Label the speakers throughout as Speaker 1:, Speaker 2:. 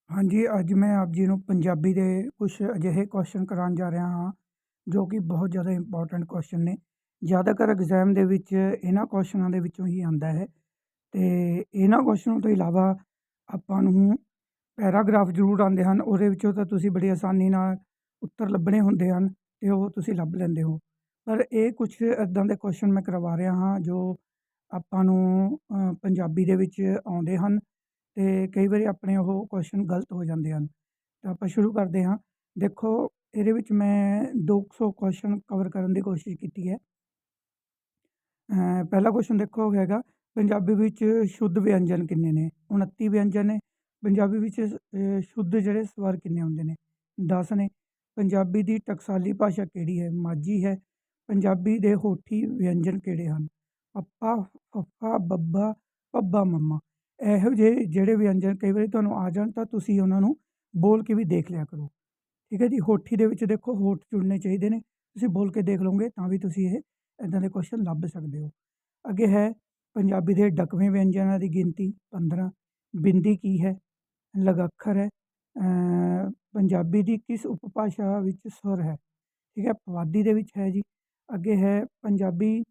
Speaker 1: हाँ जी, ਅੱਜ ਮੈਂ ਆਪ ਜੀ ਨੂੰ ਪੰਜਾਬੀ ਦੇ ਕੁਛ ਅਜਿਹੇ ਕੁਐਸਚਨ ਕਰਾਉਣ ਜਾ ਰਿਹਾ ਹਾਂ, ਜੋ ਕਿ ਬਹੁਤ ਜ਼ਿਆਦਾ ਇੰਪੋਰਟੈਂਟ ਕੁਐਸਚਨ ਨੇ। ਜ਼ਿਆਦਾਤਰ ਐਗਜ਼ਾਮ ਦੇ ਵਿੱਚ ਇਹਨਾਂ ਕੁਐਸਚਨਾਂ ਦੇ ਵਿੱਚੋਂ ਹੀ ਆਉਂਦਾ ਹੈ ਅਤੇ ਇਹਨਾਂ ਕੁਐਸਚਨਾਂ ਤੋਂ ਇਲਾਵਾ ਆਪਾਂ ਨੂੰ ਪੈਰਾਗ੍ਰਾਫ ਜ਼ਰੂਰ ਆਉਂਦੇ ਹਨ। ਉਹਦੇ ਵਿੱਚੋਂ ਤਾਂ ਤੁਸੀਂ ਬੜੀ ਆਸਾਨੀ ਨਾਲ ਉੱਤਰ ਲੱਭਣੇ ਹੁੰਦੇ ਹਨ ਅਤੇ ਉਹ ਤੁਸੀਂ ਲੱਭ ਲੈਂਦੇ ਹੋ। ਪਰ ਇਹ ਕੁਛ ਇੱਦਾਂ ਦੇ ਕੁਐਸਚਨ ਮੈਂ ਕਰਵਾ ਰਿਹਾ ਹਾਂ, ਜੋ ਆਪਾਂ ਨੂੰ ਪੰਜਾਬੀ ਦੇ ਵਿੱਚ ਆਉਂਦੇ ਹਨ ਅਤੇ ਕਈ ਵਾਰੀ ਆਪਣੇ ਉਹ ਕੁਐਸਚਨ ਗਲਤ ਹੋ ਜਾਂਦੇ ਹਨ। ਤਾਂ ਆਪਾਂ ਸ਼ੁਰੂ ਕਰਦੇ ਹਾਂ। ਦੇਖੋ, ਇਹਦੇ ਵਿੱਚ ਮੈਂ 200 ਕੁਐਸਚਨ ਕਵਰ ਕਰਨ ਦੀ ਕੋਸ਼ਿਸ਼ ਕੀਤੀ ਹੈ। ਪਹਿਲਾ ਕੁਐਸਚਨ ਦੇਖੋ ਹੈਗਾ, ਪੰਜਾਬੀ ਵਿੱਚ ਸ਼ੁੱਧ ਵਿਅੰਜਨ ਕਿੰਨੇ ਨੇ? 29 ਵਿਅੰਜਨ ਨੇ। ਪੰਜਾਬੀ ਵਿੱਚ ਸ਼ੁੱਧ ਜਿਹੜੇ ਸਵਰ ਕਿੰਨੇ ਹੁੰਦੇ ਨੇ? 10 ਨੇ। ਪੰਜਾਬੀ ਦੀ ਟਕਸਾਲੀ ਭਾਸ਼ਾ ਕਿਹੜੀ ਹੈ? ਮਾਝੀ ਹੈ। ਪੰਜਾਬੀ ਦੇ ਹੋਠੀ ਵਿਅੰਜਨ ਕਿਹੜੇ ਹਨ? ਪੱਪਾ, ਫੱਫਾ, ਬੱਬਾ, ਭੱਬਾ, ਮੰਮਾ। ਇਹੋ ਜਿਹੇ ਜਿਹੜੇ ਵਿਅੰਜਨ ਕਈ ਵਾਰੀ ਤੁਹਾਨੂੰ ਆ ਜਾਣ ਤਾਂ ਤੁਸੀਂ ਉਹਨਾਂ ਨੂੰ ਬੋਲ ਕੇ ਵੀ ਦੇਖ ਲਿਆ ਕਰੋ। ਠੀਕ ਹੈ ਜੀ। ਹੋਠੀ ਦੇ ਵਿੱਚ ਦੇਖੋ ਹੋਠ ਚੁਣਨੇ ਚਾਹੀਦੇ ਨੇ, ਤੁਸੀਂ ਬੋਲ ਕੇ ਦੇਖ ਲਓਗੇ ਤਾਂ ਵੀ ਤੁਸੀਂ ਇਹ ਇੱਦਾਂ ਦੇ ਕੁਐਸਚਨ ਲੱਭ ਸਕਦੇ ਹੋ। ਅੱਗੇ ਹੈ, ਪੰਜਾਬੀ ਦੇ ਢੱਕਵੇਂ ਵਿਅੰਜਨਾਂ ਦੀ ਗਿਣਤੀ 15। ਬਿੰਦੀ ਕੀ ਹੈ? ਲਗਾਖਰ ਹੈ। ਪੰਜਾਬੀ ਦੀ ਕਿਸ ਉਪਭਾਸ਼ਾ ਵਿੱਚ ਸਵਰ ਹੈ? ਠੀਕ ਹੈ, ਪੁਆਧੀ ਦੇ ਵਿੱਚ ਹੈ ਜੀ। ਅੱਗੇ ਹੈ, ਪੰਜਾਬੀ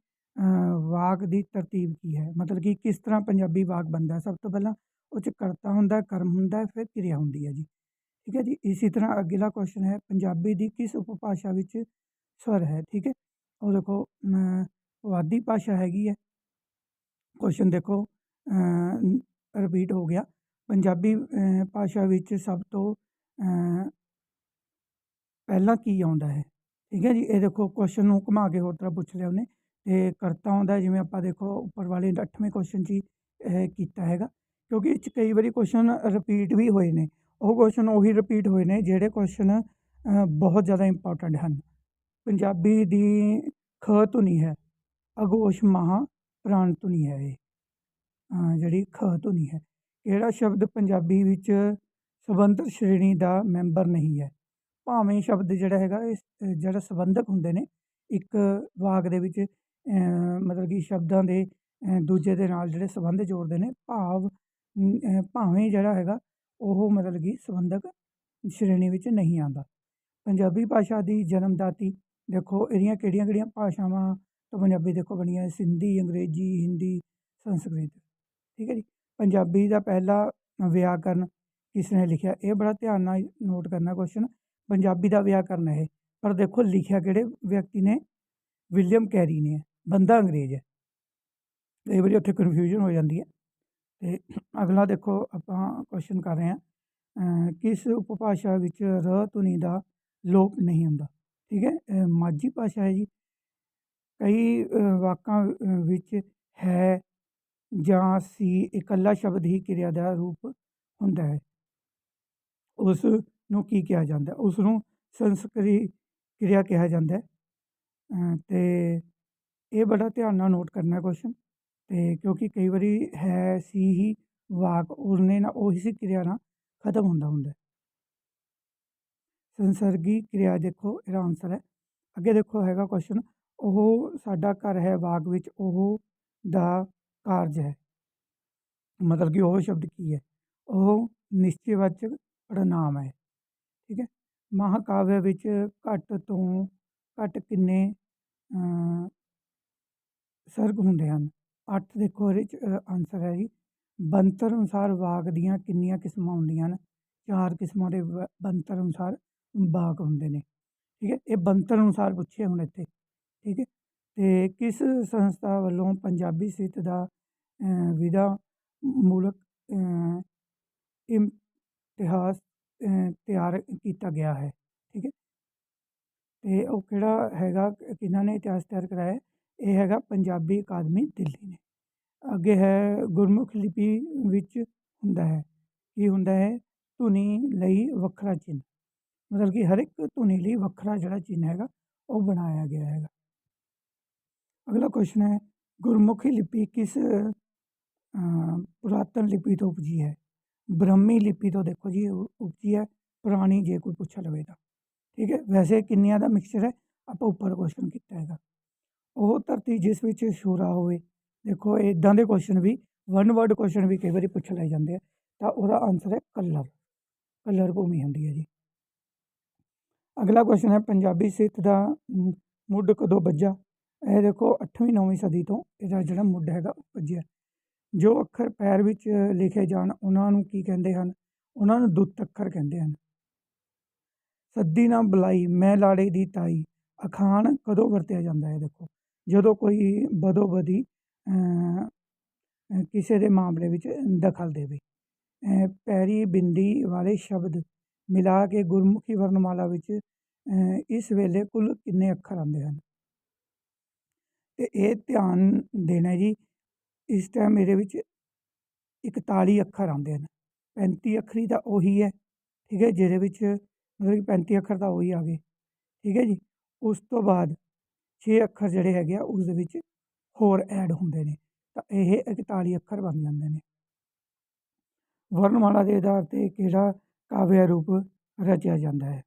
Speaker 1: ਵਾਕ ਦੀ ਤਰਤੀਬ ਕੀ ਹੈ? ਮਤਲਬ ਕਿ ਕਿਸ ਤਰ੍ਹਾਂ ਪੰਜਾਬੀ ਵਾਕ ਬਣਦਾ? ਸਭ ਤੋਂ ਪਹਿਲਾਂ ਉਹ 'ਚ ਕਰਤਾ ਹੁੰਦਾ, ਕਰਮ ਹੁੰਦਾ, ਫਿਰ ਕਿਰਿਆ ਹੁੰਦੀ ਹੈ ਜੀ। ਠੀਕ ਹੈ ਜੀ। ਇਸੇ ਤਰ੍ਹਾਂ ਅਗਲਾ ਕੁਐਸਚਨ ਹੈ, ਪੰਜਾਬੀ ਦੀ ਕਿਸ ਉਪਭਾਸ਼ਾ ਵਿੱਚ ਸਵਰ ਹੈ? ਠੀਕ ਹੈ, ਉਹ ਦੇਖੋ ਪੁਆਧੀ ਭਾਸ਼ਾ ਹੈਗੀ ਹੈ। ਕੁਐਸਚਨ ਦੇਖੋ ਰਿਪੀਟ ਹੋ ਗਿਆ। ਪੰਜਾਬੀ ਭਾਸ਼ਾ ਵਿੱਚ ਸਭ ਤੋਂ ਪਹਿਲਾਂ ਕੀ ਆਉਂਦਾ ਹੈ? ਠੀਕ ਹੈ ਜੀ। ਇਹ ਦੇਖੋ ਕੁਐਸਚਨ ਨੂੰ ਘੁਮਾ ਕੇ ਹੋਰ ਤਰ੍ਹਾਂ ਪੁੱਛ ਲਿਆ ਉਹਨੇ ਅਤੇ ਕਰਤਾ ਆਉਂਦਾ, ਜਿਵੇਂ ਆਪਾਂ ਦੇਖੋ ਉੱਪਰ ਵਾਲੇ 8ਵੇਂ ਕੁਐਸਚਨ 'ਚ ਹੀ ਇਹ ਕੀਤਾ ਹੈਗਾ, ਕਿਉਂਕਿ ਇਹ 'ਚ ਕਈ ਵਾਰੀ ਕੁਐਸਚਨ ਰਿਪੀਟ ਵੀ ਹੋਏ ਨੇ। ਉਹ ਕੁਐਸਚਨ ਉਹੀ ਰਿਪੀਟ ਹੋਏ ਨੇ ਜਿਹੜੇ ਕੁਐਸਚਨ ਬਹੁਤ ਜ਼ਿਆਦਾ ਇੰਪੋਰਟੈਂਟ ਹਨ। ਪੰਜਾਬੀ ਦੀ ਖ ਧੁਨੀ ਹੈ, ਅਘੋਸ਼ ਮਹਾਂ ਪ੍ਰਾਣ ਧੁਨੀ ਹੈ। ਇਹ ਜਿਹੜੀ ਖ ਧੁਨੀ ਹੈ। ਕਿਹੜਾ ਸ਼ਬਦ ਪੰਜਾਬੀ ਵਿੱਚ ਸਬੰਧਕ ਸ਼੍ਰੇਣੀ ਦਾ ਮੈਂਬਰ ਨਹੀਂ ਹੈ? ਭਾਵੇਂ ਸ਼ਬਦ ਜਿਹੜਾ ਹੈਗਾ, ਇਹ ਜਿਹੜਾ ਸੰਬੰਧਕ ਹੁੰਦੇ ਨੇ ਇੱਕ ਵਾਕ ਦੇ ਵਿੱਚ, ਮਤਲਬ ਕਿ ਸ਼ਬਦਾਂ ਦੇ ਦੂਜੇ ਦੇ ਨਾਲ ਜਿਹੜੇ ਸੰਬੰਧ ਜੋੜਦੇ ਨੇ, ਭਾਵੇਂ ਜਿਹੜਾ ਹੈਗਾ ਉਹ ਮਤਲਬ ਕਿ ਸੰਬੰਧਕ ਸ਼੍ਰੇਣੀ ਵਿੱਚ ਨਹੀਂ ਆਉਂਦਾ। ਪੰਜਾਬੀ ਭਾਸ਼ਾ ਦੀ ਜਨਮਦਾਤੀ ਦੇਖੋ, ਇਹਦੀਆਂ ਕਿਹੜੀਆਂ ਭਾਸ਼ਾਵਾਂ ਤੋਂ ਪੰਜਾਬੀ ਦੇਖੋ ਬਣੀ ਹੈ? ਸਿੰਧੀ, ਅੰਗਰੇਜ਼ੀ, ਹਿੰਦੀ, ਸੰਸਕ੍ਰਿਤ। ਠੀਕ ਹੈ ਜੀ। ਪੰਜਾਬੀ ਦਾ ਪਹਿਲਾ ਵਿਆਕਰਨ ਕਿਸ ਨੇ ਲਿਖਿਆ? ਇਹ ਬੜਾ ਧਿਆਨ ਨਾਲ ਨੋਟ ਕਰਨਾ ਕੁਐਸਚਨ। ਪੰਜਾਬੀ ਦਾ ਵਿਆਕਰਨ ਹੈ, ਪਰ ਦੇਖੋ ਲਿਖਿਆ ਕਿਹੜੇ ਵਿਅਕਤੀ ਨੇ? ਵਿਲੀਅਮ ਕੈਰੀ ਨੇ। ਬੰਦਾ ਅੰਗਰੇਜ਼ ਹੈ। ਕਈ ਵਾਰੀ ਉੱਥੇ ਕਨਫਿਊਜ਼ਨ ਹੋ ਜਾਂਦੀ ਹੈ। ਅਤੇ ਅਗਲਾ ਦੇਖੋ ਆਪਾਂ ਕੁਐਸਚਨ ਕਰ ਰਹੇ ਹਾਂ, ਕਿਸ ਉਪਭਾਸ਼ਾ ਵਿੱਚ ਰ ਧੁਨੀ ਦਾ ਲੋਪ ਨਹੀਂ ਹੁੰਦਾ? ਠੀਕ ਹੈ, ਮਾਝੀ ਭਾਸ਼ਾ ਹੈ ਜੀ। ਕਈ ਵਾਕਾਂ ਵਿੱਚ ਹੈ ਜਾਂ ਸੀ ਇਕੱਲਾ ਸ਼ਬਦ ਹੀ ਕਿਰਿਆ ਦਾ ਰੂਪ ਹੁੰਦਾ ਹੈ, ਉਸ ਨੂੰ ਕੀ ਕਿਹਾ ਜਾਂਦਾ? ਉਸ ਨੂੰ ਸੰਸਕਰੀ ਕਿਰਿਆ ਕਿਹਾ ਜਾਂਦਾ ਹੈ। ਅਤੇ ਇਹ ਬੜਾ ਧਿਆਨ ਨਾਲ ਨੋਟ ਕਰਨਾ ਕੁਐਸਚਨ, ਅਤੇ ਕਿਉਂਕਿ ਕਈ ਵਾਰੀ ਹੈ ਸੀ ਹੀ ਵਾਕ ਉਹਨੇ ਨਾਲ ਉਹੀ ਕਿਰਿਆ ਨਾਲ ਖਤਮ ਹੁੰਦਾ। ਸੰਸਰਗੀ ਕਿਰਿਆ ਦੇਖੋ ਇਹਦਾ ਆਨਸਰ ਹੈ। ਅੱਗੇ ਦੇਖੋ ਹੈਗਾ ਕੁਐਸਚਨ, ਉਹ ਸਾਡਾ ਘਰ ਹੈ ਵਾਕ ਵਿੱਚ ਉਹ ਦਾ ਕਾਰਜ ਹੈ, ਮਤਲਬ ਕਿ ਉਹ ਸ਼ਬਦ ਕੀ ਹੈ? ਉਹ ਨਿਸ਼ਚੈਵਾਚਕ ਪੜ੍ਹਨਾਂਵ ਹੈ। ਠੀਕ ਹੈ। ਮਹਾਂਕਾਵਿ ਵਿੱਚ ਘੱਟ ਤੋਂ ਘੱਟ ਕਿੰਨੇ ਸਰਗ ਹੁੰਦੇ ਹਨ? 8 ਦੇਖੋ ਇਹਦੇ 'ਚ ਆਨਸਰ ਹੈ ਜੀ। ਬਣਤਰ ਅਨੁਸਾਰ ਵਾਕ ਦੀਆਂ ਕਿੰਨੀਆਂ ਕਿਸਮਾਂ ਹੁੰਦੀਆਂ ਹਨ? 4 ਕਿਸਮਾਂ ਦੇ ਬਣਤਰ ਅਨੁਸਾਰ ਵਾਕ ਹੁੰਦੇ ਨੇ। ਠੀਕ ਹੈ, ਇਹ ਬਣਤਰ ਅਨੁਸਾਰ ਪੁੱਛੇ ਹੁਣ ਇੱਥੇ। ਠੀਕ ਹੈ, ਅਤੇ ਕਿਸ ਸੰਸਥਾ ਵੱਲੋਂ ਪੰਜਾਬੀ ਸਾਹਿਤ ਦਾ ਵਿਧਾ ਮੂਲਕ ਇਤਿਹਾਸ ਤਿਆਰ ਕੀਤਾ ਗਿਆ ਹੈ? ਠੀਕ ਹੈ, ਅਤੇ ਉਹ ਕਿਹੜਾ ਹੈਗਾ, ਕਿਹਨਾਂ ਨੇ ਇਤਿਹਾਸ ਤਿਆਰ ਕਰਾਇਆ? ਇਹ ਹੈਗਾ ਪੰਜਾਬੀ ਅਕਾਦਮੀ ਦਿੱਲੀ ਨੇ। ਅੱਗੇ ਹੈ, ਗੁਰਮੁਖ ਲਿਪੀ ਵਿੱਚ ਹੁੰਦਾ ਹੈ ਕੀ ਹੁੰਦਾ ਹੈ? ਧੁਨੀ ਲਈ ਵੱਖਰਾ ਚਿੰਨ੍ਹ, ਮਤਲਬ ਕਿ ਹਰ ਇੱਕ ਧੁਨੀ ਲਈ ਵੱਖਰਾ ਜਿਹੜਾ ਚਿੰਨ੍ਹ ਹੈਗਾ ਉਹ ਬਣਾਇਆ ਗਿਆ ਹੈਗਾ। ਅਗਲਾ ਕੁਐਸਚਨ ਹੈ, ਗੁਰਮੁਖੀ ਲਿਪੀ ਕਿਸ ਪੁਰਾਤਨ ਲਿਪੀ ਤੋਂ ਉਪਜੀ ਹੈ? ਬ੍ਰਹਮੀ ਲਿਪੀ ਤੋਂ ਦੇਖੋ ਜੀ ਉਪਜੀ ਹੈ, ਪੁਰਾਣੀ ਜੇ ਕੋਈ ਪੁੱਛ ਲਵੇ ਤਾਂ। ਠੀਕ ਹੈ, ਵੈਸੇ ਕਿੰਨਿਆਂ ਦਾ ਮਿਕਸਚਰ ਹੈ, ਆਪਾਂ ਉੱਪਰ ਕੁਐਸਚਨ ਕੀਤਾ ਹੈਗਾ। ਉਹ ਧਰਤੀ ਜਿਸ ਵਿੱਚ ਸ਼ੂਰਾ ਹੋਵੇ, ਦੇਖੋ ਇੱਦਾਂ ਦੇ ਕੁਐਸਚਨ ਵੀ ਵਨ ਵਰਡ ਕੁਐਸਚਨ ਵੀ ਕਈ ਵਾਰੀ ਪੁੱਛ ਲਏ ਜਾਂਦੇ ਆ, ਤਾਂ ਉਹਦਾ ਆਨਸਰ ਹੈ ਕੱਲਰ। ਕਲਰ ਭੂਮੀ ਹੁੰਦੀ ਹੈ ਜੀ। ਅਗਲਾ ਕੁਐਸਚਨ ਹੈ ਪੰਜਾਬੀ ਸਾਹਿਤ ਦਾ ਮੁੱਢ ਕਦੋਂ ਬੱਝਾ? ਇਹ ਦੇਖੋ 8ਵੀਂ 9ਵੀਂ ਸਦੀ ਤੋਂ ਇਹਦਾ ਜਿਹੜਾ ਮੁੱਢ ਹੈਗਾ ਉਹ ਬੱਝਿਆ। ਜੋ ਅੱਖਰ ਪੈਰ ਵਿੱਚ ਲਿਖੇ ਜਾਣ ਉਹਨਾਂ ਨੂੰ ਕੀ ਕਹਿੰਦੇ ਹਨ? ਉਹਨਾਂ ਨੂੰ ਦੁੱਤ ਅੱਖਰ ਕਹਿੰਦੇ ਹਨ। ਸੱਦੀ ਨਾ ਬੁਲਾਈ ਮੈਂ ਲਾੜੇ ਦੀ ਤਾਈ ਅਖਾਣ ਕਦੋਂ ਵਰਤਿਆ ਜਾਂਦਾ ਹੈ? ਦੇਖੋ ਜਦੋਂ ਕੋਈ ਬਦੋ ਬਦੀ ਕਿਸੇ ਦੇ ਮਾਮਲੇ ਵਿੱਚ ਦਖਲ ਦੇਵੇ। ਪੈਰੀ ਬਿੰਦੀ ਵਾਲੇ ਸ਼ਬਦ ਮਿਲਾ ਕੇ ਗੁਰਮੁਖੀ ਵਰਨਮਾਲਾ ਵਿੱਚ ਇਸ ਵੇਲੇ ਕੁੱਲ ਕਿੰਨੇ ਅੱਖਰ ਆਉਂਦੇ ਹਨ? ਅਤੇ ਇਹ ਧਿਆਨ ਦੇਣਾ ਜੀ, ਇਸ ਟਾਈਮ ਇਹਦੇ ਵਿੱਚ 41 ਅੱਖਰ ਆਉਂਦੇ ਹਨ। 35 ਅੱਖਰੀ ਤਾਂ ਉਹੀ ਹੈ, ਠੀਕ ਹੈ, ਜਿਹਦੇ ਵਿੱਚ ਮਤਲਬ ਕਿ 35 ਅੱਖਰ ਤਾਂ ਉਹੀ ਆ ਗਏ, ਠੀਕ ਹੈ ਜੀ। ਉਸ ਤੋਂ ਬਾਅਦ 6 ਅੱਖਰ ਜਿਹੜੇ ਹੈਗੇ ਆ ਉਸ ਦੇ ਵਿੱਚ ਹੋਰ ਐਡ ਹੁੰਦੇ ਨੇ, ਤਾਂ ਇਹ 41 ਅੱਖਰ ਬਣ ਜਾਂਦੇ ਨੇ। ਵਰਨਮਾਲਾ ਦੇ ਆਧਾਰ 'ਤੇ ਕਿਹੜਾ ਕਾਵਿਆ ਰੂਪ ਰਚਿਆ ਜਾਂਦਾ ਹੈ?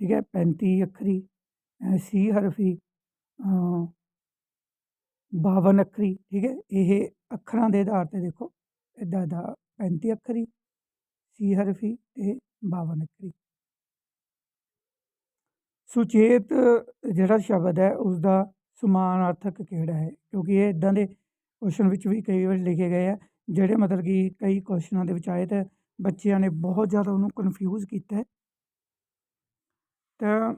Speaker 1: ਠੀਕ ਹੈ, 35 ਅੱਖਰੀ, 80 ਹਰਫੀ, 52 ਅੱਖਰੀ, ਠੀਕ ਹੈ। ਇਹ ਅੱਖਰਾਂ ਦੇ ਆਧਾਰ 'ਤੇ ਦੇਖੋ ਇੱਦਾਂ ਦਾ 35 ਅੱਖਰੀ, 80 ਹਰਫੀ ਅਤੇ 52 ਅੱਖਰੀ। ਸੁਚੇਤ ਜਿਹੜਾ ਸ਼ਬਦ ਹੈ ਉਸਦਾ ਸਮਾਨਾਰਥਕ ਕਿਹੜਾ ਹੈ? ਕਿਉਂਕਿ ਇਹ ਇੱਦਾਂ ਦੇ ਕੁਐਸਚਨ ਵਿੱਚ ਵੀ ਕਈ ਵਾਰ ਲਿਖੇ ਗਏ ਆ ਜਿਹੜੇ ਮਤਲਬ ਕਿ ਕਈ ਕੁਐਸਚਨਾਂ ਦੇ ਵਿੱਚ ਆਏ ਅਤੇ ਬੱਚਿਆਂ ਨੇ ਬਹੁਤ ਜ਼ਿਆਦਾ ਉਹਨੂੰ ਕਨਫਿਊਜ਼ ਕੀਤਾ ਹੈ। ਤਾਂ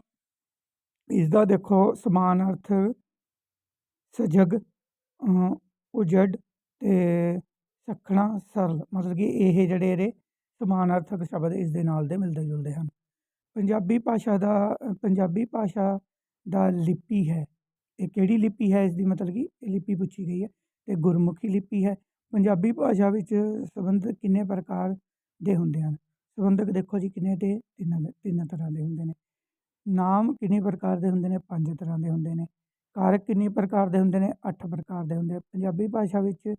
Speaker 1: ਇਸਦਾ ਦੇਖੋ ਸਮਾਨਾਰਥ ਸਜਗ, ਉਜੜ ਅਤੇ ਸੱਖਣਾ ਸਰਲ, ਮਤਲਬ ਕਿ ਇਹ ਜਿਹੜੇ ਇਹਦੇ ਸਮਾਨਾਰਥਕ ਸ਼ਬਦ ਇਸ ਦੇ ਨਾਲ ਦੇ ਮਿਲਦੇ ਜੁਲਦੇ ਹਨ। ਪੰਜਾਬੀ ਭਾਸ਼ਾ ਦਾ ਲਿਪੀ ਹੈ, ਇਹ ਕਿਹੜੀ ਲਿਪੀ ਹੈ? ਇਸ ਦੀ ਮਤਲਬ ਕਿ ਇਹ ਲਿਪੀ ਪੁੱਛੀ ਗਈ ਹੈ ਅਤੇ ਗੁਰਮੁਖੀ ਲਿਪੀ ਹੈ। ਪੰਜਾਬੀ ਭਾਸ਼ਾ ਵਿੱਚ ਸੰਬੰਧਕ ਕਿੰਨੇ ਪ੍ਰਕਾਰ ਦੇ ਹੁੰਦੇ ਹਨ? ਸੰਬੰਧਕ ਦੇਖੋ ਜੀ ਕਿੰਨੇ ਦੇ ਤਿੰਨ ਤਰ੍ਹਾਂ ਦੇ ਹੁੰਦੇ ਨੇ। ਨਾਮ ਕਿੰਨੇ ਪ੍ਰਕਾਰ ਦੇ ਹੁੰਦੇ ਨੇ? 5 ਤਰ੍ਹਾਂ ਦੇ ਹੁੰਦੇ ਨੇ। ਕਾਰਕ ਕਿੰਨੇ ਪ੍ਰਕਾਰ ਦੇ ਹੁੰਦੇ ਨੇ? 8 ਪ੍ਰਕਾਰ ਦੇ ਹੁੰਦੇ। ਪੰਜਾਬੀ ਭਾਸ਼ਾ ਵਿੱਚ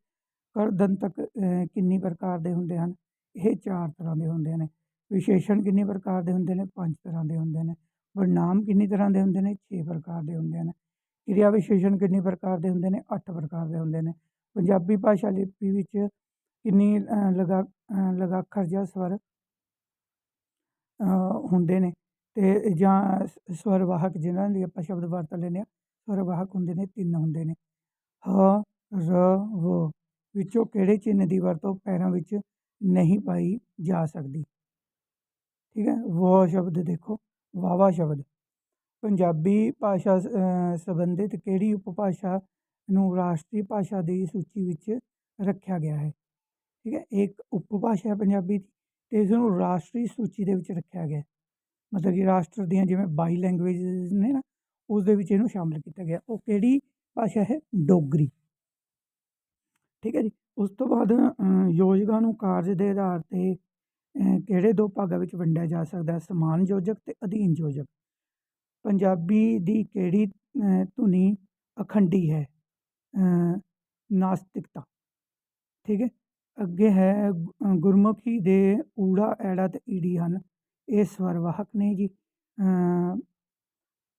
Speaker 1: ਕਰਦੰਤਕ ਕਿੰਨੀ ਪ੍ਰਕਾਰ ਦੇ ਹੁੰਦੇ ਹਨ? ਇਹ 4 ਤਰ੍ਹਾਂ ਦੇ ਹੁੰਦੇ ਨੇ। ਵਿਸ਼ੇਸ਼ਣ ਕਿੰਨੇ ਪ੍ਰਕਾਰ ਦੇ ਹੁੰਦੇ ਨੇ? 5 ਤਰ੍ਹਾਂ ਦੇ ਹੁੰਦੇ ਨੇ। ਪੜਨਾਮ ਕਿੰਨੀ ਤਰ੍ਹਾਂ ਦੇ ਹੁੰਦੇ ਨੇ? 6 ਪ੍ਰਕਾਰ ਦੇ ਹੁੰਦੇ ਹਨ। ਕਿਰਿਆ ਵਿਸ਼ੇਸ਼ਣ ਕਿੰਨੇ ਪ੍ਰਕਾਰ ਦੇ ਹੁੰਦੇ ਨੇ? 8 ਪ੍ਰਕਾਰ ਦੇ ਹੁੰਦੇ ਨੇ। ਪੰਜਾਬੀ ਭਾਸ਼ਾ ਲਿਪੀ ਵਿੱਚ ਕਿੰਨੀ ਲਗਾਖਰ ਜਾਂ ਸਵਰ ਹੁੰਦੇ ਨੇ ਅਤੇ ਜਾਂ ਸਵਰ ਵਾਹਕ ਜਿਹਨਾਂ ਲਈ ਆਪਾਂ ਸ਼ਬਦ ਵਰਤ ਲੈਂਦੇ ਹਾਂ, ਸਵਰ ਵਾਹਕ ਹੁੰਦੇ ਨੇ 3 ਹੁੰਦੇ ਨੇ। ਹ, ਰ, ਵ ਵਿੱਚੋਂ ਕਿਹੜੇ ਚਿੰਨ੍ਹ ਦੀ ਵਰਤੋਂ ਪੈਰਾਂ ਵਿੱਚ ਨਹੀਂ ਪਾਈ ਜਾ ਸਕਦੀ? ਠੀਕ ਹੈ, ਵ ਸ਼ਬਦ ਦੇਖੋ ਵਾਵਾ ਸ਼ਬਦ। ਪੰਜਾਬੀ ਭਾਸ਼ਾ ਸੰਬੰਧਿਤ ਕਿਹੜੀ ਉਪਭਾਸ਼ਾ ਨੂੰ ਰਾਸ਼ਟਰੀ ਭਾਸ਼ਾ ਦੀ ਸੂਚੀ ਵਿੱਚ ਰੱਖਿਆ ਗਿਆ ਹੈ? ਠੀਕ ਹੈ, ਇੱਕ ਉਪਭਾਸ਼ਾ ਹੈ ਪੰਜਾਬੀ ਦੀ ਅਤੇ ਇਸ ਨੂੰ ਰਾਸ਼ਟਰੀ ਸੂਚੀ ਦੇ ਵਿੱਚ ਰੱਖਿਆ ਗਿਆ, ਮਤਲਬ ਕਿ ਰਾਸ਼ਟਰ ਦੀਆਂ ਜਿਵੇਂ 22 ਲੈਂਗੁਏਜਿਸ ਨੇ ਨਾ, ਉਸ ਦੇ ਵਿੱਚ ਇਹਨੂੰ ਸ਼ਾਮਿਲ ਕੀਤਾ ਗਿਆ। ਉਹ ਕਿਹੜੀ ਭਾਸ਼ਾ ਹੈ? ਡੋਗਰੀ। ਠੀਕ ਹੈ ਜੀ। ਉਸ ਤੋਂ ਬਾਅਦ ਯੋਜਕਾਂ ਨੂੰ ਕਾਰਜ ਦੇ ਆਧਾਰ 'ਤੇ ਕਿਹੜੇ 2 ਭਾਗਾਂ ਵਿੱਚ ਵੰਡਿਆ ਜਾ ਸਕਦਾ? ਸਮਾਨ ਯੋਜਕ ਅਤੇ ਅਧੀਨ ਯੋਜਕ। ਪੰਜਾਬੀ ਦੀ ਕਿਹੜੀ ਧੁਨੀ ਅਖੰਡੀ ਹੈ? ਨਾਸਤਿਕਤਾ। ਠੀਕ ਹੈ, ਅੱਗੇ ਹੈ ਗੁਰਮੁਖੀ ਦੇ ਊੜਾ, ਐੜਾ ਅਤੇ ਈੜੀ ਹਨ, ਇਹ ਸਵਰ ਵਾਹਕ ਨੇ ਜੀ।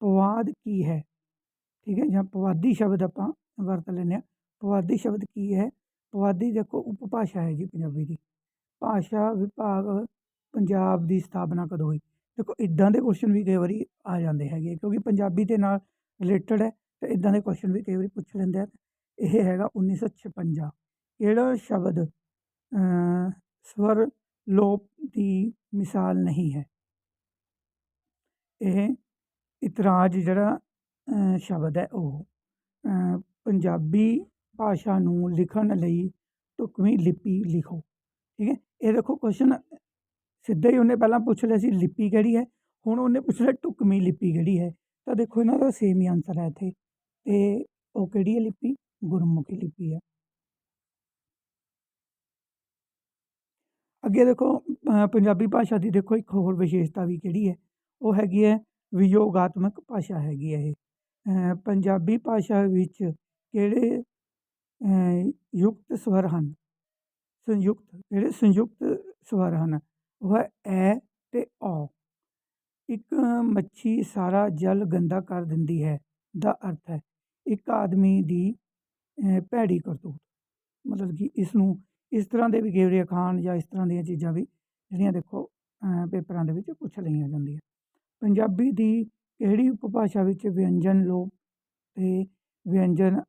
Speaker 1: ਪਵਾਦ ਕੀ ਹੈ? ਠੀਕ ਹੈ, ਜਾਂ ਪਵਾਦੀ ਸ਼ਬਦ ਆਪਾਂ ਵਰਤ ਲੈਂਦੇ ਹਾਂ। ਪਵਾਦੀ ਸ਼ਬਦ ਕੀ ਹੈ? ਪਵਾਦੀ ਦੇਖੋ ਉਪਭਾਸ਼ਾ ਹੈ ਜੀ ਪੰਜਾਬੀ ਦੀ। ਭਾਸ਼ਾ ਵਿਭਾਗ ਪੰਜਾਬ ਦੀ ਸਥਾਪਨਾ ਕਦੋਂ ਹੋਈ? ਦੇਖੋ ਇੱਦਾਂ ਦੇ ਕੁਐਸਚਨ ਵੀ ਕਈ ਵਾਰੀ ਆ ਜਾਂਦੇ ਹੈਗੇ, ਕਿਉਂਕਿ ਪੰਜਾਬੀ ਦੇ ਨਾਲ ਰਿਲੇਟਡ ਹੈ ਅਤੇ ਇੱਦਾਂ ਦੇ ਕੁਐਸਚਨ ਵੀ ਕਈ ਵਾਰੀ ਪੁੱਛ ਲੈਂਦੇ ਆ। ਇਹ ਹੈਗਾ 1956। ਕਿਹੜਾ ਸ਼ਬਦ ਸਵਰ ਲੋਪ ਦੀ ਮਿਸਾਲ ਨਹੀਂ ਹੈ? ਇਹ ਇਤਰਾਜ਼ ਜਿਹੜਾ ਸ਼ਬਦ ਹੈ ਉਹ। ਪੰਜਾਬੀ ਭਾਸ਼ਾ ਨੂੰ ਲਿਖਣ ਲਈ ਢੁਕਵੀਂ ਲਿਪੀ ਲਿਖੋ। ਠੀਕ ਹੈ, ਇਹ ਦੇਖੋ ਕੁਐਸਚਨ ਸਿੱਧਾ ਹੀ ਉਹਨੇ ਪਹਿਲਾਂ ਪੁੱਛ ਲਿਆ ਸੀ ਲਿਪੀ ਕਿਹੜੀ ਹੈ, ਹੁਣ ਉਹਨੇ ਪੁੱਛ ਲਿਆ ਢੁਕਵੀਂ ਲਿਪੀ ਕਿਹੜੀ ਹੈ। ਤਾਂ ਦੇਖੋ ਇਹਨਾਂ ਦਾ ਸੇਮ ਹੀ ਆਨਸਰ ਹੈ ਇੱਥੇ, ਅਤੇ ਉਹ ਕਿਹੜੀ ਹੈ ਲਿਪੀ? ਗੁਰਮੁਖੀ ਲਿਪੀ ਹੈ। ਅੱਗੇ ਦੇਖੋ ਪੰਜਾਬੀ ਭਾਸ਼ਾ ਦੀ ਦੇਖੋ ਇੱਕ ਹੋਰ ਵਿਸ਼ੇਸ਼ਤਾ ਵੀ ਕਿਹੜੀ ਹੈ, ਉਹ ਹੈਗੀ ਹੈ ਵਿਯੋਗਾਤਮਕ ਭਾਸ਼ਾ ਹੈਗੀ ਹੈ ਇਹ। ਪੰਜਾਬੀ ਭਾਸ਼ਾ ਵਿੱਚ ਕਿਹੜੇ ਯੁਕਤ ਸਵਰ ਹਨ? ਜਿਹੜੇ ਸੰਯੁਕਤ ਸਵਰ ਹਨ ਉਹ ਹੈ ਐ ਅਤੇ ਔ। ਇੱਕ ਮੱਛੀ ਸਾਰਾ ਜਲ ਗੰਦਾ ਕਰ ਦਿੰਦੀ ਹੈ ਦਾ ਅਰਥ ਹੈ ਇੱਕ ਆਦਮੀ ਦੀ ਭੈੜੀ ਕਰਤੂਤ। ਮਤਲਬ ਕਿ ਇਸ ਨੂੰ ਇਸ ਤਰ੍ਹਾਂ ਦੇ ਵੀ ਕਈ ਵਾਰੀ ਅਖਾਣ ਜਾਂ ਇਸ ਤਰ੍ਹਾਂ ਦੀਆਂ ਚੀਜ਼ਾਂ ਵੀ ਜਿਹੜੀਆਂ ਦੇਖੋ ਪੇਪਰਾਂ ਦੇ ਵਿੱਚ ਪੁੱਛ ਲਈਆਂ ਜਾਂਦੀਆਂ। ਪੰਜਾਬੀ ਦੀ ਕਿਹੜੀ ਉਪਭਾਸ਼ਾ ਵਿੱਚ ਵਿਅੰਜਨ ਲੋਪ ਤੇ ਵਿਅੰਜਨ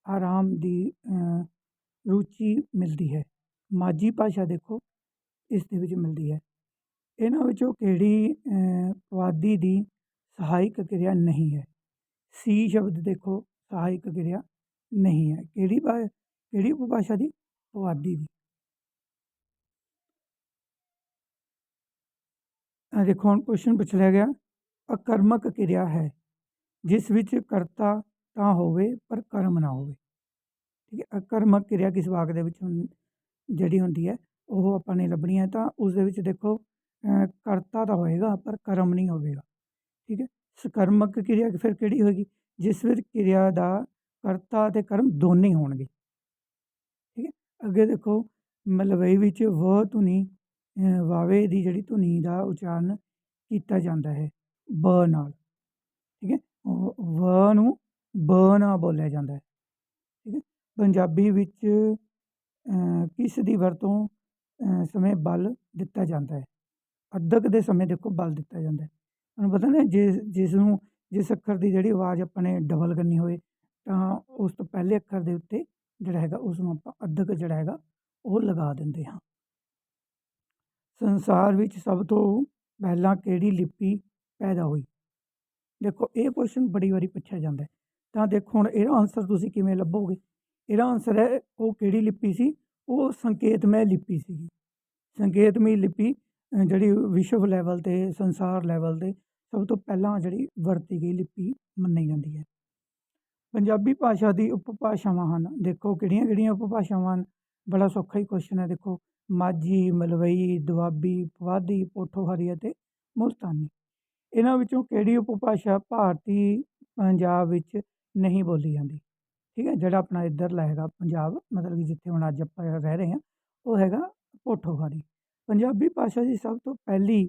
Speaker 1: ਆਰਾਮ ਦੀ ਰੁਚੀ ਮਿਲਦੀ ਹੈ? ਮਾਝੀ ਭਾਸ਼ਾ ਦੇਖੋ ਇਸ ਦੇ ਵਿੱਚ ਮਿਲਦੀ ਹੈ। ਇਹਨਾਂ ਵਿੱਚੋਂ ਕਿਹੜੀ ਪੁਆਧੀ ਦੀ ਸਹਾਇਕ ਕਿਰਿਆ ਨਹੀਂ ਹੈ? ਸੀ ਸ਼ਬਦ ਦੇਖੋ ਸਹਾਇਕ ਕਿਰਿਆ ਨਹੀਂ ਹੈ। ਕਿਹੜੀ ਉਪਭਾਸ਼ਾ ਦੀ? ਪੁਆਧੀ ਦੀ। ਦੇਖੋ ਹੁਣ ਕੁਐਸਚਨ ਪੁੱਛ ਲਿਆ ਗਿਆ, ਆਕਰਮਕ ਕਿਰਿਆ ਹੈ ਜਿਸ ਵਿੱਚ ਕਰਤਾ ਤਾਂ ਹੋਵੇ ਪਰ ਕਰਮ ਨਾ ਹੋਵੇ। ਠੀਕ ਹੈ, ਆਕਰਮਕ ਕਿਰਿਆ ਕਿਸ ਵਾਕ ਦੇ ਵਿੱਚ ਜਿਹੜੀ ਹੁੰਦੀ ਹੈ ਉਹ ਆਪਾਂ ਨੇ ਲੱਭਣੀ ਹੈ। ਤਾਂ ਉਸ ਦੇ ਵਿੱਚ ਦੇਖੋ ਕਰਤਾ ਤਾਂ ਹੋਏਗਾ ਪਰ ਕਰਮ ਨਹੀਂ ਹੋਵੇਗਾ। ਠੀਕ ਹੈ, ਸਕਰਮਕ ਕਿਰਿਆ ਫਿਰ ਕਿਹੜੀ ਹੋਏਗੀ? ਜਿਸ ਵਿੱਚ ਕਿਰਿਆ ਦਾ ਕਰਤਾ ਅਤੇ ਕਰਮ ਦੋਨੇ ਹੋਣਗੇ। ਠੀਕ ਹੈ, ਅੱਗੇ ਦੇਖੋ ਮਲਵਈ ਵਿੱਚ ਵ ਧੁਨੀ ਵਾਵੇ ਦੀ ਜਿਹੜੀ ਧੁਨੀ ਦਾ ਉਚਾਰਨ ਕੀਤਾ ਜਾਂਦਾ ਹੈ ਬ ਨਾਲ। ਠੀਕ ਹੈ, ਵ ਨੂੰ ਬ ਨਾਲ ਬੋਲਿਆ ਜਾਂਦਾ ਹੈ। ਠੀਕ ਹੈ, ਪੰਜਾਬੀ ਵਿੱਚ ਕਿਸ ਦੀ ਵਰਤੋਂ ਸਮੇਂ ਬਲ ਦਿੱਤਾ ਜਾਂਦਾ ਹੈ? ਅੱਧਕ ਦੇ ਸਮੇਂ ਦੇਖੋ ਬਲ ਦਿੱਤਾ ਜਾਂਦਾ ਹੈ। ਤੁਹਾਨੂੰ ਪਤਾ ਨਾ ਜਿਸ ਅੱਖਰ ਦੀ ਜਿਹੜੀ ਆਵਾਜ਼ ਆਪਾਂ ਨੇ ਡਬਲ ਕਰਨੀ ਹੋਵੇ ਤਾਂ ਉਸ ਤੋਂ ਪਹਿਲੇ ਅੱਖਰ ਦੇ ਉੱਤੇ ਜਿਹੜਾ ਹੈਗਾ ਉਸ ਨੂੰ ਆਪਾਂ ਅੱਧਕ ਜਿਹੜਾ ਹੈਗਾ ਉਹ ਲਗਾ ਦਿੰਦੇ ਹਾਂ। ਸੰਸਾਰ ਵਿੱਚ ਸਭ ਤੋਂ ਪਹਿਲਾਂ ਕਿਹੜੀ ਲਿਪੀ ਪੈਦਾ ਹੋਈ? ਦੇਖੋ ਇਹ ਕੁਐਸਚਨ ਬੜੀ ਵਾਰੀ ਪੁੱਛਿਆ ਜਾਂਦਾ ਹੈ। ਤਾਂ ਦੇਖੋ ਹੁਣ ਇਹਦਾ ਆਨਸਰ ਤੁਸੀਂ ਕਿਵੇਂ ਲੱਭੋਗੇ? ਇਹਦਾ ਆਨਸਰ ਹੈ ਉਹ ਕਿਹੜੀ ਲਿਪੀ ਸੀ? ਉਹ ਸੰਕੇਤਮਈ ਲਿਪੀ ਸੀਗੀ। ਸੰਕੇਤਮਈ ਲਿਪੀ ਜਿਹੜੀ ਵਿਸ਼ਵ ਲੈਵਲ 'ਤੇ ਸੰਸਾਰ ਲੈਵਲ 'ਤੇ ਸਭ ਤੋਂ ਪਹਿਲਾਂ ਜਿਹੜੀ ਵਰਤੀ ਗਈ ਲਿਪੀ ਮੰਨੀ ਜਾਂਦੀ ਹੈ। ਪੰਜਾਬੀ ਭਾਸ਼ਾ ਦੀ ਉਪਭਾਸ਼ਾਵਾਂ ਹਨ। ਦੇਖੋ ਕਿਹੜੀਆਂ ਕਿਹੜੀਆਂ ਉਪਭਾਸ਼ਾਵਾਂ ਹਨ? ਬੜਾ ਸੌਖਾ ਹੀ ਕੁਐਸਚਨ ਹੈ। ਦੇਖੋ ਮਾਝੀ, ਮਲਵਈ, ਦੁਆਬੀ, ਪੁਆਧੀ, ਪੋਠੋਹਾਰੀ ਅਤੇ ਮੁਲਤਾਨੀ। ਇਹਨਾਂ ਵਿੱਚੋਂ ਕਿਹੜੀ ਉਪਭਾਸ਼ਾ ਭਾਰਤੀ ਪੰਜਾਬ ਵਿੱਚ ਨਹੀਂ ਬੋਲੀ ਜਾਂਦੀ? ਠੀਕ ਹੈ, ਜਿਹੜਾ ਆਪਣਾ ਇੱਧਰਲਾ ਹੈਗਾ ਪੰਜਾਬ, ਮਤਲਬ ਕਿ ਜਿੱਥੇ ਹੁਣ ਅੱਜ ਆਪਾਂ ਰਹਿ ਰਹੇ ਹਾਂ ਉਹ ਹੈਗਾ ਪੋਠੋਹਾਰੀ। ਪੰਜਾਬੀ ਭਾਸ਼ਾ ਦੀ ਸਭ ਤੋਂ ਪਹਿਲੀ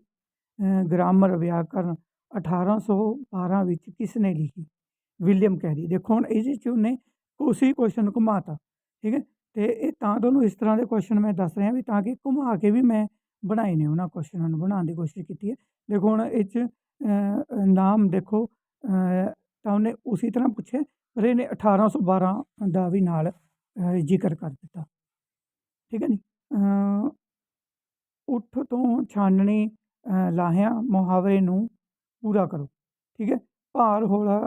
Speaker 1: ਗ੍ਰਾਮਰ ਵਿਆਕਰਨ 1812 ਵਿੱਚ ਕਿਸ ਨੇ ਲਿਖੀ? William carry. ਦੇਖੋ ਹੁਣ ਇਹਦੇ 'ਚ ਉਹਨੇ ਉਸੇ ਕੁਐਸਚਨ ਘੁਮਾਤਾ। ਠੀਕ ਹੈ, ਅਤੇ ਇਹ ਤਾਂ ਤੁਹਾਨੂੰ ਇਸ ਤਰ੍ਹਾਂ ਦੇ ਕੁਐਸਚਨ ਮੈਂ ਦੱਸ ਰਿਹਾ ਵੀ ਤਾਂ ਕਿ ਘੁਮਾ ਕੇ ਵੀ ਮੈਂ ਬਣਾਏ ਨੇ, ਉਹਨਾਂ ਕੁਐਸਚਨਾਂ ਨੂੰ ਬਣਾਉਣ ਦੀ ਕੋਸ਼ਿਸ਼ ਕੀਤੀ ਹੈ। ਦੇਖੋ ਹੁਣ ਇਹ 'ਚ ਨਾਮ ਦੇਖੋ ਤਾਂ ਉਹਨੇ ਉਸੇ ਤਰ੍ਹਾਂ ਪੁੱਛਿਆ ਪਰ ਇਹਨੇ 1812 ਦਾ ਵੀ ਨਾਲ ਜ਼ਿਕਰ ਕਰ ਦਿੱਤਾ। ਠੀਕ ਹੈ ਜੀ। ਉੱਠ ਤੋਂ ਛਾਨਣੀ ਲਾਹਿਆਂ ਮੁਹਾਵਰੇ ਨੂੰ ਪੂਰਾ ਕਰੋ। ਠੀਕ ਹੈ, ਭਾਰ ਹੌਲਾ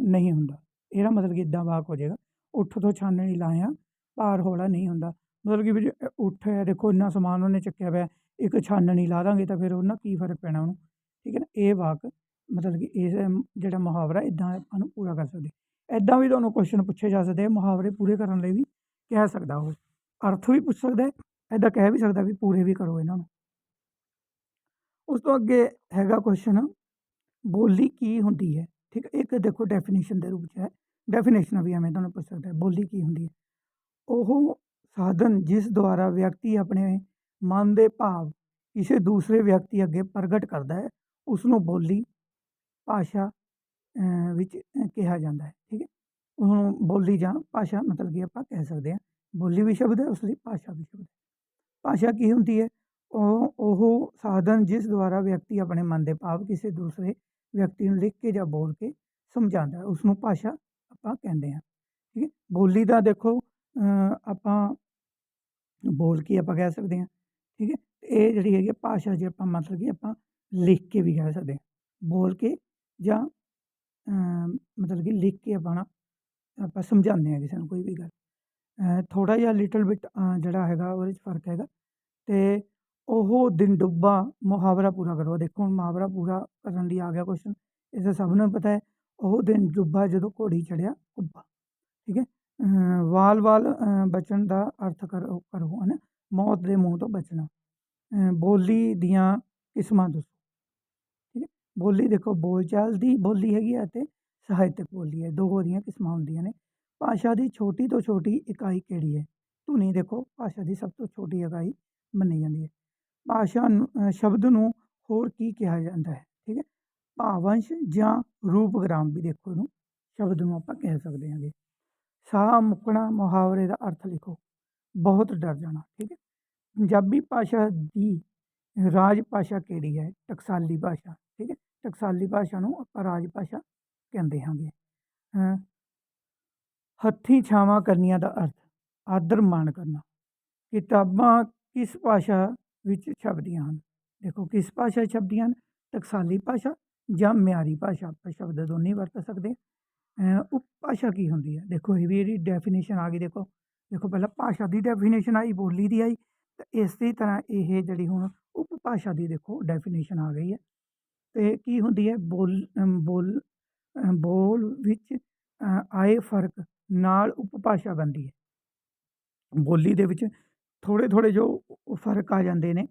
Speaker 1: ਨਹੀਂ ਹੁੰਦਾ। ਇਹਦਾ ਮਤਲਬ ਕਿ ਇੱਦਾਂ ਵਾਕ ਹੋ ਜਾਏਗਾ, ਉੱਠ ਤੋਂ ਛਾਨਣੀ ਲਾਹਿਆਂ ਭਾਰ ਹੌਲਾ ਨਹੀਂ ਹੁੰਦਾ। ਮਤਲਬ ਕਿ ਵੀ ਉੱਠ ਹੈ, ਦੇਖੋ ਇੰਨਾ ਸਮਾਨ ਉਹਨੇ ਚੱਕਿਆ ਹੋਇਆ, ਇੱਕ ਛਾਨਣੀ ਲਾ ਦਾਂਗੇ ਤਾਂ ਫਿਰ ਉਹਨਾਂ ਕੀ ਫਰਕ ਪੈਣਾ ਉਹਨੂੰ। ਠੀਕ ਹੈ ਨਾ, ਇਹ ਵਾਕ ਮਤਲਬ ਕਿ ਇਹ ਜਿਹੜਾ ਮੁਹਾਵਰਾ ਇੱਦਾਂ ਆਪਾਂ ਨੂੰ ਪੂਰਾ ਕਰ ਸਕਦੇ। ਇੱਦਾਂ ਵੀ ਤੁਹਾਨੂੰ ਕੁਐਸਚਨ ਪੁੱਛੇ ਜਾ ਸਕਦੇ ਆ ਮੁਹਾਵਰੇ ਪੂਰੇ ਕਰਨ ਲਈ ਵੀ ਕਹਿ ਸਕਦਾ ਉਹ, ਅਰਥ ਵੀ ਪੁੱਛ ਸਕਦਾ, ਇੱਦਾਂ ਕਹਿ ਵੀ ਸਕਦਾ ਵੀ ਪੂਰੇ ਵੀ ਕਰੋ ਇਹਨਾਂ ਨੂੰ। ਉਸ ਤੋਂ ਅੱਗੇ ਹੈਗਾ ਕੁਐਸਚਨ, ਬੋਲੀ ਕੀ ਹੁੰਦੀ ਹੈ? ਠੀਕ ਹੈ, ਇੱਕ ਦੇਖੋ ਡੈਫੀਨੇਸ਼ਨ ਦੇ ਰੂਪ 'ਚ ਹੈ, ਡੈਫੀਨੇਸ਼ਨ ਵੀ ਐਵੇਂ ਤੁਹਾਨੂੰ ਪੁੱਛ ਸਕਦਾ ਬੋਲੀ ਕੀ ਹੁੰਦੀ ਹੈ? ਉਹ ਸਾਧਨ ਜਿਸ ਦੁਆਰਾ ਵਿਅਕਤੀ ਆਪਣੇ ਮਨ ਦੇ ਭਾਵ ਕਿਸੇ ਦੂਸਰੇ ਵਿਅਕਤੀ ਅੱਗੇ ਪ੍ਰਗਟ ਕਰਦਾ ਹੈ ਉਸ ਨੂੰ ਬੋਲੀ ਭਾਸ਼ਾ ਵਿੱਚ ਕਿਹਾ ਜਾਂਦਾ ਹੈ। ਠੀਕ ਹੈ, ਉਹਨੂੰ ਬੋਲੀ ਜਾਂ ਭਾਸ਼ਾ ਮਤਲਬ ਕਿ ਆਪਾਂ ਕਹਿ ਸਕਦੇ ਹਾਂ। ਬੋਲੀ ਵੀ ਸ਼ਬਦ ਹੈ, ਉਸ ਲਈ ਭਾਸ਼ਾ ਵੀ ਸ਼ਬਦ ਹੈ। ਭਾਸ਼ਾ ਕੀ ਹੁੰਦੀ ਹੈ? ਉਹ ਸਾਧਨ ਜਿਸ ਦੁਆਰਾ ਵਿਅਕਤੀ ਆਪਣੇ ਮਨ ਦੇ ਭਾਵ ਕਿਸੇ ਦੂਸਰੇ ਵਿਅਕਤੀ ਨੂੰ ਲਿਖ ਕੇ ਜਾਂ ਬੋਲ ਕੇ ਸਮਝਾਉਂਦਾ, ਉਸ ਨੂੰ ਭਾਸ਼ਾ ਆਪਾਂ ਕਹਿੰਦੇ ਹਾਂ। ਠੀਕ ਹੈ, ਬੋਲੀ ਦਾ ਦੇਖੋ ਆਪਾਂ ਬੋਲ ਕੇ ਆਪਾਂ ਕਹਿ ਸਕਦੇ ਹਾਂ। ਠੀਕ ਹੈ, ਇਹ ਜਿਹੜੀ ਹੈਗੀ ਭਾਸ਼ਾ ਜੇ ਆਪਾਂ ਮਤਲਬ ਕਿ ਆਪਾਂ ਲਿਖ ਕੇ ਵੀ ਕਹਿ ਸਕਦੇ ਹਾਂ, ਬੋਲ ਕੇ ਜਾਂ ਮਤਲਬ ਕਿ ਲਿਖ ਕੇ ਆਪਾਂ ਸਮਝਾਉਂਦੇ ਹਾਂ ਕਿਸੇ ਨੂੰ ਕੋਈ ਵੀ ਗੱਲ। ਥੋੜ੍ਹਾ ਜਿਹਾ ਲਿਟਲ ਬਿਟ ਜਿਹੜਾ ਹੈਗਾ ਉਹਦੇ 'ਚ ਫਰਕ ਹੈਗਾ। ਅਤੇ ਉਹ ਦਿਨ ਡੁੱਬਾ ਮੁਹਾਵਰਾ ਪੂਰਾ ਕਰੋ। ਦੇਖੋ ਹੁਣ ਮੁਹਾਵਰਾ ਪੂਰਾ ਕਰਨ ਲਈ ਆ ਗਿਆ ਕੁਐਸਚਨ, ਇਹ ਤਾਂ ਸਭ ਨੂੰ ਪਤਾ ਹੈ। ਉਹ ਦਿਨ ਡੁੱਬਾ ਜਦੋਂ ਘੋੜੀ ਚੜ੍ਹਿਆ ਕੁੱਬਾ। ਠੀਕ ਹੈ, ਵਾਲ ਬਚਣ ਦਾ ਅਰਥ ਕਰੋ ਹੈ ਨਾ, ਮੌਤ ਦੇ ਮੂੰਹ ਤੋਂ ਬਚਣਾ। ਬੋਲੀ ਦੀਆਂ ਕਿਸਮਾਂ ਦੱਸੋ। ਠੀਕ ਹੈ, ਬੋਲੀ ਦੇਖੋ ਬੋਲਚਾਲ ਦੀ ਬੋਲੀ ਹੈਗੀ ਹੈ ਅਤੇ ਸਾਹਿਤਕ ਬੋਲੀ ਹੈ, ਦੋ ਉਹਦੀਆਂ ਕਿਸਮਾਂ ਹੁੰਦੀਆਂ ਨੇ। ਭਾਸ਼ਾ ਦੀ ਛੋਟੀ ਤੋਂ ਛੋਟੀ ਇਕਾਈ ਕਿਹੜੀ ਹੈ? ਧੁਨੀ ਦੇਖੋ ਭਾਸ਼ਾ ਦੀ ਸਭ ਤੋਂ ਛੋਟੀ ਇਕਾਈ ਮੰਨੀ ਜਾਂਦੀ ਹੈ। ਭਾਸ਼ਾ ਸ਼ਬਦ ਨੂੰ ਹੋਰ ਕੀ ਕਿਹਾ ਜਾਂਦਾ ਹੈ? ਠੀਕ ਹੈ, ਭਾਵੰਸ਼ ਜਾਂ ਰੂਪਗ੍ਰਾਮ ਵੀ ਦੇਖੋ ਇਹਨੂੰ ਸ਼ਬਦ ਨੂੰ ਆਪਾਂ ਕਹਿ ਸਕਦੇ ਹਾਂਗੇ। ਸਾਹ ਮੁੱਕਣਾ ਮੁਹਾਵਰੇ ਦਾ ਅਰਥ ਲਿਖੋ। ਬਹੁਤ ਡਰ ਜਾਣਾ। ਠੀਕ ਹੈ, ਪੰਜਾਬੀ ਭਾਸ਼ਾ ਦੀ ਰਾਜ ਭਾਸ਼ਾ ਕਿਹੜੀ ਹੈ? ਟਕਸਾਲੀ ਭਾਸ਼ਾ। ਠੀਕ ਹੈ, ਟਕਸਾਲੀ ਭਾਸ਼ਾ ਨੂੰ ਆਪਾਂ ਰਾਜ ਭਾਸ਼ਾ ਕਹਿੰਦੇ ਹਾਂਗੇ। ਹੱਥੀਂ ਛਾਵਾਂ ਕਰਨੀਆਂ ਦਾ ਅਰਥ ਆਦਰ ਮਾਣ ਕਰਨਾ। ਕਿਤਾਬਾਂ ਕਿਸ ਭਾਸ਼ਾ ਵਿੱਚ ਛਪਦੀਆਂ ਹਨ? ਦੇਖੋ, ਕਿਸ ਭਾਸ਼ਾ 'ਚ ਛਪਦੀਆਂ ਹਨ? ਟਕਸਾਲੀ ਭਾਸ਼ਾ ਜਾਂ ਮਿਆਰੀ ਭਾਸ਼ਾ। ਆਪਾਂ ਸ਼ਬਦ ਦੋਨੇ ਵਰਤ ਸਕਦੇ ਹਾਂ। ਉਪ ਭਾਸ਼ਾ ਕੀ ਹੁੰਦੀ ਹੈ? ਦੇਖੋ, ਇਹ ਵੀ ਇਹਦੀ ਡੈਫੀਨੇਸ਼ਨ ਆ ਗਈ। ਦੇਖੋ ਪਹਿਲਾਂ ਭਾਸ਼ਾ ਦੀ ਡੈਫੀਨੇਸ਼ਨ ਆਈ, ਬੋਲੀ ਦੀ ਆਈ, ਤਾਂ ਇਸੇ ਤਰ੍ਹਾਂ ਇਹ ਜਿਹੜੀ ਹੁਣ ਉਪ ਭਾਸ਼ਾ ਦੀ ਦੇਖੋ ਡੈਫੀਨੇਸ਼ਨ ਆ ਗਈ ਹੈ। ਅਤੇ ਕੀ ਹੁੰਦੀ ਹੈ? ਬੋਲ ਵਿੱਚ ਆਏ ਫਰਕ ਨਾਲ ਉਪਭਾਸ਼ਾ ਬਣਦੀ ਹੈ। ਬੋਲੀ ਦੇ ਵਿੱਚ ਥੋੜ੍ਹੇ ਥੋੜ੍ਹੇ ਜੋ ਫਰਕ ਆ ਜਾਂਦੇ ਨੇ,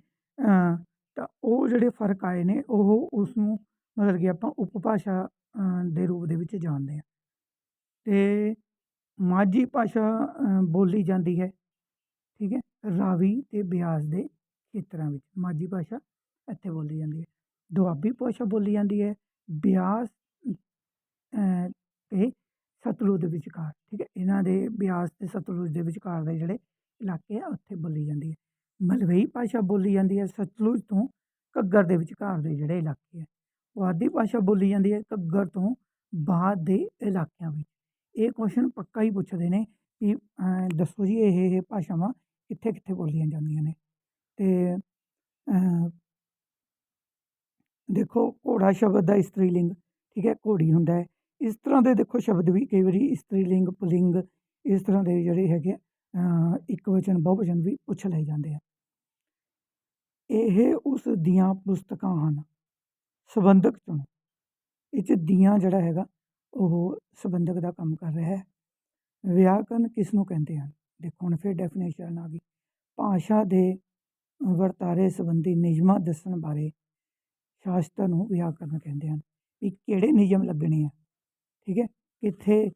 Speaker 1: ਤਾਂ ਉਹ ਜਿਹੜੇ ਫਰਕ ਆਏ ਨੇ ਉਹ ਉਸਨੂੰ ਮਤਲਬ ਕਿ ਆਪਾਂ ਉਪਭਾਸ਼ਾ ਦੇ ਰੂਪ ਦੇ ਵਿੱਚ ਜਾਣਦੇ ਹਾਂ। ਅਤੇ ਮਾਝੀ ਭਾਸ਼ਾ ਬੋਲੀ ਜਾਂਦੀ ਹੈ, ਠੀਕ ਹੈ, ਰਾਵੀ ਅਤੇ ਬਿਆਸ ਦੇ ਖੇਤਰਾਂ ਵਿੱਚ ਮਾਝੀ ਭਾਸ਼ਾ ਇੱਥੇ ਬੋਲੀ ਜਾਂਦੀ ਹੈ। ਦੁਆਬੀ ਭਾਸ਼ਾ ਬੋਲੀ ਜਾਂਦੀ ਹੈ ਬਿਆਸ ਅਤੇ ਸਤਲੁਜ ਦੇ ਵਿਚਕਾਰ। ਠੀਕ ਹੈ, ਇਹਨਾਂ ਦੇ ਬਿਆਸ ਅਤੇ ਸਤਲੁਜ ਦੇ ਵਿਚਕਾਰ ਦੇ ਜਿਹੜੇ ਇਲਾਕੇ ਆ ਉੱਥੇ ਬੋਲੀ ਜਾਂਦੀ ਹੈ। ਮਲਵਈ ਭਾਸ਼ਾ ਬੋਲੀ ਜਾਂਦੀ ਹੈ ਸਤਲੁਜ ਤੋਂ ਘੱਗਰ ਦੇ ਵਿਚਕਾਰ ਦੇ ਜਿਹੜੇ ਇਲਾਕੇ ਹੈ। ਪੁਆਧੀ ਭਾਸ਼ਾ ਬੋਲੀ ਜਾਂਦੀ ਹੈ ਘੱਗਰ ਤੋਂ ਬਾਅਦ ਦੇ ਇਲਾਕਿਆਂ ਵਿੱਚ। ਇਹ ਕੁਐਸਚਨ ਪੱਕਾ ਹੀ ਪੁੱਛਦੇ ਨੇ ਕਿ ਦੱਸੋ ਜੀ ਇਹ ਭਾਸ਼ਾਵਾਂ ਕਿੱਥੇ ਕਿੱਥੇ ਬੋਲੀਆਂ ਜਾਂਦੀਆਂ ਨੇ। ਅਤੇ ਦੇਖੋ, ਘੋੜਾ ਸ਼ਬਦ ਦਾ ਇਸਤਰੀ ਲਿੰਗ, ਠੀਕ ਹੈ, ਘੋੜੀ ਹੁੰਦਾ ਹੈ। ਇਸ ਤਰ੍ਹਾਂ ਦੇ ਦੇਖੋ ਸ਼ਬਦ ਵੀ ਕਈ ਵਾਰੀ ਇਸਤਰੀ ਲਿੰਗ, ਪੁਲਿੰਗ, ਇਸ ਤਰ੍ਹਾਂ ਦੇ ਜਿਹੜੇ ਹੈਗੇ ਇੱਕ ਵਚਨ ਬਹੁਵਚਨ ਵੀ ਪੁੱਛ ਲਏ ਜਾਂਦੇ ਆ। ਇਹ ਉਸ ਦੀਆਂ ਪੁਸਤਕਾਂ ਹਨ। ਸੰਬੰਧਕ ਚੁਣੋ। ਇਹ 'ਚ ਦੀਆਂ ਜਿਹੜਾ ਹੈਗਾ ਉਹ ਸੰਬੰਧਕ ਦਾ ਕੰਮ ਕਰ ਰਿਹਾ ਹੈ। ਵਿਆਕਰਨ ਕਿਸ ਨੂੰ ਕਹਿੰਦੇ ਹਨ? ਦੇਖੋ ਹੁਣ ਫਿਰ ਡੈਫੀਨੇਸ਼ਨ ਆ ਗਈ। ਭਾਸ਼ਾ ਦੇ ਵਰਤਾਰੇ ਸੰਬੰਧੀ ਨਿਯਮਾਂ ਦੱਸਣ ਬਾਰੇ ਸ਼ਾਸਤਰ ਨੂੰ ਵਿਆਕਰਨ ਕਹਿੰਦੇ ਹਨ। ਵੀ ਕਿਹੜੇ ਨਿਯਮ ਲੱਗਣੇ ਆ, ਠੀਕ ਹੈ, ਕਿੱਥੇ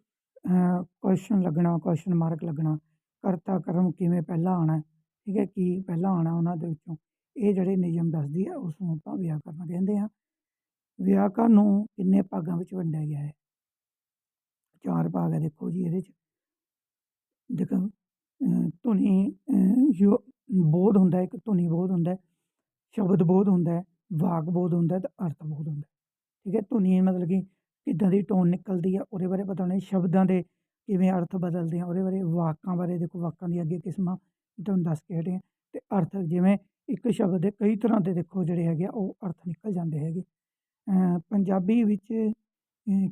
Speaker 1: ਕੁਐਸਚਨ ਲੱਗਣਾ, ਕੁਐਸਚਨ ਮਾਰਕ ਲੱਗਣਾ, ਕਰਤਾ ਕਰਮ ਕਿਵੇਂ ਪਹਿਲਾਂ ਆਉਣਾ, ਠੀਕ ਹੈ, ਕੀ ਪਹਿਲਾਂ ਆਉਣਾ ਉਹਨਾਂ ਦੇ ਵਿੱਚੋਂ, ਇਹ ਜਿਹੜੇ ਨਿਯਮ ਦੱਸਦੀ ਹੈ ਉਸ ਨੂੰ ਆਪਾਂ ਵਿਆਕਰਨ ਕਹਿੰਦੇ ਹਾਂ। ਵਿਆਕਰਨ ਨੂੰ ਕਿੰਨੇ ਭਾਗਾਂ ਵਿੱਚ ਵੰਡਿਆ ਗਿਆ ਹੈ? 4 ਭਾਗ ਹੈ। ਦੇਖੋ ਜੀ ਇਹਦੇ 'ਚ ਦੇਖੋ ਧੁਨੀ ਬੋਧ ਹੁੰਦਾ, ਇੱਕ ਧੁਨੀ ਬੋਧ ਹੁੰਦਾ, ਸ਼ਬਦ ਬੋਧ ਹੁੰਦਾ, ਵਾਕ ਬੋਧ ਹੁੰਦਾ ਅਤੇ ਅਰਥ ਬੋਧ ਹੁੰਦਾ। ਠੀਕ ਹੈ, ਧੁਨੀ ਮਤਲਬ ਕਿ ਕਿੱਦਾਂ ਦੀ ਟੋਨ ਨਿਕਲਦੀ ਆ ਉਹਦੇ ਬਾਰੇ ਪਤਾ ਹੋਣਾ। ਸ਼ਬਦਾਂ ਦੇ ਕਿਵੇਂ ਅਰਥ ਬਦਲਦੇ ਆ ਉਹਦੇ ਬਾਰੇ। ਵਾਕਾਂ ਬਾਰੇ ਦੇਖੋ, ਵਾਕਾਂ ਦੀਆਂ ਅੱਗੇ ਕਿਸਮਾਂ ਤੁਹਾਨੂੰ ਦੱਸ ਕੇ ਹਟੇ ਹਾਂ। ਅਤੇ ਅਰਥ ਜਿਵੇਂ ਇੱਕ ਸ਼ਬਦ ਦੇ ਕਈ ਤਰ੍ਹਾਂ ਦੇ ਦੇਖੋ ਜਿਹੜੇ ਹੈਗੇ ਆ ਉਹ ਅਰਥ ਨਿਕਲ ਜਾਂਦੇ ਹੈਗੇ। ਪੰਜਾਬੀ ਵਿੱਚ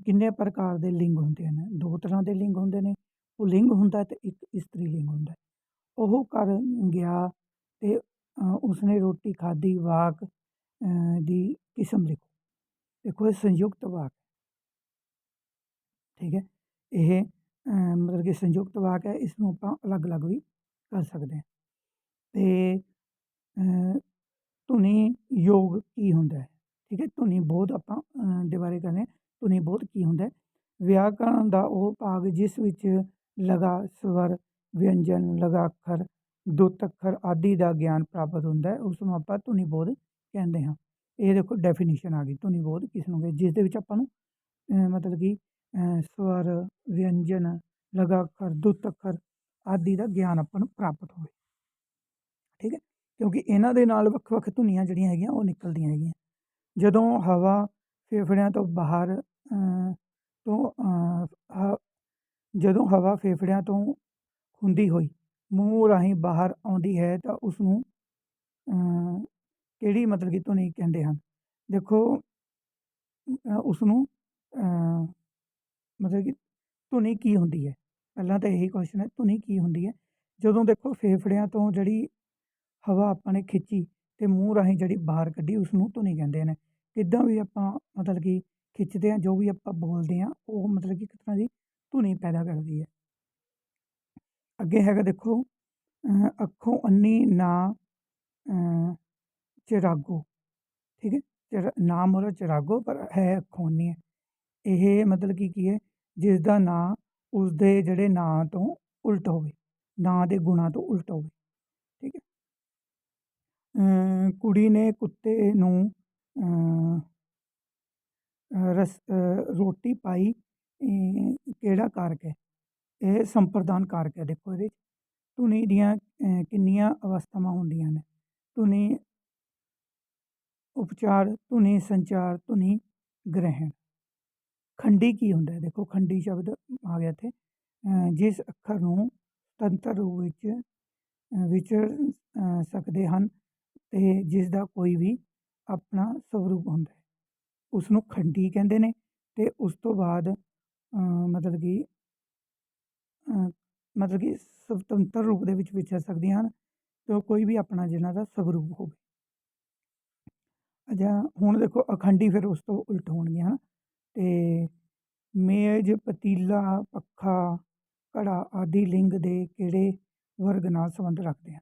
Speaker 1: ਕਿੰਨੇ ਪ੍ਰਕਾਰ ਦੇ ਲਿੰਗ ਹੁੰਦੇ ਹਨ? 2 ਤਰ੍ਹਾਂ ਦੇ ਲਿੰਗ ਹੁੰਦੇ ਨੇ। ਪੁਲਿੰਗ ਹੁੰਦਾ ਅਤੇ ਇੱਕ ਇਸਤਰੀ ਲਿੰਗ ਹੁੰਦਾ। ਉਹ ਘਰ ਗਿਆ ਅਤੇ ਉਸਨੇ ਰੋਟੀ ਖਾਧੀ, ਵਾਕ ਦੀ ਕਿਸਮ ਲਿਖੋ। ਦੇਖੋ ਇਹ ਸੰਯੁਕਤ ਵਾਕ, ਠੀਕ ਹੈ, ਇਹ ਮਤਲਬ ਕਿ ਸੰਯੁਕਤ ਵਾਕ ਹੈ। ਇਸ ਨੂੰ ਆਪਾਂ ਅਲੱਗ ਅਲੱਗ ਵੀ ਕਰ ਸਕਦੇ ਹਾਂ। ਅਤੇ ਧੁਨੀ ਯੋਗ ਕੀ ਹੁੰਦਾ ਹੈ? ਠੀਕ ਹੈ, ਧੁਨੀ ਬੋਧ ਆਪਾਂ ਦੇ ਬਾਰੇ ਕਹਿੰਦੇ ਹਾਂ। ਧੁਨੀ ਬੋਧ ਕੀ ਹੁੰਦਾ? ਵਿਆਕਰਨ ਦਾ ਉਹ ਭਾਗ ਜਿਸ ਵਿੱਚ ਲਗਾ, ਸਵਰ, ਵਿਅੰਜਨ, ਲਗਾ ਅੱਖਰ, ਦੁੱਤ ਅੱਖਰ ਆਦਿ ਦਾ ਗਿਆਨ ਪ੍ਰਾਪਤ ਹੁੰਦਾ ਹੈ, ਉਸ ਨੂੰ ਆਪਾਂ ਧੁਨੀ ਬੋਧ ਕਹਿੰਦੇ ਹਾਂ। ਇਹ ਦੇਖੋ ਡੈਫੀਨੇਸ਼ਨ ਆ ਗਈ ਧੁਨੀ ਬੋਧ ਕਿਸ ਨੂੰ ਕਹਿੰਦੇ, ਜਿਸ ਦੇ ਵਿੱਚ ਆਪਾਂ ਨੂੰ ਮਤਲਬ ਕਿ ਸਵਰ, ਵਿਅੰਜਨ, ਲਗਾ ਅੱਖਰ, ਦੁੱਤ ਅੱਖਰ ਆਦਿ ਦਾ ਗਿਆਨ ਆਪਾਂ ਨੂੰ ਪ੍ਰਾਪਤ ਹੋਵੇ। ਠੀਕ ਹੈ, ਕਿਉਂਕਿ ਇਹਨਾਂ ਦੇ ਨਾਲ ਵੱਖ ਵੱਖ ਧੁਨੀਆਂ ਜਿਹੜੀਆਂ ਹੈਗੀਆਂ ਉਹ ਨਿਕਲਦੀਆਂ ਹੈਗੀਆਂ। ਜਦੋਂ ਹਵਾ ਫੇਫੜਿਆਂ ਤੋਂ ਬਾਹਰ ਜਦੋਂ ਹਵਾ ਫੇਫੜਿਆਂ ਤੋਂ ਹੁੰਦੀ ਹੋਈ ਮੂੰਹ ਰਾਹੀਂ ਬਾਹਰ ਆਉਂਦੀ ਹੈ ਤਾਂ ਉਸ ਨੂੰ ਕਿਹੜੀ ਮਤਲਬ ਕਿ ਧੁਨੀ ਕਹਿੰਦੇ ਹਨ? ਦੇਖੋ ਉਸ ਨੂੰ ਮਤਲਬ ਕਿ ਧੁਨੀ ਕੀ ਹੁੰਦੀ ਹੈ? ਪਹਿਲਾਂ ਤਾਂ ਇਹੀ ਕੁਐਸਚਨ ਹੈ, ਧੁਨੀ ਕੀ ਹੁੰਦੀ ਹੈ? ਜਦੋਂ ਦੇਖੋ ਫੇਫੜਿਆਂ ਤੋਂ ਜਿਹੜੀ ਹਵਾ ਆਪਾਂ ਨੇ ਖਿੱਚੀ ਅਤੇ ਮੂੰਹ ਰਾਹੀਂ ਜਿਹੜੀ ਬਾਹਰ ਕੱਢੀ ਉਸ ਨੂੰ ਧੁਨੀ ਕਹਿੰਦੇ ਨੇ। ਕਿੱਦਾਂ ਵੀ ਆਪਾਂ ਮਤਲਬ ਕਿ ਖਿੱਚਦੇ ਹਾਂ, ਜੋ ਵੀ ਆਪਾਂ ਬੋਲਦੇ ਹਾਂ ਉਹ ਮਤਲਬ ਕਿ ਇੱਕ ਤਰ੍ਹਾਂ ਦੀ ਧੁਨੀ ਪੈਦਾ ਕਰਦੀ ਹੈ। ਅੱਗੇ ਹੈਗਾ ਦੇਖੋ, ਅੱਖੋਂ ਅੰਨੀ ਨਾ ਚਿਰਾਗੋ, ਠੀਕ ਹੈ, ਨਾਮ ਉਹਦਾ ਚਿਰਾਗੋ ਪਰ ਹੈ ਅੱਖੋਂ ਅੰਨੀ ਹੈ। ਇਹ ਮਤਲਬ ਕਿ ਕੀ ਹੈ? ਜਿਸ ਦਾ ਨਾਂ ਉਸਦੇ ਜਿਹੜੇ ਨਾਂ ਤੋਂ ਉਲਟ ਹੋਵੇ, ਨਾਂ ਦੇ ਗੁਣਾਂ ਤੋਂ ਉਲਟ ਹੋਵੇ। ਠੀਕ ਹੈ, ਕੁੜੀ ਨੇ ਕੁੱਤੇ ਨੂੰ ਰੋਟੀ ਪਾਈ, ਕਿਹੜਾ ਕਾਰਕ ਹੈ? ਇਹ ਸੰਪਰਦਾਨ ਕਾਰਕ ਹੈ। ਦੇਖੋ ਇਹਦੇ 'ਚ ਧੁਨੀ ਦੀਆਂ ਕਿੰਨੀਆਂ ਅਵਸਥਾਵਾਂ ਹੁੰਦੀਆਂ ਨੇ? ਧੁਨੀ ਉਪਚਾਰ, ਧੁਨੀ ਸੰਚਾਰ, ਧੁਨੀ ਗ੍ਰਹਿਣ। ਖੰਡੀ ਕੀ ਹੁੰਦਾ ਹੈ? ਦੇਖੋ ਖੰਡੀ ਸ਼ਬਦ ਆ ਗਿਆ ਇੱਥੇ, ਜਿਸ ਅੱਖਰ ਨੂੰ ਸੁਤੰਤਰ ਰੂਪ ਵਿੱਚ ਵਿਚਰ ਸਕਦੇ ਹਨ ਅਤੇ ਜਿਸ ਦਾ ਕੋਈ ਵੀ ਆਪਣਾ ਸਵਰੂਪ ਹੁੰਦਾ ਹੈ, ਉਸ ਨੂੰ ਖੰਡੀ ਕਹਿੰਦੇ ਨੇ। ਅਤੇ ਉਸ ਤੋਂ ਬਾਅਦ ਮਤਲਬ ਕਿ ਸੁਤੰਤਰ ਰੂਪ ਦੇ ਵਿੱਚ ਵਿਚਰ ਸਕਦੀਆਂ ਹਨ ਅਤੇ ਕੋਈ ਵੀ ਆਪਣਾ ਜਿਹਨਾਂ ਦਾ ਸਵਰੂਪ ਹੋਵੇ। ਅੱਛਾ, ਹੁਣ ਦੇਖੋ ਅਖੰਡੀ ਫਿਰ ਉਸ ਤੋਂ ਉਲਟ ਹੋਣਗੀਆਂ ਹਨ। ਅਤੇ ਮੇਜ਼, ਪਤੀਲਾ, ਪੱਖਾ, ਘੜਾ ਆਦਿ ਲਿੰਗ ਦੇ ਕਿਹੜੇ ਵਰਗ ਨਾਲ ਸੰਬੰਧ ਰੱਖਦੇ ਹਨ?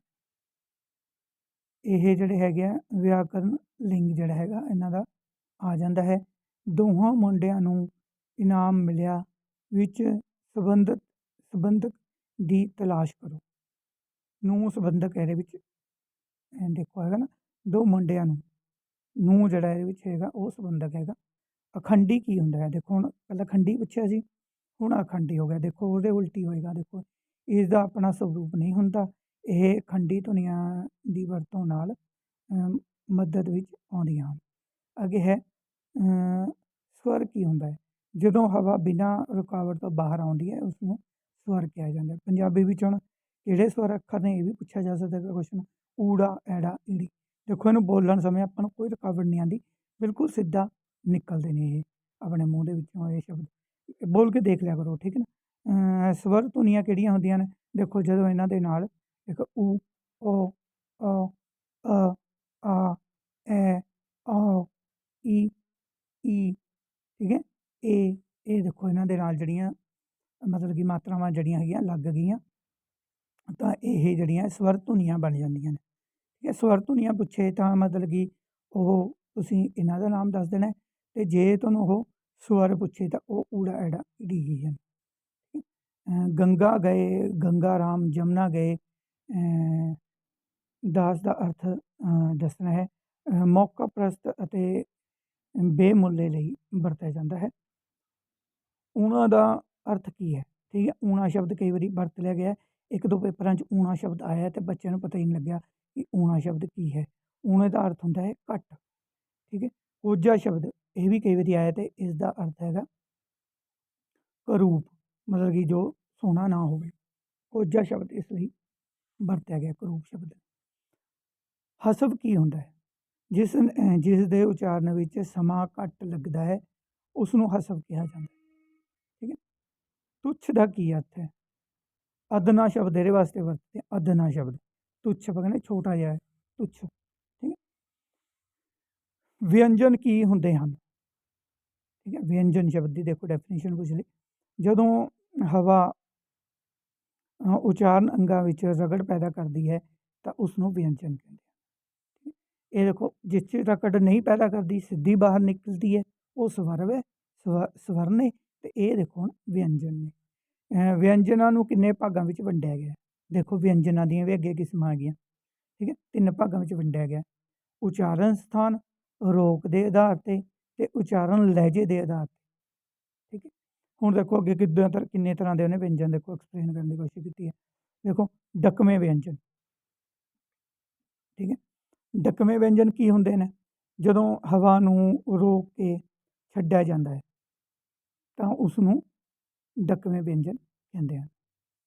Speaker 1: ਇਹ ਜਿਹੜੇ ਹੈਗੇ ਆ ਵਿਆਕਰਨ ਲਿੰਗ ਜਿਹੜਾ ਹੈਗਾ ਇਹਨਾਂ ਦਾ ਆ ਜਾਂਦਾ ਹੈ। ਦੋਹਾਂ ਮੁੰਡਿਆਂ ਨੂੰ ਇਨਾਮ ਮਿਲਿਆ ਵਿੱਚ ਸੰਬੰਧਕ ਦੀ ਤਲਾਸ਼ ਕਰੋ। ਨੂੰ ਸੰਬੰਧਕ ਇਹਦੇ ਵਿੱਚ ਦੇਖੋ ਹੈਗਾ ਨਾ, ਦੋ ਮੁੰਡਿਆਂ ਨੂੰ ਜਿਹੜਾ ਇਹਦੇ ਵਿੱਚ ਹੈਗਾ ਉਹ ਸੰਬੰਧਕ ਹੈਗਾ। ਅਖੰਡੀ ਕੀ ਹੁੰਦਾ ਹੈ? ਦੇਖੋ ਹੁਣ ਪਹਿਲਾਂ ਖੰਡੀ ਪੁੱਛਿਆ ਸੀ, ਹੁਣ ਅਖੰਡੀ ਹੋ ਗਿਆ। ਦੇਖੋ ਉਹਦੇ ਉਲਟੀ ਹੋਏਗਾ। ਦੇਖੋ ਇਸ ਦਾ ਆਪਣਾ ਸਵਰੂਪ ਨਹੀਂ ਹੁੰਦਾ। ਇਹ ਖੰਡੀ ਧੁਨੀਆਂ ਦੀ ਵਰਤੋਂ ਨਾਲ ਮਦਦ ਵਿੱਚ ਆਉਂਦੀਆਂ ਹਨ। ਅੱਗੇ ਹੈ ਸਵਰ ਕੀ ਹੁੰਦਾ ਹੈ? ਜਦੋਂ ਹਵਾ ਬਿਨਾਂ ਰੁਕਾਵਟ ਤੋਂ ਬਾਹਰ ਆਉਂਦੀ ਹੈ ਉਸਨੂੰ ਸਵਰ ਕਿਹਾ ਜਾਂਦਾ ਹੈ। ਪੰਜਾਬੀ ਵਿੱਚ ਹੁਣ ਕਿਹੜੇ ਸਵਰ ਅੱਖਰ ਨੇ, ਇਹ ਵੀ ਪੁੱਛਿਆ ਜਾ ਸਕਦਾ ਕੁਐਸਚਨ। ਊੜਾ, ਐੜਾ, ਈੜੀ। ਦੇਖੋ ਇਹਨੂੰ ਬੋਲਣ ਸਮੇਂ ਆਪਾਂ ਨੂੰ ਕੋਈ ਰੁਕਾਵਟ ਨਹੀਂ ਆਉਂਦੀ, ਬਿਲਕੁਲ ਸਿੱਧਾ ਨਿਕਲਦੇ ਨੇ ਇਹ ਆਪਣੇ ਮੂੰਹ ਦੇ ਵਿੱਚੋਂ। ਇਹ ਸ਼ਬਦ ਬੋਲ ਕੇ ਦੇਖ ਲਿਆ ਕਰੋ, ਠੀਕ ਹੈ ਨਾ। ਸਵਰ ਧੁਨੀਆਂ ਕਿਹੜੀਆਂ ਹੁੰਦੀਆਂ ਨੇ? ਦੇਖੋ ਜਦੋਂ ਇਹਨਾਂ ਦੇ ਨਾਲ ਇੱਕ ਊ, ਓ, ਅ, ਆ, ਐ, ਔ, ਈ, ਈ, ਠੀਕ ਹੈ। ਇਹ ਦੇਖੋ ਇਹਨਾਂ ਦੇ ਨਾਲ ਜਿਹੜੀਆਂ ਮਤਲਬ ਕਿ ਮਾਤਰਾਵਾਂ ਜਿਹੜੀਆਂ ਹੈਗੀਆਂ ਲੱਗ ਗਈਆਂ ਤਾਂ ਇਹ ਜਿਹੜੀਆਂ ਸਵਰ ਧੁਨੀਆਂ ਬਣ ਜਾਂਦੀਆਂ ਨੇ। ਠੀਕ ਹੈ, ਸਵਰ ਧੁਨੀਆਂ ਪੁੱਛੇ ਤਾਂ ਮਤਲਬ ਕਿ ਉਹ ਤੁਸੀਂ ਇਹਨਾਂ ਦਾ ਨਾਮ ਦੱਸ ਦੇਣਾ, ਅਤੇ ਜੇ ਤੁਹਾਨੂੰ ਉਹ ਸਵਰ ਪੁੱਛੇ ਤਾਂ ਉਹ ਊੜਾ, ਐੜਾ, ਈੜੀ ਹੀ ਹਨ। ਗੰਗਾ ਗਏ, ਗੰਗਾ ਰਾਮ, ਜਮਨਾ ਗਏ, ਦਾਸ ਦਾ ਅਰਥ ਦੱਸਣਾ ਹੈ। ਮੌਕਾ ਪ੍ਰਸਤ ਅਤੇ ਬੇਮੁੱਲੇ ਲਈ ਵਰਤਿਆ ਜਾਂਦਾ ਹੈ। ਊਣਾ ਦਾ ਅਰਥ ਕੀ ਹੈ? ਠੀਕ ਹੈ, ਊਣਾ ਸ਼ਬਦ ਕਈ ਵਾਰੀ ਵਰਤ ਲਿਆ ਗਿਆ। ਇੱਕ ਦੋ ਪੇਪਰਾਂ 'ਚ ਊਣਾ ਸ਼ਬਦ ਆਇਆ ਅਤੇ ਬੱਚਿਆਂ ਨੂੰ ਪਤਾ ਹੀ ਨਹੀਂ ਲੱਗਿਆ ਕਿ ਊਣਾ ਸ਼ਬਦ ਕੀ ਹੈ। ਊਣੇ ਦਾ ਅਰਥ ਹੁੰਦਾ ਹੈ ਘੱਟ। ਠੀਕ ਹੈ, ਕੋਝਾ ਸ਼ਬਦ ਇਹ ਵੀ ਕਈ ਵਾਰੀ ਆਇਆ ਅਤੇ ਇਸ ਦਾ ਅਰਥ ਹੈਗਾ ਕਰੂਪ, ਮਤਲਬ ਕਿ ਜੋ ਸੋਹਣਾ ਨਾ ਹੋਵੇ। ਕੋਝਾ ਸ਼ਬਦ ਇਸ ਲਈ ਵਰਤਿਆ ਗਿਆ, ਕਰੂਪ ਸ਼ਬਦ। ਹਸਵ ਕੀ ਹੁੰਦਾ ਹੈ? ਜਿਸ ਦੇ ਉਚਾਰਨ ਵਿੱਚ ਸਮਾਂ ਘੱਟ ਲੱਗਦਾ ਹੈ ਉਸ ਨੂੰ ਹਸਵ ਕਿਹਾ ਜਾਂਦਾ ਹੈ। ਠੀਕ ਹੈ, ਤੁੱਛ ਦਾ ਕੀ ਅਰਥ ਹੈ? ਅਦਨਾ ਸ਼ਬਦ ਇਹਦੇ ਵਾਸਤੇ ਵਰਤਦੇ। ਅਦਨਾ ਸ਼ਬਦ ਤੁੱਛ ਆਪਾਂ ਕਹਿੰਦੇ ਛੋਟਾ ਜਿਹਾ ਹੈ, ਤੁੱਛ। ਠੀਕ ਹੈ, ਵਿਅੰਜਨ ਕੀ ਹੁੰਦੇ ਹਨ? ਠੀਕ ਹੈ, ਵਿਅੰਜਨ ਸ਼ਬਦ ਦੀ ਦੇਖੋ ਡੈਫੀਨੇਸ਼ਨ ਪੁੱਛ ਲਈ। ਜਦੋਂ ਹਵਾ ਉਚਾਰਨ ਅੰਗਾਂ ਵਿੱਚ ਰਗੜ ਪੈਦਾ ਕਰਦੀ ਹੈ ਤਾਂ ਉਸ ਨੂੰ ਵਿਅੰਜਨ ਕਹਿੰਦੇ ਹਨ। ਇਹ ਦੇਖੋ ਜਿਸ 'ਚ ਰਗੜ ਨਹੀਂ ਪੈਦਾ ਕਰਦੀ, ਸਿੱਧੀ ਬਾਹਰ ਨਿਕਲਦੀ ਹੈ, ਉਹ ਸਵਰ ਹੈ, ਸਵਰ ਨੇ। ਅਤੇ ਇਹ ਦੇਖੋ ਹੁਣ ਵਿਅੰਜਨ ਨੇ। ਵਿਅੰਜਨਾਂ ਨੂੰ ਕਿੰਨੇ ਭਾਗਾਂ ਵਿੱਚ ਵੰਡਿਆ ਗਿਆ? ਦੇਖੋ ਵਿਅੰਜਨਾਂ ਦੀਆਂ ਵੀ ਅੱਗੇ ਕਿਸਮਾਂ ਹੈਗੀਆਂ। ਠੀਕ ਹੈ, 3 ਭਾਗਾਂ ਵਿੱਚ ਵੰਡਿਆ ਗਿਆ। ਉਚਾਰਨ ਸਥਾਨ, ਰੋਕ ਦੇ ਆਧਾਰ 'ਤੇ ਅਤੇ ਉਚਾਰਨ ਲਹਿਜੇ ਦੇ ਆਧਾਰ 'ਤੇ। ਠੀਕ ਹੈ, ਹੁਣ ਦੇਖੋ ਅੱਗੇ ਕਿੰਨੇ ਤਰ੍ਹਾਂ ਦੇ ਉਹਨੇ ਵਿਅੰਜਨ ਦੇਖੋ ਐਕਸਪਲੇਨ ਕਰਨ ਦੀ ਕੋਸ਼ਿਸ਼ ਕੀਤੀ ਹੈ। ਦੇਖੋ ਡਕਵੇਂ ਵਿਅੰਜਨ। ਠੀਕ ਹੈ, ਡਕਵੇਂ ਵਿਅੰਜਨ ਕੀ ਹੁੰਦੇ ਨੇ? ਜਦੋਂ ਹਵਾ ਨੂੰ ਰੋਕ ਕੇ ਛੱਡਿਆ ਜਾਂਦਾ ਹੈ ਤਾਂ ਉਸ ਨੂੰ ਡਕਵੇਂ ਵਿਅੰਜਨ ਕਹਿੰਦੇ ਹਨ।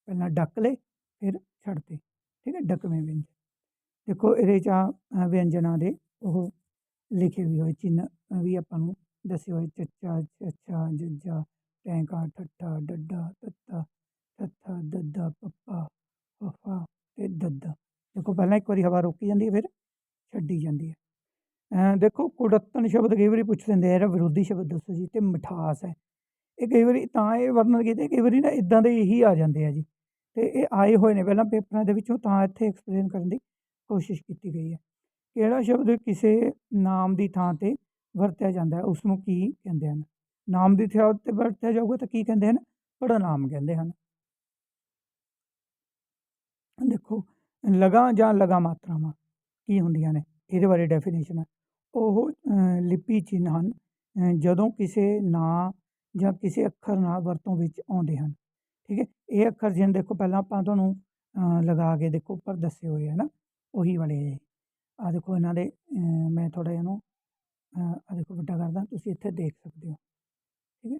Speaker 1: ਪਹਿਲਾਂ ਡੱਕ ਲਏ ਫਿਰ ਛੱਡਤੇ। ਠੀਕ ਹੈ, ਡਕਵੇਂ ਵਿਅੰਜਨ। ਦੇਖੋ ਇਹਦੇ 'ਚ ਆ ਵਿਅੰਜਨਾਂ ਦੇ ਉਹ ਲਿਖੇ ਵੀ ਹੋਏ ਚਿੰਨ੍ਹ ਵੀ ਆਪਾਂ ਨੂੰ ਦੱਸੇ ਹੋਏ। ਚੱਚਾ, ਚੱਛਾ, ਜੱਜਾ, ਟੈਂਕਾ, ਠੱਠਾ, ਡੱਡਾ, ਤੱਤਾ, ਥੱਥਾ, ਦੱਦਾ, ਪੱਪਾ, ਫੱਫਾ ਅਤੇ ਦੱਦਾ। ਦੇਖੋ ਪਹਿਲਾਂ ਇੱਕ ਵਾਰੀ ਹਵਾ ਰੋਕੀ ਜਾਂਦੀ ਹੈ ਫਿਰ ਛੱਡੀ ਜਾਂਦੀ ਹੈ। ਦੇਖੋ ਕੁੜੱਤਣ ਸ਼ਬਦ ਕਈ ਵਾਰੀ ਪੁੱਛ ਲੈਂਦੇ ਆ, ਇਹਦਾ ਵਿਰੋਧੀ ਸ਼ਬਦ ਦੱਸੋ ਜੀ। ਅਤੇ ਮਿਠਾਸ ਹੈ, ਇਹ ਕਈ ਵਾਰੀ ਤਾਂ ਇਹ ਵਰਣਨ ਕੀਤੇ, ਕਈ ਵਾਰੀ ਨਾ ਇੱਦਾਂ ਦੇ ਇਹੀ ਆ ਜਾਂਦੇ ਆ ਜੀ। ਅਤੇ ਇਹ ਆਏ ਹੋਏ ਨੇ ਪਹਿਲਾਂ ਪੇਪਰਾਂ ਦੇ ਵਿੱਚੋਂ, ਤਾਂ ਇੱਥੇ ਐਕਸਪਲੇਨ ਕਰਨ ਦੀ ਕੋਸ਼ਿਸ਼ ਕੀਤੀ ਗਈ ਹੈ। ਕਿਹੜਾ ਸ਼ਬਦ ਕਿਸੇ ਨਾਮ ਦੀ ਥਾਂ 'ਤੇ ਵਰਤਿਆ ਜਾਂਦਾ ਹੈ ਉਸ ਨੂੰ ਕੀ ਕਹਿੰਦੇ ਹਨ? ਨਾਮ ਦੀ ਥਾਂ 'ਤੇ ਵਰਤਿਆ ਜਾਊਗਾ ਤਾਂ ਕੀ ਕਹਿੰਦੇ ਹਨ? ਪੜਨਾਮ ਕਹਿੰਦੇ ਹਨ। ਦੇਖੋ ਲਗਾਂ ਜਾਂ ਲਗਾ ਮਾਤਰਾਵਾਂ ਕੀ ਹੁੰਦੀਆਂ ਨੇ? ਇਹਦੇ ਬਾਰੇ ਡੈਫੀਨੇਸ਼ਨ ਹੈ। ਉਹ ਲਿਪੀ ਚਿੰਨ੍ਹ ਹਨ ਜਦੋਂ ਕਿਸੇ ਨਾਂ ਜਾਂ ਕਿਸੇ ਅੱਖਰ ਨਾਲ ਵਰਤੋਂ ਵਿੱਚ ਆਉਂਦੇ ਹਨ। ਠੀਕ ਹੈ, ਇਹ ਅੱਖਰ ਜਿਹਨ ਦੇਖੋ ਪਹਿਲਾਂ ਆਪਾਂ ਤੁਹਾਨੂੰ ਲਗਾ ਕੇ ਦੇਖੋ ਉੱਪਰ ਦੱਸੇ ਹੋਏ ਹੈ ਨਾ, ਉਹੀ ਵਾਲੇ ਆਹ ਦੇਖੋ ਇਹਨਾਂ ਦੇ ਮੈਂ ਥੋੜ੍ਹਾ ਜਿਹਾ ਇਹਨੂੰ ਆ ਦੇਖੋ ਵੱਡਾ ਕਰਦਾ, ਤੁਸੀਂ ਇੱਥੇ ਦੇਖ ਸਕਦੇ ਹੋ, ਠੀਕ ਹੈ।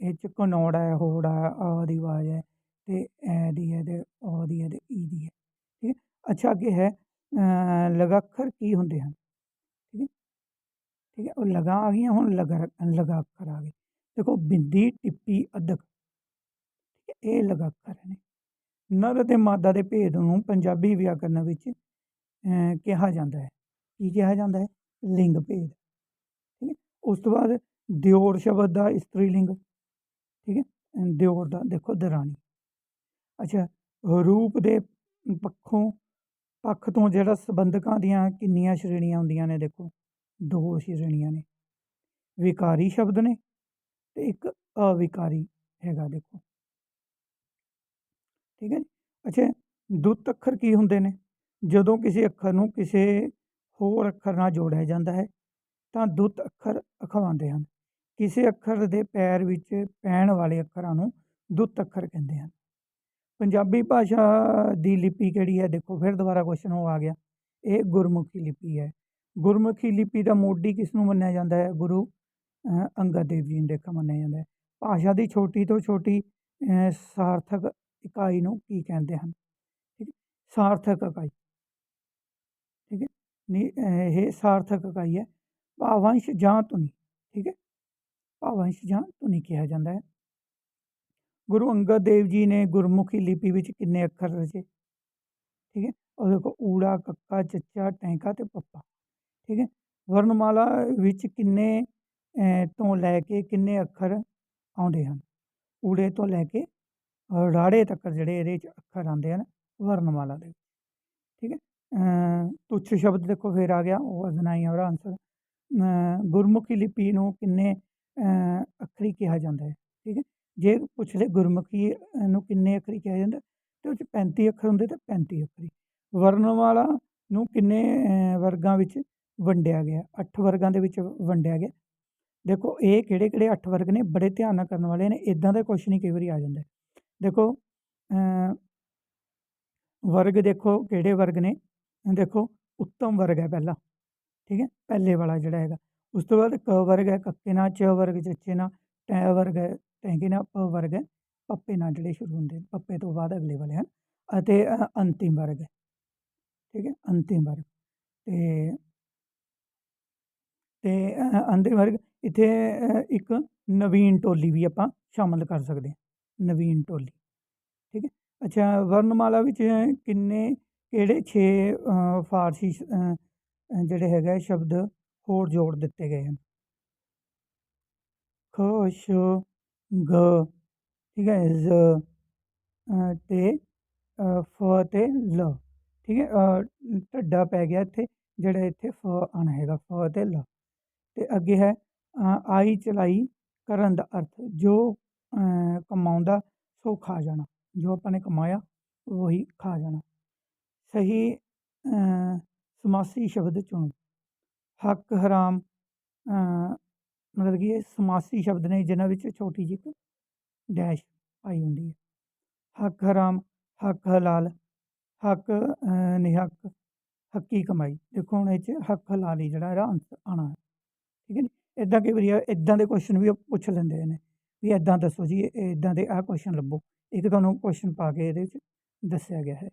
Speaker 1: ਇਹ 'ਚ ਘਨੌੜ ਹੈ, ਹੋੜ ਹੈ, ਆ ਦੀ ਆਵਾਜ਼ ਹੈ, ਅਤੇ ਐ ਦੀ ਹੈ, ਅਤੇ ਔ ਦੀ ਹੈ, ਅਤੇ ਈ ਦੀ ਹੈ, ਠੀਕ ਹੈ। ਅੱਛਾ ਅੱਗੇ ਹੈ ਲਗਾਖਰ ਕੀ ਹੁੰਦੇ ਹਨ, ਠੀਕ ਹੈ, ਠੀਕ ਹੈ। ਉਹ ਲਗਾ ਆ ਗਈਆਂ, ਹੁਣ ਲਗਾਖਰ ਆ ਗਏ। ਦੇਖੋ ਬਿੰਦੀ, ਟਿੱਪੀ, ਅੱਧਕ, ਠੀਕ ਹੈ, ਇਹ ਲਗਾਖਰ ਨੇ। ਨਰ ਅਤੇ ਮਾਦਾ ਦੇ ਭੇਦ ਨੂੰ ਪੰਜਾਬੀ ਵਿਆਕਰਨ ਵਿੱਚ ਕਿਹਾ ਜਾਂਦਾ ਹੈ, ਕੀ ਕਿਹਾ ਜਾਂਦਾ ਹੈ? ਲਿੰਗ ਭੇਦ, ਠੀਕ ਹੈ। ਉਸ ਤੋਂ ਬਾਅਦ ਦਿਓਰ ਸ਼ਬਦ ਦਾ ਇਸਤਰੀ ਲਿੰਗ, ਠੀਕ ਹੈ, ਦਿਓਰ ਦਾ ਦੇਖੋ ਦਰਾਣੀ। ਅੱਛਾ, ਰੂਪ ਦੇ ਪੱਖ ਤੋਂ ਜਿਹੜਾ ਸੰਬੰਧਕਾਂ ਦੀਆਂ ਕਿੰਨੀਆਂ ਸ਼੍ਰੇਣੀਆਂ ਹੁੰਦੀਆਂ ਨੇ? ਦੇਖੋ 2 ਸ਼੍ਰੇਣੀਆਂ ਨੇ, ਵਿਕਾਰੀ ਸ਼ਬਦ ਨੇ ਅਤੇ ਇੱਕ ਅਵਿਕਾਰੀ ਹੈਗਾ, ਦੇਖੋ, ਠੀਕ ਹੈ ਜੀ। ਅੱਛਾ, ਦੁੱਤ ਅੱਖਰ ਕੀ ਹੁੰਦੇ ਨੇ? ਜਦੋਂ ਕਿਸੇ ਅੱਖਰ ਨੂੰ ਕਿਸੇ ਹੋਰ ਅੱਖਰ ਨਾਲ ਜੋੜਿਆ ਜਾਂਦਾ ਹੈ ਤਾਂ ਦੁੱਤ ਅੱਖਰ ਅਖਵਾਉਂਦੇ ਹਨ। ਕਿਸੇ ਅੱਖਰ ਦੇ ਪੈਰ ਵਿੱਚ ਪੈਣ ਵਾਲੇ ਅੱਖਰਾਂ ਨੂੰ ਦੁੱਤ ਅੱਖਰ ਕਹਿੰਦੇ ਹਨ। ਪੰਜਾਬੀ ਭਾਸ਼ਾ ਦੀ ਲਿਪੀ ਕਿਹੜੀ ਹੈ? ਦੇਖੋ ਫਿਰ ਦੁਬਾਰਾ ਕੁਐਸਚਨ ਉਹ ਆ ਗਿਆ, ਇਹ ਗੁਰਮੁਖੀ ਲਿਪੀ ਹੈ। ਗੁਰਮੁਖੀ ਲਿਪੀ ਦਾ ਮੋਢੀ ਕਿਸ ਨੂੰ ਮੰਨਿਆ ਜਾਂਦਾ ਹੈ? ਗੁਰੂ ਅੰਗਦ ਦੇਵ ਜੀ ਨੂੰ ਦੇਖੋ ਮੰਨਿਆ ਜਾਂਦਾ ਹੈ। ਭਾਸ਼ਾ ਦੀ ਛੋਟੀ ਤੋਂ ਛੋਟੀ ਸਾਰਥਕ ਇਕਾਈ ਨੂੰ ਕੀ ਕਹਿੰਦੇ ਹਨ? ਠੀਕ ਹੈ, ਸਾਰਥਕ ਇਕਾਈ, ਠੀਕ ਹੈ। ਨਹੀਂ, ਇਹ ਸਾਰਥਕ ਇਕਾਈ ਹੈ। ਭਾਵੰਸ਼ ਜਾਂ ਧੁਨੀ, ਠੀਕ ਹੈ, ਭਾਵੰਸ਼ ਜਾਂ ਧੁਨੀ ਕਿਹਾ ਜਾਂਦਾ ਹੈ। ਗੁਰੂ ਅੰਗਦ ਦੇਵ ਜੀ ਨੇ ਗੁਰਮੁਖੀ ਲਿਪੀ ਵਿੱਚ ਕਿੰਨੇ ਅੱਖਰ ਰਚੇ? ਠੀਕ ਹੈ, ਉਹ ਦੇਖੋ ਊੜਾ, ਕੱਕਾ, ਚੱਚਾ, ਟੈਂਕਾ ਅਤੇ ਪੱਪਾ, ਠੀਕ ਹੈ। ਵਰਨਮਾਲਾ ਵਿੱਚ ਕਿੰਨੇ ਤੋਂ ਲੈ ਕੇ ਕਿੰਨੇ ਅੱਖਰ ਆਉਂਦੇ ਹਨ? ਊੜੇ ਤੋਂ ਲੈ ਕੇ ਰਾੜੇ ਤੱਕ ਜਿਹੜੇ ਇਹਦੇ 'ਚ ਅੱਖਰ ਆਉਂਦੇ ਹਨ ਵਰਨਮਾਲਾ ਦੇ, ਠੀਕ ਹੈ। ਤੁੱਛ ਸ਼ਬਦ ਦੇਖੋ ਫਿਰ ਆ ਗਿਆ, ਉਹ ਅਧਨਾਈ ਉਹਦਾ ਆਨਸਰ। ਗੁਰਮੁਖੀ ਲਿਪੀ ਨੂੰ ਕਿੰਨੇ ਅੱਖਰੀ ਕਿਹਾ ਜਾਂਦਾ ਹੈ? ਠੀਕ ਹੈ, ਜੇ ਪੁੱਛ ਲੈ ਗੁਰਮੁਖੀ ਨੂੰ ਕਿੰਨੇ ਅੱਖਰੀ ਕਿਹਾ ਜਾਂਦਾ, ਅਤੇ ਉਹ 'ਚ 35 ਅੱਖਰ ਹੁੰਦੇ ਤਾਂ 35 ਅੱਖਰੀ। ਵਰਨਮਾਲਾ ਨੂੰ ਕਿੰਨੇ ਵਰਗਾਂ ਵਿੱਚ ਵੰਡਿਆ ਗਿਆ? 8 ਵਰਗਾਂ ਦੇ ਵਿੱਚ ਵੰਡਿਆ ਗਿਆ। ਦੇਖੋ ਇਹ ਕਿਹੜੇ ਕਿਹੜੇ 8 ਵਰਗ ਨੇ, ਬੜੇ ਧਿਆਨ ਨਾਲ ਕਰਨ ਵਾਲੇ ਨੇ, ਇੱਦਾਂ ਦਾ ਕੁਐਸਚਨ ਹੀ ਕਈ ਵਾਰੀ ਆ ਜਾਂਦਾ। ਦੇਖੋ ਵਰਗ ਦੇਖੋ ਕਿਹੜੇ ਵਰਗ ਨੇ, ਦੇਖੋ ਉੱਤਮ ਵਰਗ ਹੈ ਪਹਿਲਾ, ਠੀਕ ਹੈ, ਪਹਿਲੇ ਵਾਲਾ ਜਿਹੜਾ ਹੈਗਾ। ਉਸ ਤੋਂ ਬਾਅਦ ਕ ਵਰਗ ਹੈ ਕੱਕੇ ਨਾਲ, ਚ ਵਰਗ ਚੱਚੇ ਨਾਲ, ਟੈ ਵਰਗ ਹੈ ਟੈਂਕੇ ਨਾਲ, ਪ ਵਰਗ ਹੈ ਪੱਪੇ ਨਾਲ, ਜਿਹੜੇ ਸ਼ੁਰੂ ਹੁੰਦੇ ਨੇ ਪੱਪੇ ਤੋਂ ਬਾਅਦ ਅਗਲੇ ਵਾਲੇ ਹਨ, ਅਤੇ ਅੰਤਿਮ ਵਰਗ ਹੈ, ਠੀਕ ਹੈ, ਅੰਤਿਮ ਵਰਗ। ਅਤੇ ਅੰਤਿਮ ਵਰਗ ਇੱਥੇ ਇੱਕ ਨਵੀਨ ਟੋਲੀ ਵੀ ਆਪਾਂ ਸ਼ਾਮਿਲ ਕਰ ਸਕਦੇ ਹਾਂ, ਨਵੀਨ ਟੋਲੀ, ਠੀਕ ਹੈ। ਅੱਛਾ, ਵਰਨਮਾਲਾ ਵਿੱਚ ਕਿਹੜੇ 6 ਫਾਰਸੀ ਜਿਹੜੇ ਹੈਗੇ ਸ਼ਬਦ ਹੋਰ ਜੋੜ ਦਿੱਤੇ ਗਏ ਹਨ? ਖ, ਸ਼, ਗ, ਠੀਕ ਹੈ, ਜ਼, ਅਤੇ ਫ ਅਤੇ ਲ, ਠੀਕ ਹੈ। ਢੱਡਾ ਪੈ ਗਿਆ ਇੱਥੇ, ਜਿਹੜਾ ਇੱਥੇ ਫ ਆਉਣਾ ਹੈਗਾ, ਫ ਅਤੇ ਲ। ਅਤੇ ਅੱਗੇ ਹੈ ਆਈ ਚਲਾਈ ਕਰਨ ਦਾ ਅਰਥ ਜੋ ਕਮਾਉਂਦਾ ਸੋ ਖਾ ਜਾਣਾ, ਜੋ ਆਪਾਂ ਨੇ ਕਮਾਇਆ ਉਹੀ ਖਾ ਜਾਣਾ। ਸਹੀ ਸਮਾਸੀ ਸ਼ਬਦ ਚੁਣੋ। ਹੱਕ, ਹਰਾਮ, ਮਤਲਬ ਕਿ ਇਹ ਸਮਾਸੀ ਸ਼ਬਦ ਨੇ ਜਿਨ੍ਹਾਂ ਵਿੱਚ ਛੋਟੀ ਜਿਹੀ ਇੱਕ ਡੈਸ਼ ਪਾਈ ਹੁੰਦੀ ਹੈ। ਹੱਕ, ਹਰਾਮ, ਹੱਕ, ਹਲਾਲ, ਹੱਕ, ਨਿਹੱਕ, ਹੱਕੀ ਕਮਾਈ। ਦੇਖੋ ਹੁਣ ਇਹ 'ਚ ਹੱਕ ਹਲਾਲ ਹੀ ਜਿਹੜਾ ਇਹਦਾ ਆਨਸਰ ਆਉਣਾ ਹੈ, ਠੀਕ ਹੈ ਜੀ। ਇੱਦਾਂ ਕਈ ਵਾਰੀ ਇੱਦਾਂ ਦੇ ਕੁਐਸਚਨ ਵੀ ਪੁੱਛ ਲੈਂਦੇ ਨੇ ਵੀ ਇੱਦਾਂ ਦੱਸੋ ਜੀ, ਇੱਦਾਂ ਦੇ ਆਹ ਕੁਐਸਚਨ ਲੱਭੋ, ਇੱਕ ਤੁਹਾਨੂੰ ਕੁਐਸਚਨ ਪਾ ਕੇ ਇਹਦੇ 'ਚ ਦੱਸਿਆ ਗਿਆ ਹੈ।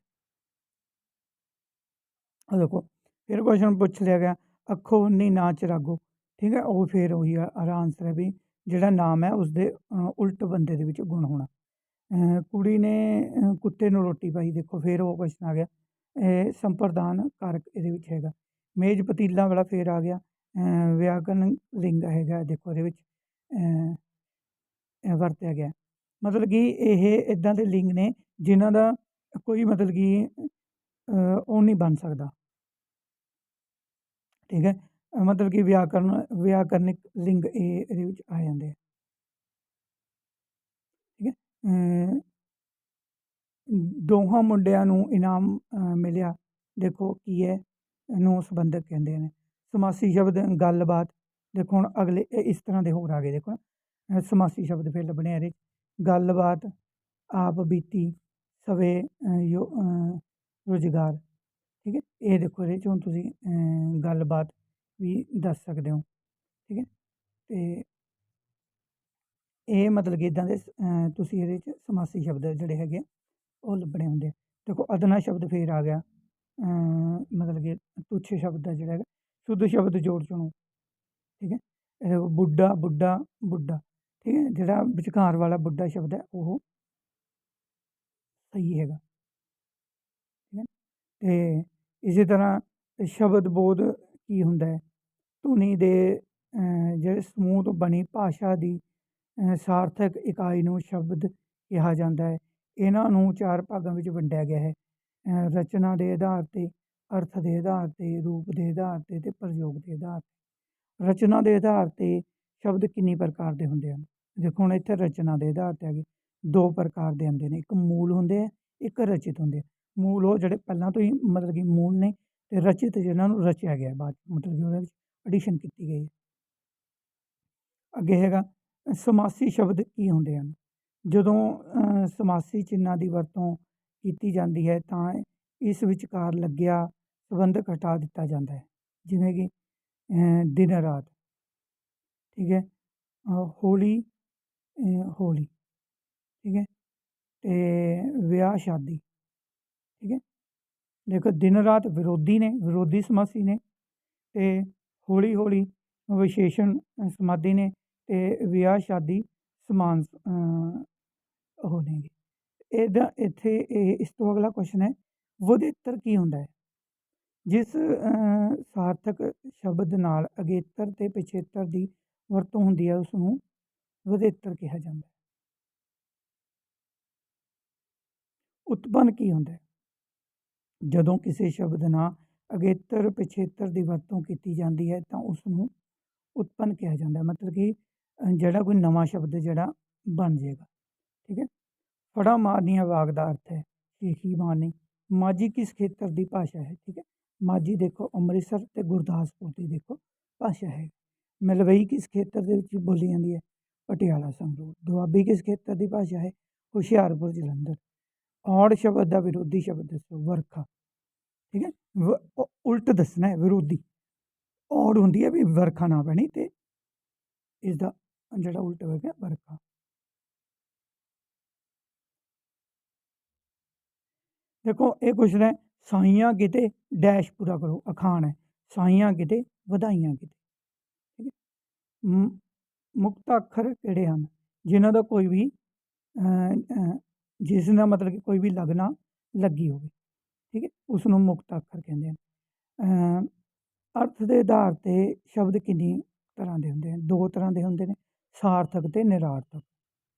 Speaker 1: ਉਹ ਦੇਖੋ ਫਿਰ ਕੁਐਸਚਨ ਪੁੱਛ ਲਿਆ ਗਿਆ, ਅੱਖੋਂ ਉਨੀ ਨਾ ਚਰਾਗੋ, ਠੀਕ ਹੈ, ਉਹ ਫਿਰ ਉਹੀ ਇਹਦਾ ਆਨਸਰ ਹੈ ਵੀ ਜਿਹੜਾ ਨਾਮ ਹੈ ਉਸਦੇ ਉਲਟ ਬੰਦੇ ਦੇ ਵਿੱਚ ਗੁਣ ਹੋਣਾ। ਕੁੜੀ ਨੇ ਕੁੱਤੇ ਨੂੰ ਰੋਟੀ ਪਾਈ, ਦੇਖੋ ਫਿਰ ਉਹ ਕੁਐਸਚਨ ਆ ਗਿਆ, ਸੰਪਰਦਾਨ ਕਾਰਕ ਇਹਦੇ ਵਿੱਚ ਹੈਗਾ। ਮੇਜ਼ ਪਤੀਲਾ ਵਾਲਾ ਫਿਰ ਆ ਗਿਆ, ਵਿਆਕਰਨ ਲਿੰਗ ਹੈਗਾ, ਦੇਖੋ ਇਹਦੇ ਵਿੱਚ ਵਰਤਿਆ ਗਿਆ। ਮਤਲਬ ਕਿ ਇਹ ਇੱਦਾਂ ਦੇ ਲਿੰਗ ਨੇ ਜਿਨ੍ਹਾਂ ਦਾ ਕੋਈ ਮਤਲਬ ਕਿ ਉਹ ਨਹੀਂ ਬਣ ਸਕਦਾ, ਠੀਕ ਹੈ। ਮਤਲਬ ਕਿ ਵਿਆਕਰਨਿਕ ਲਿੰਗ ਇਹ ਇਹਦੇ ਵਿੱਚ ਆ ਜਾਂਦੇ ਆ, ਠੀਕ ਹੈ। ਦੋਹਾਂ ਮੁੰਡਿਆਂ ਨੂੰ ਇਨਾਮ ਮਿਲਿਆ, ਦੇਖੋ ਕੀ ਹੈ, ਇਹਨੂੰ ਸੰਬੰਧਕ ਕਹਿੰਦੇ ਨੇ। ਸਮਾਸੀ ਸ਼ਬਦ ਗੱਲਬਾਤ, ਦੇਖੋ ਹੁਣ ਅਗਲੇ ਇਸ ਤਰ੍ਹਾਂ ਦੇ ਹੋਰ ਆ ਗਏ, ਦੇਖੋ ਸਮਾਸੀ ਸ਼ਬਦ ਫਿਰ ਲੱਭਣੇ ਇਹਦੇ 'ਚ। ਗੱਲਬਾਤ, ਆਪ ਬੀਤੀ, ਸਵੇ ਰੁਜ਼ਗਾਰ, ਠੀਕ ਹੈ। ਇਹ ਦੇਖੋ ਇਹਦੇ 'ਚ ਹੁਣ ਤੁਸੀਂ ਗੱਲਬਾਤ ਵੀ ਦੱਸ ਸਕਦੇ ਹੋ, ਠੀਕ ਹੈ। ਅਤੇ ਇਹ ਮਤਲਬ ਕਿ ਇੱਦਾਂ ਦੇ ਤੁਸੀਂ ਇਹਦੇ 'ਚ ਸਮਾਸੀ ਸ਼ਬਦ ਜਿਹੜੇ ਹੈਗੇ ਆ ਉਹ ਲੱਭਣੇ ਹੁੰਦੇ ਆ। ਦੇਖੋ ਅਦਨਾ ਸ਼ਬਦ ਫੇਰ ਆ ਗਿਆ, ਮਤਲਬ ਕਿ ਤੁੱਛ ਸ਼ਬਦ ਦਾ ਜਿਹੜਾ ਹੈਗਾ ਸ਼ੁੱਧ ਸ਼ਬਦ ਜੋੜ ਚੁਣੋ, ਠੀਕ ਹੈ। ਬੁੱਢਾ ਬੁੱਢਾ ਬੁੱਢਾ, ਠੀਕ ਹੈ, ਜਿਹੜਾ ਵਿਚਕਾਰ ਵਾਲਾ ਬੁੱਢਾ ਸ਼ਬਦ ਹੈ ਉਹ ਸਹੀ ਹੈਗਾ, ਠੀਕ ਹੈ। ਅਤੇ ਇਸੇ ਤਰ੍ਹਾਂ ਸ਼ਬਦ ਬੋਧ ਕੀ ਹੁੰਦਾ ਹੈ? ਧੁਨੀ ਦੇ ਜਿਹੜੇ ਸਮੂਹ ਤੋਂ ਬਣੀ ਭਾਸ਼ਾ ਦੀ ਸਾਰਥਕ ਇਕਾਈ ਨੂੰ ਸ਼ਬਦ ਕਿਹਾ ਜਾਂਦਾ ਹੈ। ਇਹਨਾਂ ਨੂੰ 4 ਭਾਗਾਂ ਵਿੱਚ ਵੰਡਿਆ ਗਿਆ ਹੈ, ਰਚਨਾ ਦੇ ਆਧਾਰ 'ਤੇ, ਅਰਥ ਦੇ ਆਧਾਰ 'ਤੇ, ਰੂਪ ਦੇ ਆਧਾਰ 'ਤੇ ਅਤੇ ਪ੍ਰਯੋਗ ਦੇ ਆਧਾਰ 'ਤੇ। ਰਚਨਾ ਦੇ ਆਧਾਰ 'ਤੇ ਸ਼ਬਦ ਕਿੰਨੀ ਪ੍ਰਕਾਰ ਦੇ ਹੁੰਦੇ ਹਨ? ਦੇਖੋ ਹੁਣ ਇੱਥੇ ਰਚਨਾ ਦੇ ਆਧਾਰ 'ਤੇ ਆ ਗਏ, 2 ਪ੍ਰਕਾਰ ਦੇ ਹੁੰਦੇ ਨੇ, ਇੱਕ ਮੂਲ ਹੁੰਦੇ ਆ, ਇੱਕ ਰਚਿਤ ਹੁੰਦੇ ਆ। ਮੂਲ ਉਹ ਜਿਹੜੇ ਪਹਿਲਾਂ ਤੋਂ ਹੀ ਮਤਲਬ ਕਿ ਮੂਲ ਨੇ, ਅਤੇ ਰਚਿਤ ਜਿਹਨਾਂ ਨੂੰ ਰਚਿਆ ਗਿਆ ਬਾਅਦ ਮਤਲਬ ਕਿ ਉਹਦੇ ਵਿੱਚ ਐਡੀਸ਼ਨ ਕੀਤੀ ਗਈ ਹੈ। ਅੱਗੇ ਹੈਗਾ ਸਮਾਸੀ ਸ਼ਬਦ ਕੀ ਹੁੰਦੇ ਹਨ? ਜਦੋਂ ਸਮਾਸੀ ਚਿੰਨ੍ਹਾਂ ਦੀ ਵਰਤੋਂ ਕੀਤੀ ਜਾਂਦੀ ਹੈ ਤਾਂ ਇਸ ਵਿਚਕਾਰ ਲੱਗਿਆ ਸੰਬੰਧਕ ਹਟਾ ਦਿੱਤਾ ਜਾਂਦਾ ਹੈ, ਜਿਵੇਂ ਕਿ ਦਿਨ ਰਾਤ, ਠੀਕ ਹੈ, ਹੋਲੀ ਹੋਲੀ, ਠੀਕ ਹੈ, ਅਤੇ ਵਿਆਹ ਸ਼ਾਦੀ, ਠੀਕ ਹੈ। ਦੇਖੋ ਦਿਨ ਰਾਤ ਵਿਰੋਧੀ ਨੇ, ਵਿਰੋਧੀ ਸਮਾਸੀ ਨੇ, ਅਤੇ ਹੌਲੀ ਹੌਲੀ ਵਿਸ਼ੇਸ਼ਣ ਸਮਾਧੀ ਨੇ, ਅਤੇ ਵਿਆਹ ਸ਼ਾਦੀ ਸਮਾਨ ਉਹ ਨੇਗੇ। ਇਹਦਾ ਇੱਥੇ ਇਸ ਤੋਂ ਅਗਲਾ ਕੁਐਸ਼ਨ ਹੈ, ਵਧੇਤਰ ਕੀ ਹੁੰਦਾ ਹੈ? ਜਿਸ ਸਾਰਥਕ ਸ਼ਬਦ ਨਾਲ ਅਗੇਤਰ ਅਤੇ ਪਿਛੇਤਰ ਦੀ ਵਰਤੋਂ ਹੁੰਦੀ ਹੈ ਉਸ ਨੂੰ ਵਧੇਤਰ ਕਿਹਾ ਜਾਂਦਾ ਹੈ। ਉਤਪੰਨ ਕੀ ਹੁੰਦਾ ਹੈ? ਜਦੋਂ ਕਿਸੇ ਸ਼ਬਦ ਨਾਲ ਅਗੇਤਰ ਪਿਛੇਤਰ ਦੀ ਵਰਤੋਂ ਕੀਤੀ ਜਾਂਦੀ ਹੈ ਤਾਂ ਉਸ ਨੂੰ ਉਤਪੰਨ ਕਿਹਾ ਜਾਂਦਾ, ਮਤਲਬ ਕਿ ਜਿਹੜਾ ਕੋਈ ਨਵਾਂ ਸ਼ਬਦ ਜਿਹੜਾ ਬਣ ਜਾਏਗਾ, ਠੀਕ ਹੈ। ਫੜਾ ਮਾਰਨੀਆਂ ਵਾਕ ਦਾ ਅਰਥ ਹੈ ਸ਼ੀਖੀ ਮਾਰਨੀ। ਮਾਝੀ ਕਿਸ ਖੇਤਰ ਦੀ ਭਾਸ਼ਾ ਹੈ? ਠੀਕ ਹੈ, ਮਾਝੀ ਦੇਖੋ ਅੰਮ੍ਰਿਤਸਰ ਅਤੇ ਗੁਰਦਾਸਪੁਰ ਦੀ ਦੇਖੋ ਭਾਸ਼ਾ ਹੈ। ਮਲਵਈ ਕਿਸ ਖੇਤਰ ਦੇ ਵਿੱਚ ਬੋਲੀ ਜਾਂਦੀ ਹੈ? ਪਟਿਆਲਾ ਸੰਗਰੂਰ। ਦੁਆਬੀ ਕਿਸ ਖੇਤਰ ਦੀ ਭਾਸ਼ਾ ਹੈ? ਹੁਸ਼ਿਆਰਪੁਰ ਜਲੰਧਰ। ਔੜ ਸ਼ਬਦ ਦਾ ਵਿਰੋਧੀ ਸ਼ਬਦ ਦੱਸੋ? ਵਰਖਾ, ਠੀਕ ਹੈ। ਉਲਟ ਦੱਸਣਾ ਹੈ ਵਿਰੋਧੀ। ਔੜ ਹੁੰਦੀ ਹੈ ਵੀ ਵਰਖਾ ਨਾ ਪੈਣੀ, ਅਤੇ ਇਸਦਾ ਜਿਹੜਾ ਉਲਟ ਹੋ ਗਿਆ ਵਰਖਾ। ਦੇਖੋ ਇਹ ਕੁਐਸ਼ਨ ਹੈ, ਸਾਈਆਂ ਕਿਤੇ ਡੈਸ਼ ਪੂਰਾ ਕਰੋ, ਅਖਾਣ ਹੈ, ਸਾਈਆਂ ਕਿਤੇ ਵਧਾਈਆਂ ਕਿਤੇ, ਠੀਕ ਹੈ। ਮੁਕਤ ਅੱਖਰ ਕਿਹੜੇ ਹਨ? ਜਿਨ੍ਹਾਂ ਦਾ ਕੋਈ ਵੀ ਜਿਸ ਨਾਲ ਮਤਲਬ ਕਿ ਕੋਈ ਵੀ ਲਗਨਾ ਲੱਗੀ ਹੋਵੇ, ਠੀਕ ਹੈ, ਉਸ ਨੂੰ ਮੁਕਤ ਅੱਖਰ ਕਹਿੰਦੇ ਹਨ। ਅਰਥ ਦੇ ਆਧਾਰ 'ਤੇ ਸ਼ਬਦ ਕਿੰਨੀ ਤਰ੍ਹਾਂ ਦੇ ਹੁੰਦੇ ਹਨ? 2 ਤਰ੍ਹਾਂ ਦੇ ਹੁੰਦੇ ਨੇ, ਸਾਰਥਕ ਅਤੇ ਨਿਰਾਰਥਕ।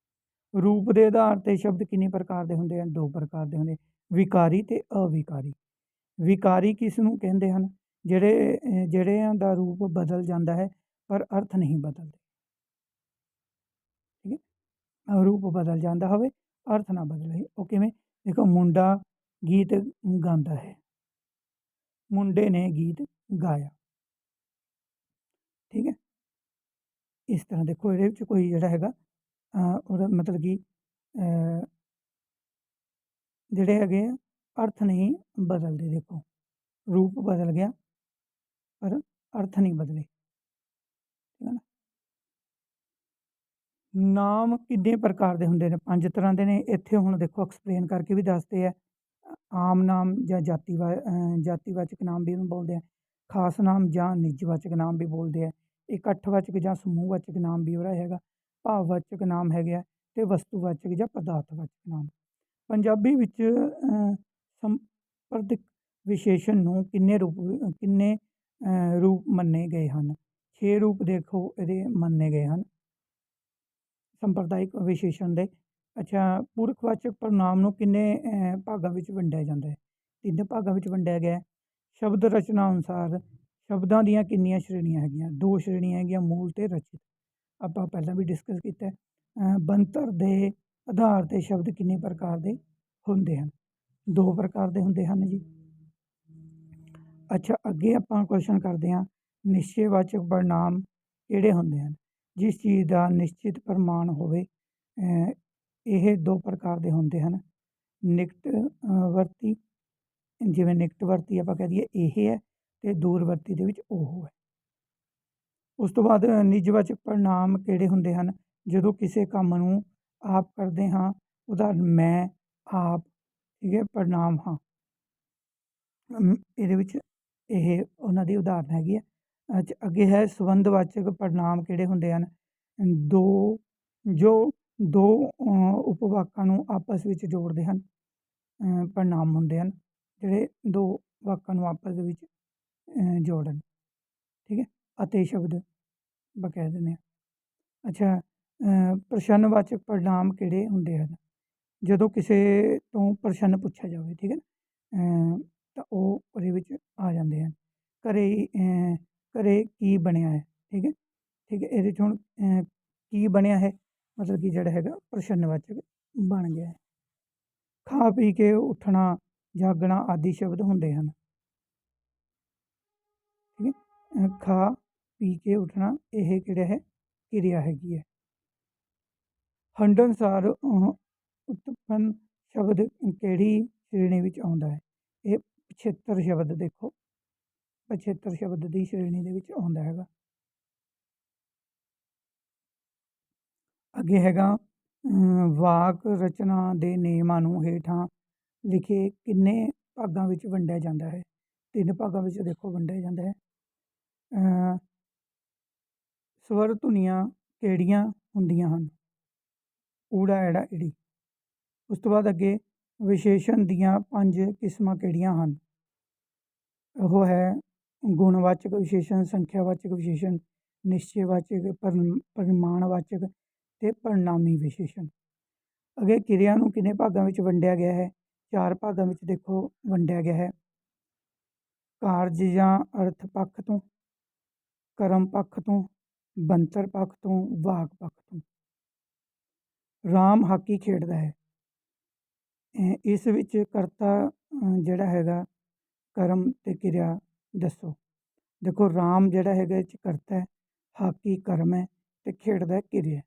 Speaker 1: ਰੂਪ ਦੇ ਆਧਾਰ 'ਤੇ ਸ਼ਬਦ ਕਿੰਨੀ ਪ੍ਰਕਾਰ ਦੇ ਹੁੰਦੇ ਹਨ? 2 ਪ੍ਰਕਾਰ ਦੇ ਹੁੰਦੇ, ਵਿਕਾਰੀ ਅਤੇ ਅਵਿਕਾਰੀ। ਵਿਕਾਰੀ ਕਿਸ ਨੂੰ ਕਹਿੰਦੇ ਹਨ? ਜਿਹੜਿਆਂ ਦਾ ਰੂਪ ਬਦਲ ਜਾਂਦਾ ਹੈ ਪਰ ਅਰਥ ਨਹੀਂ ਬਦਲਦੇ, ਠੀਕ ਹੈ। ਰੂਪ ਬਦਲ ਜਾਂਦਾ ਹੋਵੇ, ਅਰਥ ਨਾ ਬਦਲੇ, ਉਹ ਕਿਵੇਂ? ਦੇਖੋ ਮੁੰਡਾ ਗੀਤ ਗਾਉਂਦਾ ਹੈ, ਮੁੰਡੇ ਨੇ ਗੀਤ ਗਾਇਆ, ਠੀਕ ਹੈ। ਇਸ ਤਰ੍ਹਾਂ ਦੇਖੋ ਇਹਦੇ ਵਿੱਚ ਕੋਈ ਜਿਹੜਾ ਹੈਗਾ ਉਹਦਾ ਮਤਲਬ ਕਿ ਜਿਹੜੇ ਹੈਗੇ ਆ ਅਰਥ ਨਹੀਂ ਬਦਲਦੇ। ਦੇਖੋ ਰੂਪ ਬਦਲ ਗਿਆ ਪਰ ਅਰਥ ਨਹੀਂ ਬਦਲੇ, ਠੀਕ ਹੈ ਨਾ। ਨਾਮ ਕਿੰਨੇ ਪ੍ਰਕਾਰ ਦੇ ਹੁੰਦੇ ਨੇ? 5 ਤਰ੍ਹਾਂ ਦੇ ਨੇ। ਇੱਥੇ ਹੁਣ ਦੇਖੋ ਐਕਸਪਲੇਨ ਕਰਕੇ ਵੀ ਦੱਸਦੇ ਆ। ਆਮ ਨਾਮ ਜਾਂ ਜਾਤੀਵਾਚਕ ਨਾਮ ਵੀ ਇਹਨੂੰ ਬੋਲਦੇ ਆ, ਖਾਸ ਨਾਮ ਜਾਂ ਨਿੱਜਵਾਚਕ ਨਾਮ ਵੀ ਬੋਲਦੇ ਆ, ਇਕੱਠਵਾਚਕ ਜਾਂ ਸਮੂਹਵਾਚਕ ਨਾਮ ਵੀ ਉਹਦਾ ਹੈਗਾ, ਭਾਵਵਾਚਕ ਨਾਮ ਹੈਗੇ ਆ, ਅਤੇ ਵਸਤੂਵਾਚਕ ਜਾਂ ਪਦਾਰਥਵਾਚਕ ਨਾਮ। ਪੰਜਾਬੀ ਵਿੱਚ ਸੰਪਰਦਕ ਵਿਸ਼ੇਸ਼ਣ ਨੂੰ ਕਿੰਨੇ ਰੂਪ ਮੰਨੇ ਗਏ ਹਨ? 6 ਰੂਪ ਦੇਖੋ ਇਹਦੇ ਮੰਨੇ ਗਏ ਹਨ ਸੰਪਰਦਾਇਕ ਵਿਸ਼ੇਸ਼ਣ ਦੇ। ਅੱਛਾ, ਪੁਰਖਵਾਚਕ ਪੜਨਾਮ ਨੂੰ ਕਿੰਨੇ ਭਾਗਾਂ ਵਿੱਚ ਵੰਡਿਆ ਜਾਂਦਾ ਹੈ? 3 ਭਾਗਾਂ ਵਿੱਚ ਵੰਡਿਆ ਗਿਆ। ਸ਼ਬਦ ਰਚਨਾ ਅਨੁਸਾਰ ਸ਼ਬਦਾਂ ਦੀਆਂ ਕਿੰਨੀਆਂ ਸ਼੍ਰੇਣੀਆਂ ਹੈਗੀਆਂ? 2 ਸ਼੍ਰੇਣੀਆਂ ਹੈਗੀਆਂ, ਮੂਲ ਅਤੇ ਰਚਿਤ। ਆਪਾਂ ਪਹਿਲਾਂ ਵੀ ਡਿਸਕਸ ਕੀਤਾ। ਬਣਤਰ ਦੇ ਆਧਾਰ 'ਤੇ ਸ਼ਬਦ ਕਿੰਨੇ ਪ੍ਰਕਾਰ ਦੇ ਹੁੰਦੇ ਹਨ? 2 ਪ੍ਰਕਾਰ ਦੇ ਹੁੰਦੇ ਹਨ ਜੀ। ਅੱਛਾ, ਅੱਗੇ ਆਪਾਂ ਕੁਐਸ਼ਨ ਕਰਦੇ ਹਾਂ, ਨਿਸ਼ਚੈਵਾਚਕ ਪੜਨਾਮ ਕਿਹੜੇ ਹੁੰਦੇ ਹਨ? ਜਿਸ ਚੀਜ਼ ਦਾ ਨਿਸ਼ਚਿਤ ਪ੍ਰਮਾਣ ਹੋਵੇ। ਇਹ 2 ਪ੍ਰਕਾਰ ਦੇ ਹੁੰਦੇ ਹਨ, ਨਿਕਟਵਰਤੀ, ਜਿਵੇਂ ਨਿਕਟਵਰਤੀ ਆਪਾਂ ਕਹਿ ਦਈਏ ਇਹ ਹੈ, ਅਤੇ ਦੂਰਵਰਤੀ ਦੇ ਵਿੱਚ ਉਹ ਹੈ, ਉਸ ਤੋਂ ਬਾਅਦ ਨਿੱਜਵਾਚਕ ਪੜ੍ਹਨਾਂਵ ਕਿਹੜੇ ਹੁੰਦੇ ਹਨ? ਜਦੋਂ ਕਿਸੇ ਕੰਮ ਨੂੰ ਆਪ ਕਰਦੇ ਹਾਂ, ਉਦਾਹਰਨ ਮੈਂ, ਆਪ, ਠੀਕ ਹੈ, ਪੜ੍ਹਨਾਂਵ ਹਾਂ। ਇਹਦੇ ਵਿੱਚ ਇਹ ਉਹਨਾਂ ਦੀ ਉਦਾਹਰਨ ਹੈਗੀ ਹੈ। ਅੱਗੇ ਹੈ ਸੰਬੰਧਵਾਚਕ ਪੜ੍ਹਨਾਂਵ ਕਿਹੜੇ ਹੁੰਦੇ ਹਨ? ਜੋ ਦੋ ਉਪਵਾਕਾਂ ਨੂੰ ਆਪਸ ਵਿੱਚ ਜੋੜਦੇ ਹਨ, ਪੜ੍ਹਨਾਂਵ ਹੁੰਦੇ ਹਨ, ਜਿਹੜੇ ਦੋ ਵਾਕਾਂ ਨੂੰ ਆਪਸ ਦੇ ਵਿੱਚ ਜੋੜਨ, ਠੀਕ ਹੈ। ਅਤੇ ਸ਼ਬਦ ਆਪਾਂ ਕਹਿ ਦਿੰਦੇ ਹਾਂ। ਅੱਛਾ, ਪ੍ਰਸ਼ਨਵਾਚਕ ਪੜ੍ਹਨਾਂਵ ਕਿਹੜੇ ਹੁੰਦੇ ਹਨ? ਜਦੋਂ ਕਿਸੇ ਤੋਂ ਪ੍ਰਸ਼ਨ ਪੁੱਛਿਆ ਜਾਵੇ, ਠੀਕ ਹੈ, ਤਾਂ ਉਹ ਉਹਦੇ ਵਿੱਚ ਆ ਜਾਂਦੇ ਹਨ। ਘਰੇ ਕੀ ਬਣਿਆ ਹੈ, ਠੀਕ ਹੈ, ਠੀਕ ਹੈ। ਇਹਦੇ 'ਚ ਹੁਣ ਕੀ ਬਣਿਆ ਹੈ ਮਤਲਬ ਕਿ ਜਿਹੜਾ ਹੈਗਾ ਪ੍ਰਸ਼ਨਵਾਚਕ ਬਣ ਗਿਆ ਹੈ। ਖਾ ਪੀ ਕੇ ਉੱਠਣਾ, ਜਾਗਣਾ ਆਦਿ ਸ਼ਬਦ ਹੁੰਦੇ ਹਨ, ਠੀਕ ਹੈ। ਖਾ ਪੀ ਕੇ ਉੱਠਣਾ ਇਹ ਕਿਹੜਾ ਹੈ? ਕਿਰਿਆ ਹੈਗੀ ਹੈ। ਹੰਢਣਸਾਰ ਉਤਪੰਨ ਸ਼ਬਦ ਕਿਹੜੀ ਸ਼੍ਰੇਣੀ ਵਿੱਚ ਆਉਂਦਾ ਹੈ? ਇਹ ਪਿਛੇਤਰ ਸ਼ਬਦ, ਦੇਖੋ ਪਿਛੇਤਰ ਸ਼ਬਦ ਦੀ ਸ਼੍ਰੇਣੀ ਦੇ ਵਿੱਚ ਆਉਂਦਾ ਹੈਗਾ। ਅੱਗੇ ਹੈਗਾ ਵਾਕ ਰਚਨਾ ਦੇ ਨਿਯਮਾਂ ਨੂੰ ਹੇਠਾਂ ਲਿਖੇ ਕਿੰਨੇ ਭਾਗਾਂ ਵਿੱਚ ਵੰਡਿਆ ਜਾਂਦਾ ਹੈ? 3 ਭਾਗਾਂ ਵਿੱਚ ਦੇਖੋ ਵੰਡਿਆ ਜਾਂਦਾ ਹੈ। ਸਵਰ ਧੁਨੀਆਂ ਕਿਹੜੀਆਂ ਹੁੰਦੀਆਂ ਹਨ? ਊੜਾ, ਐੜਾ, ਈੜੀ। ਉਸ ਤੋਂ ਬਾਅਦ ਅੱਗੇ ਵਿਸ਼ੇਸ਼ਣ ਦੀਆਂ 5 ਕਿਸਮਾਂ ਕਿਹੜੀਆਂ ਹਨ? ਉਹ ਹੈ ਗੁਣਵਾਚਕ ਵਿਸ਼ੇਸ਼ਣ, ਸੰਖਿਆਵਾਚਕ ਵਿਸ਼ੇਸ਼ਣ, ਨਿਸ਼ਚੈਵਾਚਕ, ਪਰਿਮਾਣਵਾਚਕ ਅਤੇ ਪਰਿਣਾਮੀ ਵਿਸ਼ੇਸ਼ਣ। ਅੱਗੇ ਕਿਰਿਆ ਨੂੰ ਕਿੰਨੇ ਭਾਗਾਂ ਵਿੱਚ ਵੰਡਿਆ ਗਿਆ ਹੈ? 4 ਭਾਗਾਂ ਵਿੱਚ ਦੇਖੋ ਵੰਡਿਆ ਗਿਆ ਹੈ। ਕਾਰਜ ਜਾਂ ਅਰਥ ਪੱਖ ਤੋਂ, ਕਰਮ ਪੱਖ ਤੋਂ, ਬਣਤਰ ਪੱਖ ਤੋਂ, ਵਾਕ ਪੱਖ ਤੋਂ। ਰਾਮ ਹਾਕੀ ਖੇਡਦਾ ਹੈ, ਇਸ ਵਿੱਚ ਕਰਤਾ ਜਿਹੜਾ ਹੈਗਾ ਕਰਮ ਅਤੇ ਕਿਰਿਆ ਦੱਸੋ। ਦੇਖੋ ਰਾਮ ਜਿਹੜਾ ਹੈਗਾ ਇਹ 'ਚ ਕਰਤਾ ਹੈ, ਹਾਕੀ ਕਰਮ ਹੈ ਅਤੇ ਖੇਡਦਾ ਕਿਰਿਆ।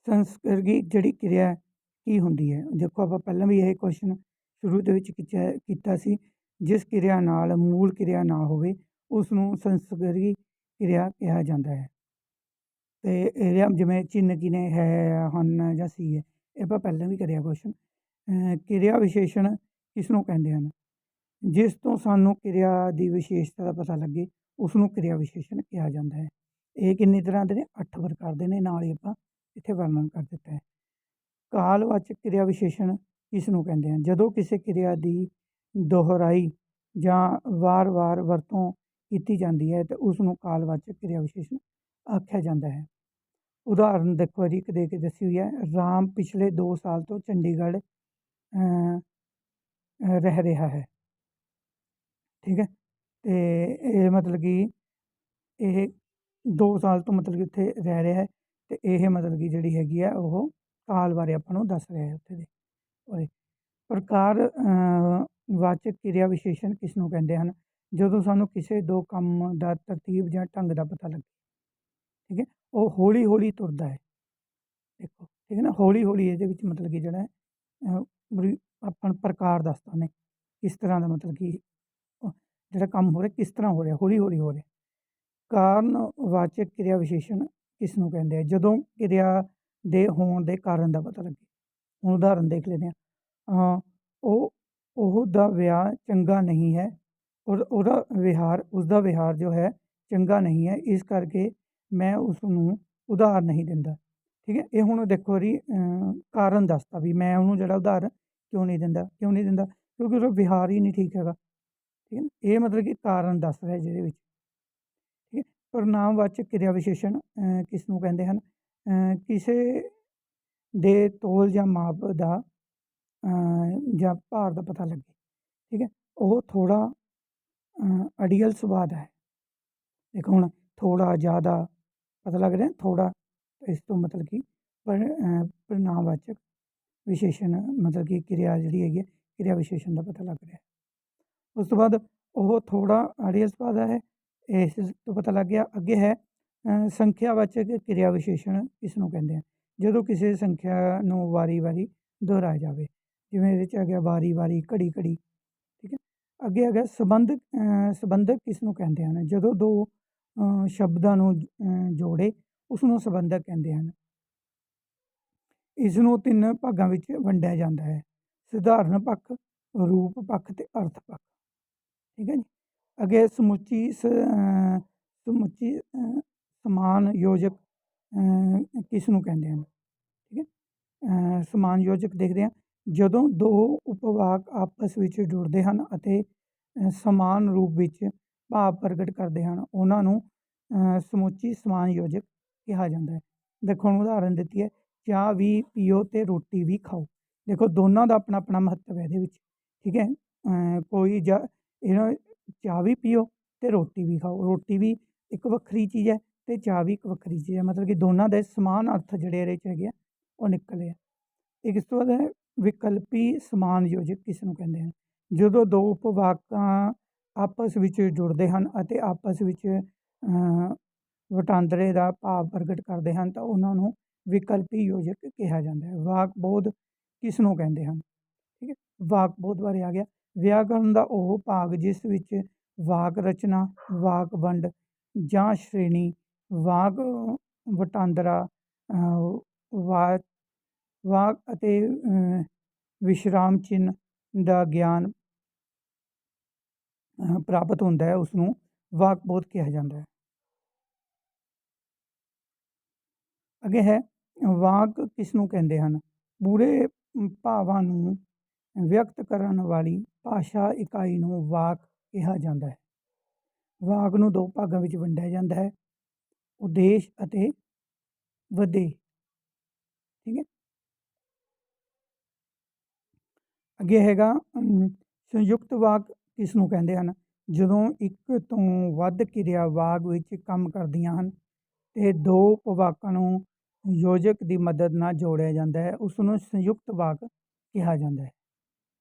Speaker 1: ਸੰਸਕਰਗੀ ਜਿਹੜੀ ਕਿਰਿਆ ਕੀ ਹੁੰਦੀ ਹੈ? ਦੇਖੋ ਆਪਾਂ ਪਹਿਲਾਂ ਵੀ ਇਹ ਕੁਐਸਚਨ ਸ਼ੁਰੂ ਦੇ ਵਿੱਚ ਕੀਤਾ ਸੀ। ਜਿਸ ਕਿਰਿਆ ਨਾਲ ਮੂਲ ਕਿਰਿਆ ਨਾ ਹੋਵੇ ਉਸ ਨੂੰ ਸੰਸਕਰਗੀ ਕਿਰਿਆ ਕਿਹਾ ਜਾਂਦਾ ਹੈ। ਅਤੇ ਇਹਦੇ ਜਿਵੇਂ ਚਿੰਨ੍ਹ ਕਿਨੇ ਹੈ, ਹਨ ਜਾਂ ਸੀ ਹੈ, ਇਹ ਆਪਾਂ ਪਹਿਲਾਂ ਵੀ ਕਰਿਆ ਕੁਐਸਚਨ। ਕਿਰਿਆ ਵਿਸ਼ੇਸ਼ਣ ਕਿਸ ਨੂੰ ਕਹਿੰਦੇ ਹਨ? ਜਿਸ ਤੋਂ ਸਾਨੂੰ ਕਿਰਿਆ ਦੀ ਵਿਸ਼ੇਸ਼ਤਾ ਦਾ ਪਤਾ ਲੱਗੇ ਉਸ ਨੂੰ ਕਿਰਿਆ ਵਿਸ਼ੇਸ਼ਣ ਕਿਹਾ ਜਾਂਦਾ ਹੈ। ਇਹ ਕਿੰਨੀ ਤਰ੍ਹਾਂ ਦੇ ਨੇ? 8 ਪ੍ਰਕਾਰ ਦੇ ਨੇ, ਨਾਲ ਹੀ ਆਪਾਂ ਇੱਥੇ ਵਰਣਨ ਕਰ ਦਿੱਤਾ ਹੈ। ਕਾਲਵਾਚਕ ਕਿਰਿਆ ਵਿਸ਼ੇਸ਼ਣ ਕਿਸ ਨੂੰ ਕਹਿੰਦੇ ਹਨ? ਜਦੋਂ ਕਿਸੇ ਕਿਰਿਆ ਦੀ ਦੁਹਰਾਈ ਜਾਂ ਵਾਰ-ਵਾਰ ਵਰਤੋਂ ਕੀਤੀ ਜਾਂਦੀ ਹੈ ਤਾਂ ਉਸ ਨੂੰ ਕਾਲਵਾਚਕ ਕਿਰਿਆ ਵਿਸ਼ੇਸ਼ਣ ਆਖਿਆ ਜਾਂਦਾ ਹੈ। ਉਦਾਹਰਨ ਦੇਖੋ ਜੀ, ਇੱਕ ਦੇ ਕੇ ਦੱਸੀ ਹੋਈ ਹੈ। ਰਾਮ ਪਿਛਲੇ 2 ਸਾਲ ਤੋਂ ਚੰਡੀਗੜ੍ਹ ਰਹਿ ਰਿਹਾ ਹੈ, ਠੀਕ ਹੈ। ਅਤੇ ਇਹ ਮਤਲਬ ਕਿ ਇਹ 2 ਸਾਲ ਤੋਂ ਮਤਲਬ ਕਿ ਉੱਥੇ ਰਹਿ ਰਿਹਾ ਹੈ ਅਤੇ ਇਹ ਮਤਲਬ ਕਿ ਜਿਹੜੀ ਹੈਗੀ ਹੈ ਉਹ ਕਾਲ ਬਾਰੇ ਆਪਾਂ ਨੂੰ ਦੱਸ ਰਿਹਾ ਹੈ ਉੱਥੇ ਦੇ ਉਹਦੇ ਪ੍ਰਕਾਰ। ਵਾਚਕ ਕਿਰਿਆ ਵਿਸ਼ੇਸ਼ਣ ਕਿਸ ਨੂੰ ਕਹਿੰਦੇ ਹਨ? ਜਦੋਂ ਸਾਨੂੰ ਕਿਸੇ 2 ਕੰਮ ਦਾ ਤਰਤੀਬ ਜਾਂ ਢੰਗ ਦਾ ਪਤਾ ਲੱਗੇ, ਠੀਕ ਹੈ, ਉਹ ਹੌਲੀ ਹੌਲੀ ਤੁਰਦਾ ਹੈ, ਦੇਖੋ, ਠੀਕ ਹੈ ਨਾ। ਹੌਲੀ ਹੌਲੀ ਇਹਦੇ ਵਿੱਚ ਮਤਲਬ ਕਿ ਜਿਹੜਾ ਆਪਾਂ ਨੂੰ ਪ੍ਰਕਾਰ ਦੱਸਦਾ ਉਹਨੇ ਕਿਸ ਤਰ੍ਹਾਂ ਦਾ, ਮਤਲਬ ਕਿ ਜਿਹੜਾ ਕੰਮ ਹੋ ਰਿਹਾ ਕਿਸ ਤਰ੍ਹਾਂ ਹੋ ਰਿਹਾ, ਹੌਲੀ ਹੌਲੀ ਹੋ ਰਿਹਾ। ਕਾਰਨਵਾਚਕ ਕਿਰਿਆ ਵਿਸ਼ੇਸ਼ਣ ਕਿਸ ਨੂੰ ਕਹਿੰਦੇ ਆ? ਜਦੋਂ ਕਿਰਿਆ ਦੇ ਹੋਣ ਦੇ ਕਾਰਨ ਦਾ ਪਤਾ ਲੱਗੇ। ਹੁਣ ਉਦਾਹਰਨ ਦੇਖ ਲੈਂਦੇ ਹਾਂ। ਉਹਦਾ ਵਿਆਹ ਚੰਗਾ ਨਹੀਂ ਹੈ, ਉਸਦਾ ਵਿਹਾਰ ਜੋ ਹੈ ਚੰਗਾ ਨਹੀਂ ਹੈ, ਇਸ ਕਰਕੇ ਮੈਂ ਉਸ ਨੂੰ ਉਧਾਰ ਨਹੀਂ ਦਿੰਦਾ, ਠੀਕ ਹੈ। ਇਹ ਹੁਣ ਦੇਖੋ ਜੀ ਕਾਰਨ ਦੱਸਤਾ ਵੀ ਮੈਂ ਉਹਨੂੰ ਜਿਹੜਾ ਉਧਾਰ ਕਿਉਂ ਨਹੀਂ ਦਿੰਦਾ ਕਿਉਂਕਿ ਉਹਦਾ ਵਿਹਾਰ ਹੀ ਨਹੀਂ ਠੀਕ ਹੈਗਾ, ਠੀਕ ਹੈ ਨਾ। ਇਹ ਮਤਲਬ ਕਿ ਕਾਰਨ ਦੱਸ ਰਿਹਾ ਜਿਹਦੇ ਵਿੱਚ, ਠੀਕ ਹੈ। ਪਰਿਣਾਮਵਾਚਕ ਕਿਰਿਆ ਵਿਸ਼ੇਸ਼ਣ ਕਿਸ ਨੂੰ ਕਹਿੰਦੇ ਹਨ? ਕਿਸੇ ਦੇ ਤੋਲ ਜਾਂ ਮਾਪ ਦਾ ਜਾਂ ਭਾਰ ਦਾ ਪਤਾ ਲੱਗੇ, ਠੀਕ ਹੈ। ਉਹ ਥੋੜ੍ਹਾ ਅੜੀਅਲ ਸੁਭਾਅ ਦਾ ਹੈ। ਦੇਖੋ ਹੁਣ ਥੋੜ੍ਹਾ, ਜ਼ਿਆਦਾ ਪਤਾ ਲੱਗ ਰਿਹਾ, ਥੋੜ੍ਹਾ, ਇਸ ਤੋਂ ਮਤਲਬ ਕਿ ਪਰਿਣਾਮਵਾਚਕ ਵਿਸ਼ੇਸ਼ਣ ਮਤਲਬ ਕਿ ਕਿਰਿਆ ਜਿਹੜੀ ਹੈਗੀ ਹੈ ਕਿਰਿਆ ਵਿਸ਼ੇਸ਼ਣ ਦਾ ਪਤਾ ਲੱਗ ਰਿਹਾ। ਉਸ ਤੋਂ ਬਾਅਦ ਉਹ ਥੋੜ੍ਹਾ ਅੜੀਅਲ ਸੁਭਾਅ ਦਾ ਹੈ, ਇਸ ਤੋਂ ਪਤਾ ਲੱਗ ਗਿਆ। ਅੱਗੇ ਹੈ ਸੰਖਿਆਵਾਚਕ ਕਿਰਿਆ ਵਿਸ਼ੇਸ਼ਣ ਕਿਸ ਨੂੰ ਕਹਿੰਦੇ ਆ? ਜਦੋਂ ਕਿਸੇ ਸੰਖਿਆ ਨੂੰ ਵਾਰੀ-ਵਾਰੀ ਦੁਹਰਾਇਆ ਜਾਵੇ, ਜਿਵੇਂ ਇਹਦੇ 'ਚ ਆ ਗਿਆ ਵਾਰੀ-ਵਾਰੀ, ਘੜੀ-ਘੜੀ, ਠੀਕ ਹੈ। ਅੱਗੇ ਹੈਗਾ ਸੰਬੰਧਕ ਕਿਸ ਨੂੰ ਕਹਿੰਦੇ ਹਨ? ਜਦੋਂ 2 ਸ਼ਬਦਾਂ ਨੂੰ ਜੋੜੇ ਉਸਨੂੰ ਸੰਬੰਧਕ ਕਹਿੰਦੇ ਹਨ। ਇਸ ਨੂੰ 3 ਭਾਗਾਂ ਵਿੱਚ ਵੰਡਿਆ ਜਾਂਦਾ ਹੈ: ਸਧਾਰਨ ਪੱਖ, ਰੂਪ ਪੱਖ ਅਤੇ ਅਰਥ ਪੱਖ। ਠੀਕ ਹੈ ਜੀ। ਅੱਗੇ ਸਮੁੱਚੀ ਸਮਾਨ ਯੋਜਕ ਕਿਸ ਨੂੰ ਕਹਿੰਦੇ ਹਨ? ਠੀਕ ਹੈ। ਸਮਾਨ ਯੋਜਕ ਦੇਖਦੇ ਹਾਂ, ਜਦੋਂ 2 ਉਪਵਾਕ ਆਪਸ ਵਿੱਚ ਜੁੜਦੇ ਹਨ ਅਤੇ ਸਮਾਨ ਰੂਪ ਵਿੱਚ ਭਾਵ ਪ੍ਰਗਟ ਕਰਦੇ ਹਨ, ਉਹਨਾਂ ਨੂੰ ਸਮੁੱਚੀ ਸਮਾਨ ਯੋਜਕ ਕਿਹਾ ਜਾਂਦਾ ਹੈ। ਦੇਖੋ ਹੁਣ ਉਦਾਹਰਨ ਦਿੱਤੀ ਹੈ, ਚਾਹ ਵੀ ਪੀਓ ਅਤੇ ਰੋਟੀ ਵੀ ਖਾਓ। ਦੇਖੋ ਦੋਨਾਂ ਦਾ ਆਪਣਾ ਆਪਣਾ ਮਹੱਤਵ ਹੈ ਇਹਦੇ ਵਿੱਚ। ਠੀਕ ਹੈ। ਇਹਨਾਂ ਚਾਹ ਵੀ ਪੀਓ ਅਤੇ ਰੋਟੀ ਵੀ ਖਾਓ। ਰੋਟੀ ਵੀ ਇੱਕ ਵੱਖਰੀ ਚੀਜ਼ ਹੈ ਅਤੇ ਚਾਹ ਵੀ ਇੱਕ ਵੱਖਰੀ ਚੀਜ਼ ਹੈ, ਮਤਲਬ ਕਿ ਦੋਨਾਂ ਦੇ ਸਮਾਨ ਅਰਥ ਜਿਹੜੇ ਇਹਦੇ 'ਚ ਹੈਗੇ ਆ ਉਹ ਨਿਕਲੇ ਆ। ਇਸ ਤੋਂ ਬਾਅਦ ਵਿਕਲਪੀ ਸਮਾਨ ਯੋਜਕ ਕਿਸ ਨੂੰ ਕਹਿੰਦੇ ਹਨ? ਜਦੋਂ 2 ਉਪਵਾਕਾਂ ਆਪਸ ਵਿੱਚ ਜੁੜਦੇ ਹਨ ਅਤੇ ਆਪਸ ਵਿੱਚ ਵਟਾਂਦਰੇ ਦਾ ਭਾਵ ਪ੍ਰਗਟ ਕਰਦੇ ਹਨ ਤਾਂ ਉਹਨਾਂ ਨੂੰ ਵਿਕਲਪੀ ਯੋਜਕ ਕਿਹਾ ਜਾਂਦਾ ਹੈ। ਵਾਕ ਬੋਧ ਕਿਸ ਨੂੰ ਕਹਿੰਦੇ ਹਨ? ਠੀਕ ਹੈ। ਵਾਕ ਬੋਧ ਬਾਰੇ ਆ ਗਿਆ। ਵਿਆਕਰਨ ਦਾ ਉਹ ਭਾਗ ਜਿਸ ਵਿੱਚ ਵਾਕ ਰਚਨਾ, ਵਾਕ ਵੰਡ ਜਾਂ ਸ਼੍ਰੇਣੀ, ਵਾਕ ਵਟਾਂਦਰਾ, ਵਾਕ ਅਤੇ ਵਿਸ਼ਰਾਮ ਚਿੰਨ੍ਹ ਦਾ ਗਿਆਨ ਪ੍ਰਾਪਤ ਹੁੰਦਾ ਹੈ, ਉਸਨੂੰ ਵਾਕ ਬੋਧ ਕਿਹਾ ਜਾਂਦਾ ਹੈ। ਅੱਗੇ ਹੈ ਵਾਕ ਕਿਸ ਨੂੰ ਕਹਿੰਦੇ ਹਨ? ਪੂਰੇ ਭਾਵਾਂ ਨੂੰ ਵਿਅਕਤ ਕਰਨ ਵਾਲੀ ਭਾਸ਼ਾ ਇਕਾਈ ਨੂੰ ਵਾਕ ਕਿਹਾ ਜਾਂਦਾ ਹੈ। ਵਾਕ ਨੂੰ 2 ਭਾਗਾਂ ਵਿੱਚ ਵੰਡਿਆ ਜਾਂਦਾ ਹੈ: ਉਦੇਸ਼ ਅਤੇ ਵਿਦੇਸ਼। ਠੀਕ ਹੈ। ਅੱਗੇ ਹੈਗਾ ਸੰਯੁਕਤ ਵਾਕ ਕਿਸ ਨੂੰ ਕਹਿੰਦੇ ਹਨ? ਜਦੋਂ ਇੱਕ ਤੋਂ ਵੱਧ ਕਿਰਿਆ ਵਾਕ ਵਿੱਚ ਕੰਮ ਕਰਦੀਆਂ ਹਨ ਅਤੇ 2 ਉਪਵਾਕਾਂ ਨੂੰ ਯੋਜਕ ਦੀ ਮਦਦ ਨਾਲ ਜੋੜਿਆ ਜਾਂਦਾ ਹੈ, ਉਸ ਨੂੰ ਸੰਯੁਕਤ ਵਾਕ ਕਿਹਾ ਜਾਂਦਾ ਹੈ।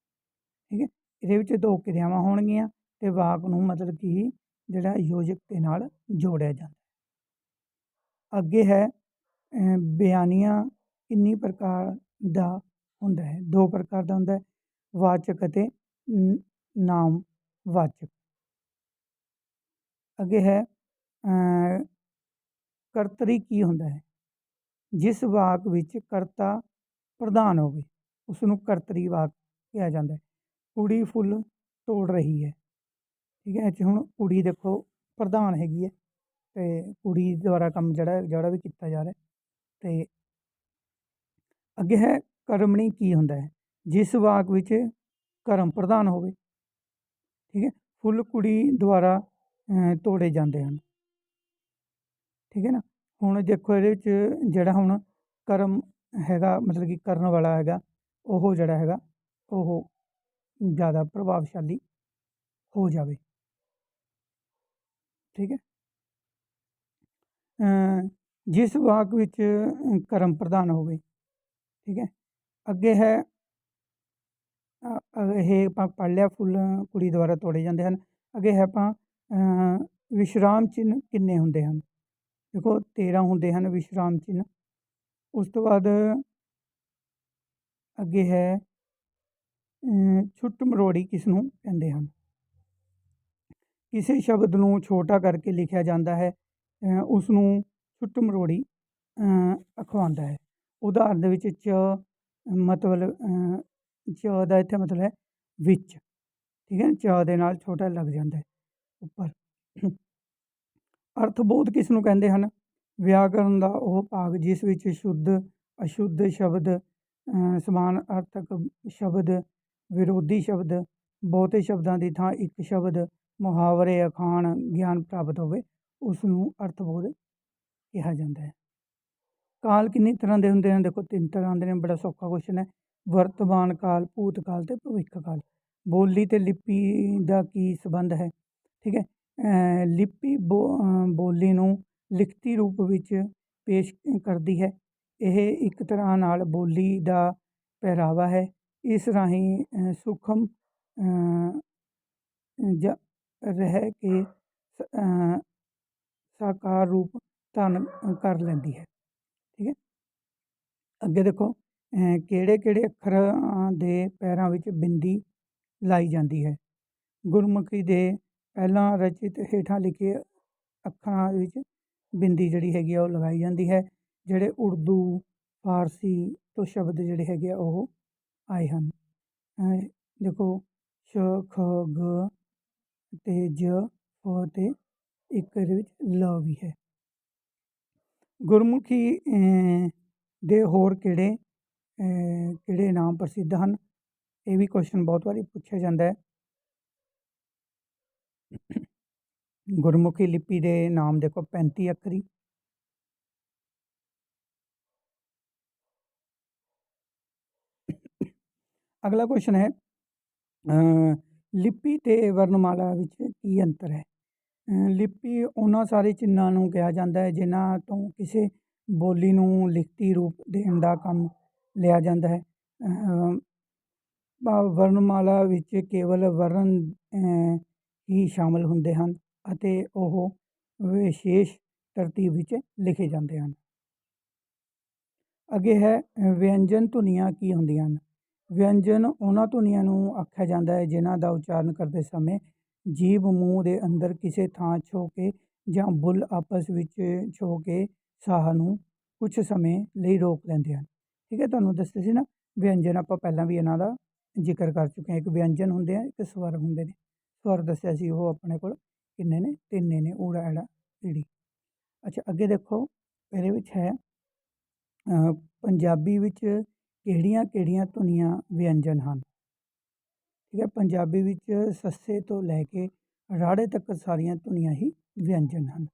Speaker 1: ਠੀਕ ਹੈ। ਇਹਦੇ ਵਿੱਚ 2 ਕਿਰਿਆਵਾਂ ਹੋਣਗੀਆਂ ਅਤੇ ਵਾਕ ਨੂੰ ਮਤਲਬ ਕਿ ਜਿਹੜਾ ਯੋਜਕ ਦੇ ਨਾਲ ਜੋੜਿਆ ਜਾਂਦਾ। ਅੱਗੇ ਹੈ ਬਿਆਨੀਆ ਕਿੰਨੀ ਪ੍ਰਕਾਰ ਦਾ ਹੁੰਦਾ ਹੈ? 2 ਪ੍ਰਕਾਰ ਦਾ ਹੁੰਦਾ ਹੈ: ਵਾਚਕ ਅਤੇ ਨਾਮ ਵਾਚਕ। ਅੱਗੇ ਹੈ ਕਰਤਰੀ ਕੀ ਹੁੰਦਾ ਹੈ? ਜਿਸ ਵਾਕ ਵਿੱਚ ਕਰਤਾ ਪ੍ਰਧਾਨ ਹੋਵੇ ਉਸਨੂੰ ਕਰਤਰੀ ਵਾਕ ਕਿਹਾ ਜਾਂਦਾ ਹੈ। ਕੁੜੀ ਫੁੱਲ ਤੋੜ ਰਹੀ ਹੈ। ਠੀਕ ਹੈ। ਹੁਣ ਕੁੜੀ ਦੇਖੋ ਪ੍ਰਧਾਨ ਹੈਗੀ ਹੈ ਅਤੇ ਕੁੜੀ ਦੁਆਰਾ ਕੰਮ ਜਿਹੜਾ ਵੀ ਕੀਤਾ ਜਾ ਰਿਹਾ। ਅਤੇ ਅੱਗੇ ਹੈ ਕਰਮਣੀ ਕੀ ਹੁੰਦਾ ਹੈ? ਜਿਸ ਵਾਕ ਵਿੱਚ ਕਰਮ ਪ੍ਰਧਾਨ ਹੋਵੇ। ਠੀਕ ਹੈ। ਫੁੱਲ ਕੁੜੀ ਦੁਆਰਾ ਤੋੜੇ ਜਾਂਦੇ ਹਨ। ਠੀਕ ਹੈ ਨਾ। ਹੁਣ ਦੇਖੋ ਇਹਦੇ ਵਿੱਚ ਜਿਹੜਾ ਹੁਣ ਕਰਮ ਹੈਗਾ, ਮਤਲਬ ਕਿ ਕਰਨ ਵਾਲਾ ਹੈਗਾ, ਉਹ ਜਿਹੜਾ ਹੈਗਾ ਉਹ ਜ਼ਿਆਦਾ ਪ੍ਰਭਾਵਸ਼ਾਲੀ ਹੋ ਜਾਵੇ। ਠੀਕ ਹੈ। ਜਿਸ ਵਾਕ ਵਿੱਚ ਕਰਮ ਪ੍ਰਧਾਨ ਹੋਵੇ। ਠੀਕ ਹੈ। ਅੱਗੇ ਹੈ ਇਹ ਆਪਾਂ ਪੜ੍ਹ ਲਿਆ, ਫੁੱਲ ਕੁੜੀ ਦੁਆਰਾ ਤੋੜੇ ਜਾਂਦੇ ਹਨ। ਅੱਗੇ ਹੈ ਆਪਾਂ ਵਿਸ਼ਰਾਮ ਚਿੰਨ੍ਹ ਕਿੰਨੇ ਹੁੰਦੇ ਹਨ? ਦੇਖੋ 13 ਹੁੰਦੇ ਹਨ ਵਿਸ਼ਰਾਮ ਚਿੰਨ੍ਹ। ਉਸ ਤੋਂ ਬਾਅਦ ਅੱਗੇ ਹੈ ਛੁੱਟ ਮਰੋੜੀ ਕਿਸ ਨੂੰ ਕਹਿੰਦੇ ਹਨ? ਕਿਸੇ ਸ਼ਬਦ ਨੂੰ ਛੋਟਾ ਕਰਕੇ ਲਿਖਿਆ ਜਾਂਦਾ ਹੈ, ਉਸ ਨੂੰ ਛੁੱਟ ਮਰੋੜੀ ਅਖਵਾਉਂਦਾ ਹੈ। ਉਦਾਹਰਨ ਦੇ ਵਿੱਚ ਮਤਲਬ ਚ ਦਾ ਇੱਥੇ ਮਤਲਬ ਹੈ ਵਿੱਚ। ਠੀਕ ਹੈ। ਚ ਦੇ ਨਾਲ ਛੋਟਾ ਲੱਗ ਜਾਂਦਾ ਹੈ ਉੱਪਰ। ਅਰਥਬੋਧ ਕਿਸ ਨੂੰ ਕਹਿੰਦੇ ਹਨ? ਵਿਆਕਰਨ ਦਾ ਉਹ ਭਾਗ ਜਿਸ ਵਿੱਚ ਸ਼ੁੱਧ ਅਸ਼ੁੱਧ ਸ਼ਬਦ, ਸਮਾਨ ਅਰਥਕ ਸ਼ਬਦ, ਵਿਰੋਧੀ ਸ਼ਬਦ, ਬਹੁਤੇ ਸ਼ਬਦਾਂ ਦੀ ਥਾਂ ਇੱਕ ਸ਼ਬਦ, ਮੁਹਾਵਰੇ, ਅਖਾਣ, ਗਿਆਨ ਪ੍ਰਾਪਤ ਹੋਵੇ, ਉਸ ਨੂੰ ਅਰਥਬੋਧ ਕਿਹਾ ਜਾਂਦਾ ਹੈ। ਕਾਲ ਕਿੰਨੀ ਤਰ੍ਹਾਂ ਦੇ ਹੁੰਦੇ ਹਨ? ਦੇਖੋ 3 ਤਰ੍ਹਾਂ ਦੇ ਨੇ। ਬੜਾ ਸੌਖਾ ਕੁਐਸਚਨ ਹੈ। ਵਰਤਮਾਨ ਕਾਲ, ਭੂਤ ਕਾਲ ਅਤੇ ਭਵਿੱਖ ਕਾਲ। ਬੋਲੀ ਅਤੇ ਲਿਪੀ ਦਾ ਕੀ ਸੰਬੰਧ ਹੈ? ਠੀਕ ਹੈ। ਲਿਪੀ ਬੋਲੀ ਨੂੰ ਲਿਖਤੀ ਰੂਪ ਵਿੱਚ ਪੇਸ਼ ਕਰਦੀ ਹੈ। ਇਹ ਇੱਕ ਤਰ੍ਹਾਂ ਨਾਲ ਬੋਲੀ ਦਾ ਪਹਿਰਾਵਾ ਹੈ। ਇਸ ਰਾਹੀਂ ਸੂਖਮ ਰਹਿ ਕੇ ਸਾਕਾਰ ਰੂਪ ਧਾਰਨ ਕਰ ਲੈਂਦੀ ਹੈ। ਠੀਕ ਹੈ। ਅੱਗੇ ਦੇਖੋ ਕਿਹੜੇ ਕਿਹੜੇ ਅੱਖਰਾਂ ਦੇ ਪੈਰਾਂ ਵਿੱਚ ਬਿੰਦੀ ਲਾਈ ਜਾਂਦੀ ਹੈ? ਗੁਰਮੁਖੀ ਦੇ ਪਹਿਲਾਂ ਰਚਿਤ ਹੇਠਾਂ ਲਿਖੇ ਅੱਖਰਾਂ ਵਿੱਚ ਬਿੰਦੀ ਜਿਹੜੀ ਹੈਗੀ ਆ ਉਹ ਲਗਾਈ ਜਾਂਦੀ ਹੈ। ਜਿਹੜੇ ਉਰਦੂ ਫਾਰਸੀ ਤੋਂ ਸ਼ਬਦ ਜਿਹੜੇ ਹੈਗੇ ਆ ਉਹ ਆਏ ਹਨ। ਦੇਖੋ ਸ਼ ਖ ਗ ਅਤੇ ਜ ਫ ਅਤੇ ਇੱਕ ਇਹਦੇ ਵਿੱਚ ਲ ਵੀ ਹੈ। ਗੁਰਮੁਖੀ ਦੇ ਹੋਰ ਕਿਹੜੇ ਨਾਮ ਪ੍ਰਸਿੱਧ ਹਨ? ਇਹ ਵੀ ਕੁਐਸਚਨ ਬਹੁਤ ਵਾਰੀ ਪੁੱਛਿਆ ਜਾਂਦਾ ਹੈ। ਗੁਰਮੁਖੀ ਲਿਪੀ ਦੇ ਨਾਮ ਦੇਖੋ 35 ਅੱਖਰੀ। ਅਗਲਾ ਕੁਐਸਚਨ ਹੈ ਲਿਪੀ ਅਤੇ ਵਰਣਮਾਲਾ ਵਿੱਚ ਕੀ ਅੰਤਰ ਹੈ? ਲਿਪੀ ਉਹਨਾਂ ਸਾਰੇ ਚਿੰਨ੍ਹਾਂ ਨੂੰ ਕਿਹਾ ਜਾਂਦਾ ਹੈ ਜਿਨ੍ਹਾਂ ਤੋਂ ਕਿਸੇ ਬੋਲੀ ਨੂੰ ਲਿਖਤੀ ਰੂਪ ਦੇਣ ਦਾ ਕੰਮ ਲਿਆ ਜਾਂਦਾ ਹੈ। ਵਰਣਮਾਲਾ ਵਿੱਚ ਕੇਵਲ ਵਰਨ ਹੀ ਸ਼ਾਮਲ ਹੁੰਦੇ ਹਨ ਅਤੇ ਉਹ ਵਿਸ਼ੇਸ਼ ਤਰਤੀਬ ਵਿੱਚ ਲਿਖੇ ਜਾਂਦੇ ਹਨ। ਅੱਗੇ ਹੈ ਵਿਅੰਜਨ ਧੁਨੀਆਂ ਕੀ ਹੁੰਦੀਆਂ ਹਨ? ਵਿਅੰਜਨ ਉਹਨਾਂ ਧੁਨੀਆਂ ਨੂੰ ਆਖਿਆ ਜਾਂਦਾ ਹੈ ਜਿਨ੍ਹਾਂ ਦਾ ਉਚਾਰਨ ਕਰਦੇ ਸਮੇਂ ਜੀਭ ਮੂੰਹ ਦੇ ਅੰਦਰ ਕਿਸੇ ਥਾਂ ਛੋਹ ਕੇ ਜਾਂ ਬੁੱਲ ਆਪਸ ਵਿੱਚ ਛੋਹ ਕੇ ਸਾਹ ਨੂੰ ਕੁਝ ਸਮੇਂ ਲਈ ਰੋਕ ਲੈਂਦੇ ਹਨ। ਠੀਕ ਹੈ, ਤੁਹਾਨੂੰ ਦੱਸਿਆ ਸੀ ਨਾ ਵਿਅੰਜਨ ਆਪਾਂ ਪਹਿਲਾਂ ਵੀ ਇਹਨਾਂ ਦਾ ਜ਼ਿਕਰ ਕਰ ਚੁੱਕੇ ਹਾਂ। ਇੱਕ ਵਿਅੰਜਨ ਹੁੰਦੇ ਆ, ਇੱਕ ਸਵਰ ਹੁੰਦੇ ਨੇ। ਸਵਰ ਦੱਸਿਆ ਸੀ ਉਹ ਆਪਣੇ ਕੋਲ ਕਿੰਨੇ ਨੇ? 3 ਨੇ, ਊੜਾ ਐੜਾ ਈੜੀ। ਅੱਛਾ, ਅੱਗੇ ਦੇਖੋ ਇਹਦੇ ਵਿੱਚ ਹੈ ਪੰਜਾਬੀ ਵਿੱਚ ਕਿਹੜੀਆਂ ਧੁਨੀਆਂ ਵਿਅੰਜਨ ਹਨ? ਠੀਕ ਹੈ, ਪੰਜਾਬੀ ਵਿੱਚ ਸੱਸੇ ਤੋਂ ਲੈ ਕੇ ਰਾੜੇ ਤੱਕ ਸਾਰੀਆਂ ਧੁਨੀਆਂ ਹੀ ਵਿਅੰਜਨ ਹਨ।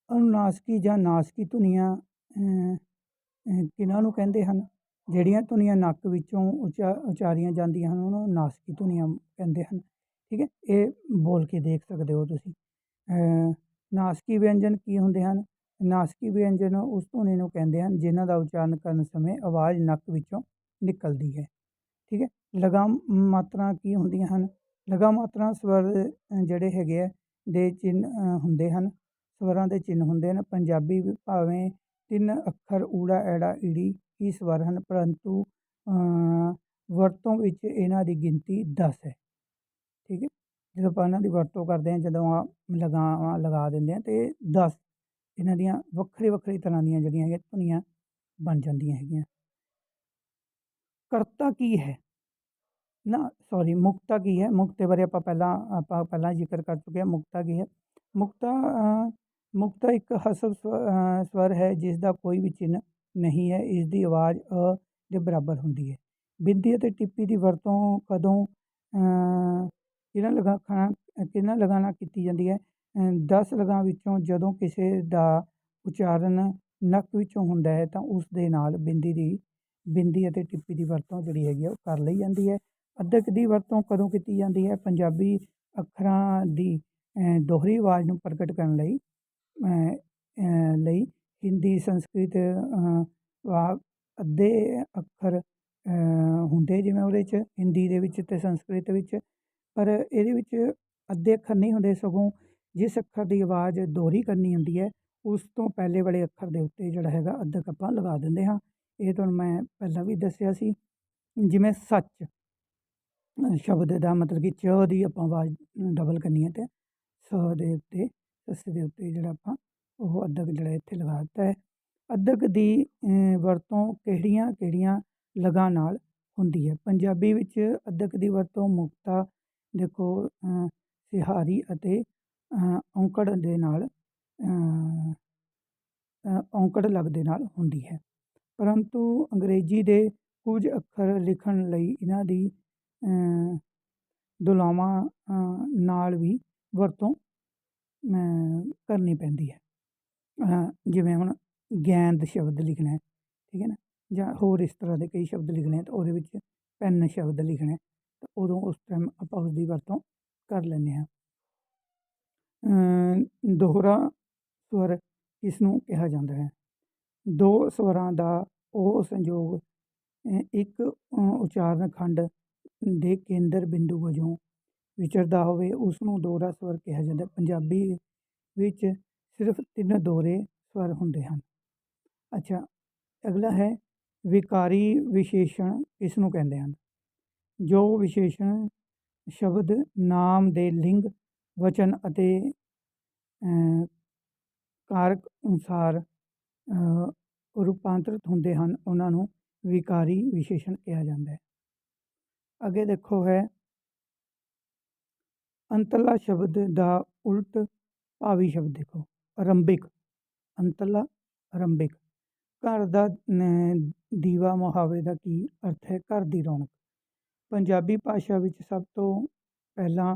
Speaker 1: ਅਨੁਨਾਸਕੀ ਜਾਂ ਨਾਸਕੀ ਧੁਨੀਆਂ ਕਿਹਨਾਂ ਨੂੰ ਕਹਿੰਦੇ ਹਨ? ਜਿਹੜੀਆਂ ਧੁਨੀਆਂ ਨੱਕ ਵਿੱਚੋਂ ਉਚਾਰੀਆਂ ਜਾਂਦੀਆਂ ਹਨ ਉਹਨਾਂ ਨੂੰ ਨਾਸਕੀ ਧੁਨੀਆਂ ਕਹਿੰਦੇ ਹਨ। ਠੀਕ ਹੈ, ਇਹ ਬੋਲ ਕੇ ਦੇਖ ਸਕਦੇ ਹੋ ਤੁਸੀਂ। ਨਾਸਕੀ ਵਿਅੰਜਨ ਕੀ ਹੁੰਦੇ ਹਨ? ਨਾਸਕੀ ਵਿਅੰਜਨ ਉਸ ਧੁਨੀ ਨੂੰ ਕਹਿੰਦੇ ਹਨ ਜਿਨ੍ਹਾਂ ਦਾ ਉਚਾਰਨ ਕਰਨ ਸਮੇਂ ਆਵਾਜ਼ ਨੱਕ ਵਿੱਚੋਂ ਨਿਕਲਦੀ ਹੈ। ਠੀਕ ਹੈ, ਲਗਾਮ ਮਾਤਰਾ ਕੀ ਹੁੰਦੀਆਂ ਹਨ? ਲਗਾਮ ਮਾਤਰਾ ਸਵਰ ਜਿਹੜੇ ਹੈਗੇ ਆ ਦੇ ਚਿੰਨ੍ਹ ਹੁੰਦੇ ਹਨ, ਸਵਰਾਂ ਦੇ ਚਿੰਨ੍ਹ ਹੁੰਦੇ ਹਨ। ਪੰਜਾਬੀ ਭਾਵੇਂ 3 ਅੱਖਰ ਊੜਾ ਐੜਾ ਈੜੀ ਹੀ ਸਵਰ ਹਨ, ਪਰੰਤੂ ਵਰਤੋਂ ਵਿੱਚ ਇਹਨਾਂ ਦੀ ਗਿਣਤੀ 10 ਹੈ। ਠੀਕ ਹੈ, ਜਦੋਂ ਆਪਾਂ ਇਹਨਾਂ ਦੀ ਵਰਤੋਂ ਕਰਦੇ ਹਾਂ, ਜਦੋਂ ਲਗਾਵਾਂ ਲਗਾ ਦਿੰਦੇ ਹਾਂ ਅਤੇ 10 ਇਹਨਾਂ ਦੀਆਂ ਵੱਖਰੀ ਤਰ੍ਹਾਂ ਦੀਆਂ ਜਿਹੜੀਆਂ ਹੈਗੀਆਂ ਧੁਨੀਆਂ ਬਣ ਜਾਂਦੀਆਂ ਹੈਗੀਆਂ। ਕਰਤਾ ਕੀ ਹੈ? ਮੁਕਤਾ ਕੀ ਹੈ? ਮੁਕਤੇ ਬਾਰੇ ਆਪਾਂ ਪਹਿਲਾਂ ਜ਼ਿਕਰ ਕਰ ਚੁੱਕੇ ਹਾਂ। ਮੁਕਤਾ ਕੀ ਹੈ? ਮੁਕਤਾ ਇੱਕ ਹਸਵ ਸਵਰ ਹੈ ਜਿਸ ਦਾ ਕੋਈ ਵੀ ਚਿੰਨ੍ਹ ਨਹੀਂ ਹੈ। ਇਸ ਦੀ ਆਵਾਜ਼ ਅ ਦੇ ਬਰਾਬਰ ਹੁੰਦੀ ਹੈ। ਬਿੰਦੀ ਅਤੇ ਟਿੱਪੀ ਦੀ ਵਰਤੋਂ ਕਦੋਂ ਕਿਹਨਾਂ ਲਗਾਂ ਨਾਲ ਕੀਤੀ ਜਾਂਦੀ ਹੈ? 10 ਲਗਾਂ ਵਿੱਚੋਂ ਜਦੋਂ ਕਿਸੇ ਦਾ ਉਚਾਰਨ ਨੱਕ ਵਿੱਚੋਂ ਹੁੰਦਾ ਹੈ ਤਾਂ ਉਸ ਦੇ ਨਾਲ ਬਿੰਦੀ ਅਤੇ ਟਿੱਪੀ ਦੀ ਵਰਤੋਂ ਜਿਹੜੀ ਹੈਗੀ ਆ ਉਹ ਕਰ ਲਈ ਜਾਂਦੀ ਹੈ। ਅੱਧਕ ਦੀ ਵਰਤੋਂ ਕਦੋਂ ਕੀਤੀ ਜਾਂਦੀ ਹੈ? ਪੰਜਾਬੀ ਅੱਖਰਾਂ ਦੀ ਦੋਹਰੀ ਆਵਾਜ਼ ਨੂੰ ਪ੍ਰਗਟ ਕਰਨ ਲਈ ਹਿੰਦੀ ਸੰਸਕ੍ਰਿਤ ਅੱਧੇ ਅੱਖਰ ਹੁੰਦੇ ਜਿਵੇਂ ਉਹਦੇ 'ਚ ਹਿੰਦੀ ਦੇ ਵਿੱਚ ਅਤੇ ਸੰਸਕ੍ਰਿਤ ਵਿੱਚ, ਪਰ ਇਹਦੇ ਵਿੱਚ ਅੱਧੇ ਅੱਖਰ ਨਹੀਂ ਹੁੰਦੇ, ਸਗੋਂ ਜਿਸ ਅੱਖਰ ਦੀ ਆਵਾਜ਼ ਦੋਹਰੀ ਕਰਨੀ ਹੁੰਦੀ ਹੈ ਉਸ ਤੋਂ ਪਹਿਲੇ ਵਾਲੇ ਅੱਖਰ ਦੇ ਉੱਤੇ ਜਿਹੜਾ ਹੈਗਾ ਅੱਧਕ ਆਪਾਂ ਲਗਾ ਦਿੰਦੇ ਹਾਂ। ਇਹ ਤੁਹਾਨੂੰ ਮੈਂ ਪਹਿਲਾਂ ਵੀ ਦੱਸਿਆ ਸੀ। ਜਿਵੇਂ ਸੱਚ ਸ਼ਬਦ ਦਾ ਮਤਲਬ ਕਿ ਚ ਦੀ ਆਪਾਂ ਆਵਾਜ਼ ਡਬਲ ਕਰਨੀ ਹੈ ਅਤੇ ਸ ਦੇ ਉੱਤੇ ਸੱਸੇ ਦੇ ਉੱਤੇ ਜਿਹੜਾ ਆਪਾਂ ਉਹ ਅੱਧਕ ਜਿਹੜਾ ਇੱਥੇ ਲਗਾ ਦਿੱਤਾ ਹੈ। ਅੱਧਕ ਦੀ ਵਰਤੋਂ ਕਿਹੜੀਆਂ ਲਗਾਂ ਨਾਲ ਹੁੰਦੀ ਹੈ? ਪੰਜਾਬੀ ਵਿੱਚ ਅੱਧਕ ਦੀ ਵਰਤੋਂ ਮੁਕਤਾ ਦੇਖੋ ਸਿਹਾਰੀ ਅਤੇ ਔਂਕੜ ਦੇ ਨਾਲ ਔਂਕੜ ਲੱਗਦੇ ਨਾਲ ਹੁੰਦੀ ਹੈ, ਪਰੰਤੂ ਅੰਗਰੇਜ਼ੀ ਦੇ ਕੁਝ ਅੱਖਰ ਲਿਖਣ ਲਈ ਇਹਨਾਂ ਦੀ ਦੁਲਾਵਾਂ ਨਾਲ ਵੀ ਵਰਤੋਂ ਕਰਨੀ ਪੈਂਦੀ ਹੈ। ਜਿਵੇਂ ਹੁਣ ਗੇਂਦ ਸ਼ਬਦ ਲਿਖਣਾ ਹੈ, ਠੀਕ ਹੈ ਨਾ, ਜਾਂ ਹੋਰ ਇਸ ਤਰ੍ਹਾਂ ਦੇ ਕਈ ਸ਼ਬਦ ਲਿਖਣੇ ਤਾਂ ਉਹਦੇ ਵਿੱਚ ਪੈਨ ਸ਼ਬਦ ਲਿਖਣਾ ਤਾਂ ਉਦੋਂ ਉਸ ਟਾਈਮ ਆਪਾਂ ਉਸਦੀ ਵਰਤੋਂ ਕਰ ਲੈਂਦੇ ਹਾਂ। ਦੋਹਰਾ ਸਵਰ ਕਿਸ ਨੂੰ ਕਿਹਾ ਜਾਂਦਾ ਹੈ? ਦੋ ਸਵਰਾਂ ਦਾ ਉਹ ਸੰਯੋਗ ਇੱਕ ਉਚਾਰਨ ਖੰਡ ਦੇ ਕੇਂਦਰ ਬਿੰਦੂ ਵਜੋਂ ਵਿਚਰਦਾ ਹੋਵੇ ਉਸ ਨੂੰ ਦੋਹਰਾ ਸਵਰ ਕਿਹਾ ਜਾਂਦਾ। ਪੰਜਾਬੀ ਵਿੱਚ ਸਿਰਫ 3 ਦੋਹਰੇ ਸਵਰ ਹੁੰਦੇ ਹਨ। ਅੱਛਾ, ਅਗਲਾ ਹੈ ਵਿਕਾਰੀ ਵਿਸ਼ੇਸ਼ਣ ਕਿਸ ਨੂੰ ਕਹਿੰਦੇ ਹਨ? ਜੋ ਵਿਸ਼ੇਸ਼ਣ ਸ਼ਬਦ ਨਾਮ ਦੇ ਲਿੰਗ ਵਚਨ ਅਤੇ ਕਾਰਕ ਅਨੁਸਾਰ ਰੂਪਾਂਤਰਿਤ ਹੁੰਦੇ ਹਨ ਉਹਨਾਂ ਨੂੰ ਵਿਕਾਰੀ ਵਿਸ਼ੇਸ਼ਣ ਕਿਹਾ ਜਾਂਦਾ ਹੈ। ਅੱਗੇ ਦੇਖੋ ਹੈ ਅੰਤਲਾ ਸ਼ਬਦ ਦਾ ਉਲਟ ਭਾਵੀ ਸ਼ਬਦ ਦੇਖੋ ਆਰੰਭਿਕ। ਅੰਤਲਾ ਆਰੰਭਿਕ। ਘਰ ਦਾ ਦੀਵਾ ਮੁਹਾਵਰੇ ਦਾ ਕੀ ਅਰਥ ਹੈ? ਘਰ ਦੀ ਰੌਣਕ। ਪੰਜਾਬੀ ਭਾਸ਼ਾ ਵਿੱਚ ਸਭ ਤੋਂ ਪਹਿਲਾਂ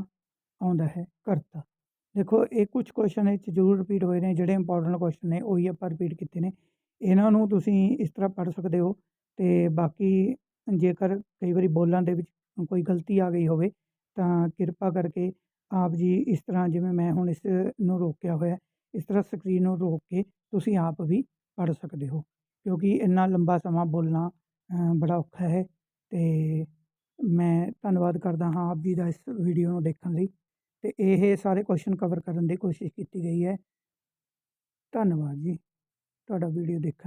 Speaker 1: ਆਉਂਦਾ ਹੈ ਕਰਤਾ। ਦੇਖੋ ਇਹ ਕੁਛ ਕੁਐਸਚਨ ਇਹ 'ਚ ਜ਼ਰੂਰ ਰਿਪੀਟ ਹੋਏ ਨੇ, ਜਿਹੜੇ ਇੰਪੋਰਟੈਂਟ ਕੁਐਸਚਨ ਨੇ ਉਹੀ ਆਪਾਂ ਰਿਪੀਟ ਕੀਤੇ ਨੇ। ਇਹਨਾਂ ਨੂੰ ਤੁਸੀਂ ਇਸ ਤਰ੍ਹਾਂ ਪੜ੍ਹ ਸਕਦੇ ਹੋ ਅਤੇ ਬਾਕੀ ਜੇਕਰ ਕਈ ਵਾਰੀ ਬੋਲਣ ਦੇ ਵਿੱਚ ਕੋਈ ਗਲਤੀ ਆ ਗਈ ਹੋਵੇ ਤਾਂ ਕਿਰਪਾ ਕਰਕੇ ਆਪ ਜੀ ਇਸ ਤਰ੍ਹਾਂ ਜਿਵੇਂ ਮੈਂ ਹੁਣ ਇਸ ਨੂੰ ਰੋਕਿਆ ਹੋਇਆ, ਇਸ ਤਰ੍ਹਾਂ ਸਕਰੀਨ ਨੂੰ ਰੋਕ ਕੇ ਤੁਸੀਂ ਆਪ ਵੀ ਪੜ੍ਹ ਸਕਦੇ ਹੋ, ਕਿਉਂਕਿ ਇੰਨਾ ਲੰਬਾ ਸਮਾਂ ਬੋਲਣਾ ਬੜਾ ਔਖਾ ਹੈ। ਅਤੇ ਮੈਂ ਧੰਨਵਾਦ ਕਰਦਾ ਹਾਂ ਆਪ ਜੀ ਦਾ ਇਸ ਵੀਡੀਓ ਨੂੰ ਦੇਖਣ ਲਈ, ਅਤੇ ਇਹ ਸਾਰੇ ਕੁਐਸਚਨ ਕਵਰ ਕਰਨ ਦੀ ਕੋਸ਼ਿਸ਼ ਕੀਤੀ ਗਈ ਹੈ। ਧੰਨਵਾਦ ਜੀ ਤੁਹਾਡਾ ਵੀਡੀਓ ਦੇਖਣ